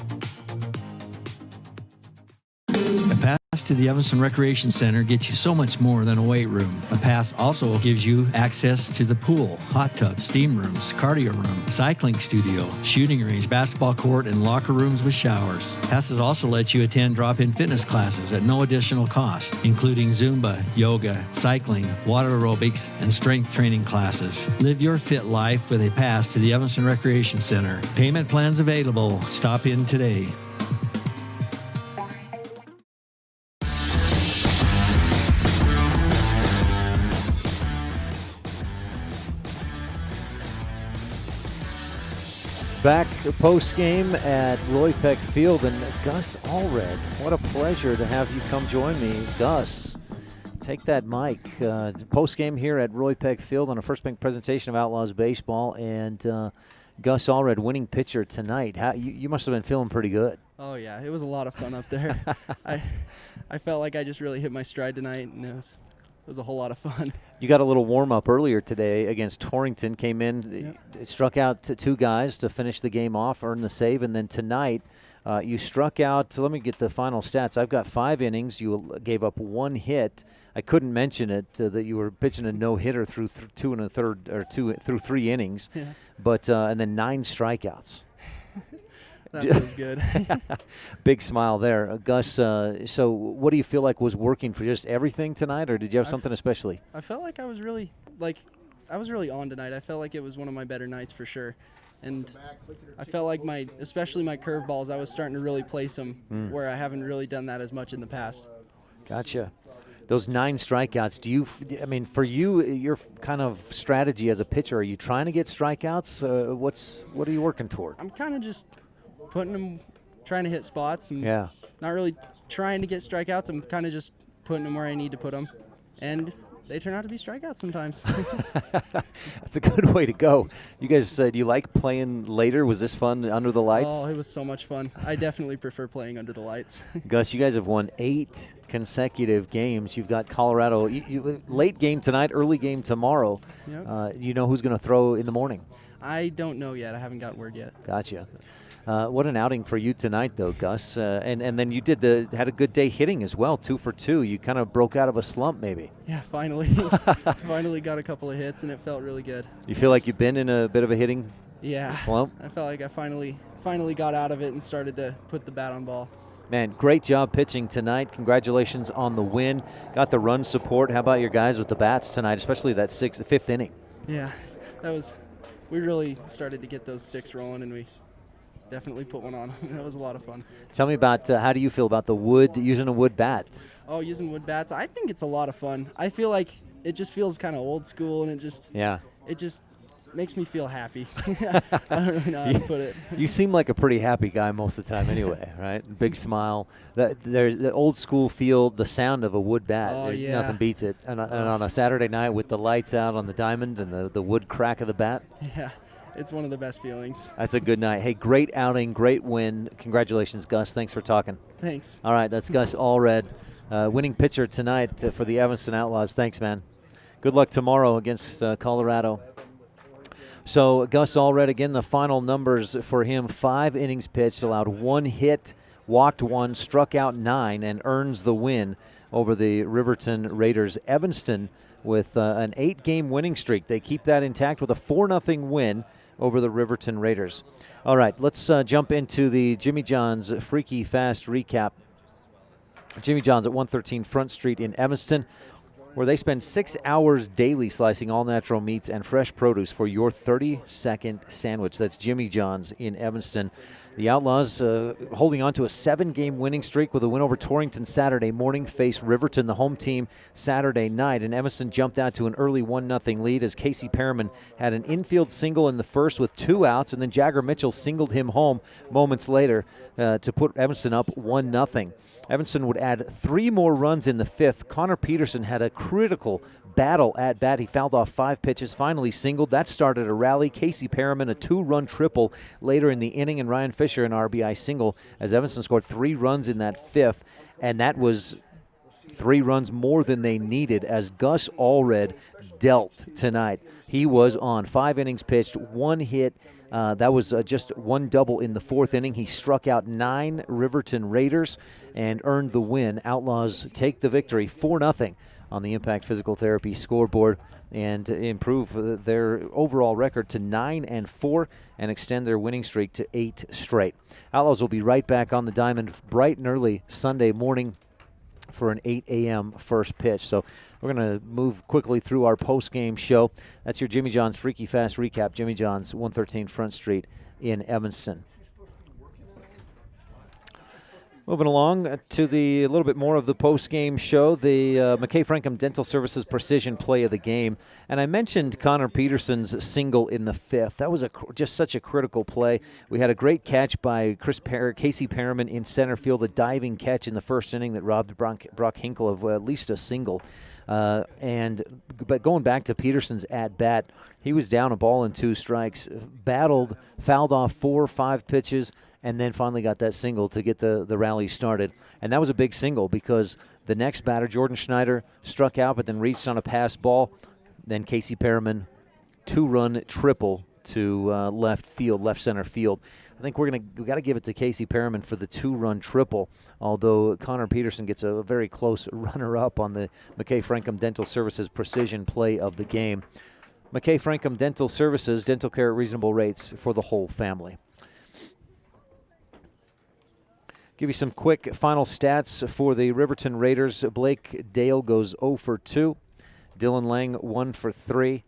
A pass to the Evanston Recreation Center gets you so much more than a weight room. A pass also gives you access to the pool, hot tub, steam rooms, cardio room, cycling studio, shooting range, basketball court, and locker rooms with showers. Passes also let you attend drop-in fitness classes at no additional cost, including Zumba, yoga, cycling, water aerobics, and strength training classes. Live your fit life with a pass to the Evanston Recreation Center. Payment plans available. Stop in today. Back post game at Roy Peck Field, and Gus Allred, what a pleasure to have you come join me. Gus, take that mic. Post game here at Roy Peck Field on a First Bank presentation of Outlaws Baseball, and Gus Allred, winning pitcher tonight. You must have been feeling pretty good. Oh yeah, it was a lot of fun up there. I felt like I just really hit my stride tonight, and it was a whole lot of fun. You got a little warm-up earlier today against Torrington, came in, struck out two guys to finish the game off, earned the save, and then tonight you struck out, let me get the final stats. I've got 5 innings. You gave up 1 hit. I couldn't mention it that you were pitching a no-hitter through 2 3 innings, but and then 9 strikeouts. That was good. Big smile there. Gus, so what do you feel like was working for just everything tonight, or did you have something especially? I felt like I was really on tonight. I felt like it was one of my better nights for sure. And I felt like especially my curveballs, I was starting to really place them where I haven't really done that as much in the past. Gotcha. Those 9 strikeouts, for you, your kind of strategy as a pitcher, are you trying to get strikeouts? What are you working toward? I'm kind of just putting them, trying to hit spots, and not really trying to get strikeouts. I'm kind of just putting them where I need to put them, and they turn out to be strikeouts sometimes. That's a good way to go. You guys, do you like playing later? Was this fun under the lights? Oh, it was so much fun. I definitely prefer playing under the lights. Gus, you guys have won 8 consecutive games. You've got Colorado, late game tonight, early game tomorrow. Yep. You know who's going to throw in the morning? I don't know yet. I haven't got word yet. Gotcha. What an outing for you tonight, though, Gus. And then you had a good day hitting as well, 2 for 2. You kind of broke out of a slump, maybe. Yeah, finally. Finally got a couple of hits, and it felt really good. You feel like you've been in a bit of a hitting slump? I felt like I finally got out of it and started to put the bat on ball. Man, great job pitching tonight. Congratulations on the win. Got the run support. How about your guys with the bats tonight, especially that 5th inning? Yeah, we really started to get those sticks rolling, and we definitely put one on. That was a lot of fun. Tell me about how do you feel about using a wood bat? Oh, using wood bats, I think it's a lot of fun. I feel like it just feels kind of old school, and it just makes me feel happy. I don't really know how to put it. You seem like a pretty happy guy most of the time anyway, right? Big smile. There's the old school feel, the sound of a wood bat. Oh, yeah. Nothing beats it. And on a Saturday night with the lights out on the diamond and the wood crack of the bat. Yeah, it's one of the best feelings. That's a good night. Hey, great outing, great win. Congratulations, Gus. Thanks for talking. Thanks. All right, that's Gus Allred, winning pitcher tonight for the Evanston Outlaws. Thanks, man. Good luck tomorrow against Colorado. So Gus Allred, again, the final numbers for him: 5 innings pitched, allowed 1 hit, walked 1, struck out 9, and earns the win over the Riverton Raiders. Evanston with an 8-game winning streak. They keep that intact with a 4-0 win over the Riverton Raiders. All right, let's jump into the Jimmy John's Freaky Fast recap. Jimmy John's at 113 Front Street in Evanston, where they spend 6 hours daily slicing all-natural meats and fresh produce for your 30-second sandwich. That's Jimmy John's in Evanston. The Outlaws holding on to a 7-game winning streak with a win over Torrington Saturday morning, face Riverton, the home team, Saturday night. And Evanston jumped out to an early 1-0 lead as Casey Perriman had an infield single in the first with 2 outs, and then Jagger Mitchell singled him home moments later to put Evanston up 1-0. Evanston would add 3 more runs in the 5th. Connor Peterson had a critical battle at bat. He fouled off 5 pitches, finally singled. That started a rally. Casey Perriman, a 2-run triple later in the inning, and Ryan Fisher, an RBI single, as Evanston scored 3 runs in that 5th, and that was 3 runs more than they needed as Gus Allred dealt tonight. He was on 5 innings pitched, 1 hit. That was just 1 double in the 4th inning. He struck out 9 Riverton Raiders and earned the win. Outlaws take the victory 4-0 on the Impact Physical Therapy scoreboard and improve their overall record to 9-4 and extend their winning streak to 8 straight. Outlaws will be right back on the diamond bright and early Sunday morning for an 8 a.m. first pitch. So we're going to move quickly through our post-game show. That's your Jimmy John's Freaky Fast recap. Jimmy John's, 113 Front Street in Evanston. Moving along to a little bit more of the post-game show, the McKay Frankham Dental Services Precision Play of the Game. And I mentioned Connor Peterson's single in the 5th. That was just such a critical play. We had a great catch by Casey Perriman in center field, a diving catch in the first inning that robbed Brock Hinkle of at least a single. But going back to Peterson's at-bat, he was down a ball and 2 strikes, battled, fouled off 4 or 5 pitches, and then finally got that single to get the rally started. And that was a big single because the next batter, Jordan Schneider, struck out but then reached on a pass ball. Then Casey Perriman, 2-run triple to left center field. I think we got to give it to Casey Perriman for the 2-run triple, although Connor Peterson gets a very close runner-up on the McKay Frankham Dental Services Precision Play of the Game. McKay Frankham Dental Services, dental care at reasonable rates for the whole family. Give you some quick final stats for the Riverton Raiders. Blake Dale goes 0 for 2. Dylan Lang 1 for 3.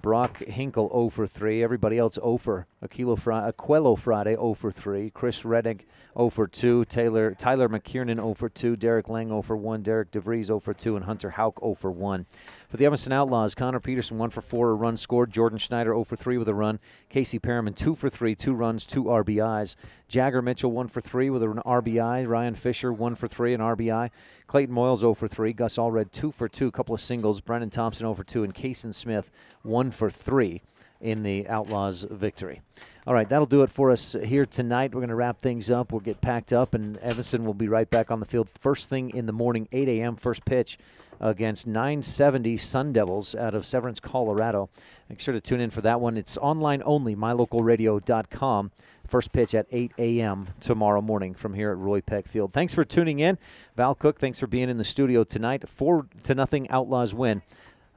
Brock Hinkle 0 for 3. Everybody else 0 for. Aquelo Frade 0 for 3. Chris Reddick 0 for 2. Tyler McKiernan 0 for 2. Derek Lang 0 for 1. Derek DeVries 0 for 2. And Hunter Hauk 0 for 1. For the Evanston Outlaws, Connor Peterson 1 for 4, a run scored. Jordan Schneider 0 for 3 with a run. Casey Perriman 2 for 3, 2 runs, 2 RBIs. Jagger Mitchell 1 for 3 with an RBI. Ryan Fisher 1 for 3, an RBI. Clayton Moyles 0 for 3. Gus Allred 2 for 2, a couple of singles. Brennan Thompson 0 for 2, and Kason Smith 1 for 3 in the Outlaws' victory. All right, that'll do it for us here tonight. We're going to wrap things up. We'll get packed up, and Evanston will be right back on the field first thing in the morning, 8 a.m., first pitch against 970 Sun Devils out of Severance, Colorado. Make sure to tune in for that one. It's online only, mylocalradio.com. First pitch at 8 a.m. tomorrow morning from here at Roy Peck Field. Thanks for tuning in. Val Cook, thanks for being in the studio tonight. 4-0 Outlaws win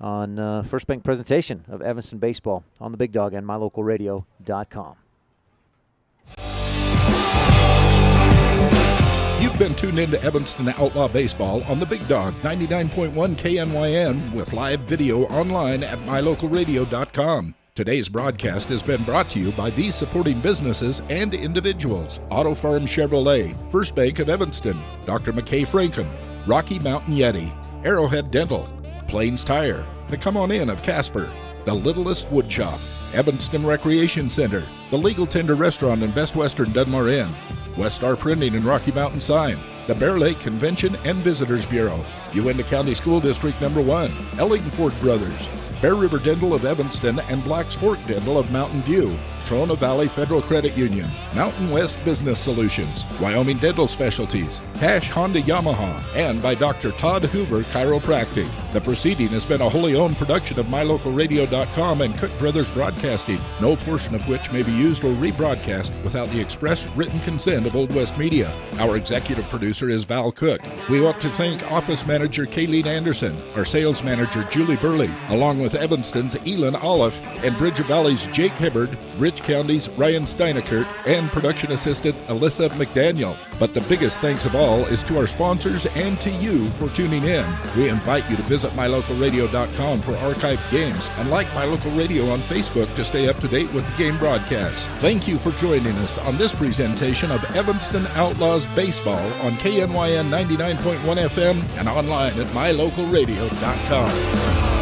on First Bank presentation of Evanston Baseball on the Big Dog and mylocalradio.com. You've been tuned into Evanston Outlaw Baseball on the Big Dog 99.1 KNYN with live video online at mylocalradio.com. Today's broadcast has been brought to you by these supporting businesses and individuals: Auto Farm Chevrolet, First Bank of Evanston, Dr. McKay Frankham, Rocky Mountain Yeti, Arrowhead Dental, Plains Tire, the Come On In of Casper, the Littlest Wood Shop, Evanston Recreation Center, the Legal Tender Restaurant in Best Western Dunmar Inn, West Star Printing and Rocky Mountain Sign, the Bear Lake Convention and Visitors Bureau, Uinta County School District No. 1, Ellingford Brothers, Bear River Dental of Evanston and Black's Fork Dental of Mountain View, Trona Valley Federal Credit Union, Mountain West Business Solutions, Wyoming Dental Specialties, Cash Honda Yamaha, and by Dr. Todd Hoover Chiropractic. The proceeding has been a wholly owned production of MyLocalRadio.com and Cook Brothers Broadcasting, no portion of which may be used or rebroadcast without the express written consent of Old West Media. Our executive producer is Val Cook. We want to thank Office Manager Kayleen Anderson, our Sales Manager Julie Burley, along with Evanston's Elin Olive, and Bridge of Valley's Jake Hibbard, Rich County's Ryan Steineckert, and production assistant Alyssa McDaniel. But the biggest thanks of all is to our sponsors and to you for tuning in. We invite you to visit MyLocalRadio.com for archived games and like My Local Radio on Facebook to stay up to date with the game broadcasts. Thank you for joining us on this presentation of Evanston Outlaws Baseball on KNYN 99.1 FM and online at MyLocalRadio.com.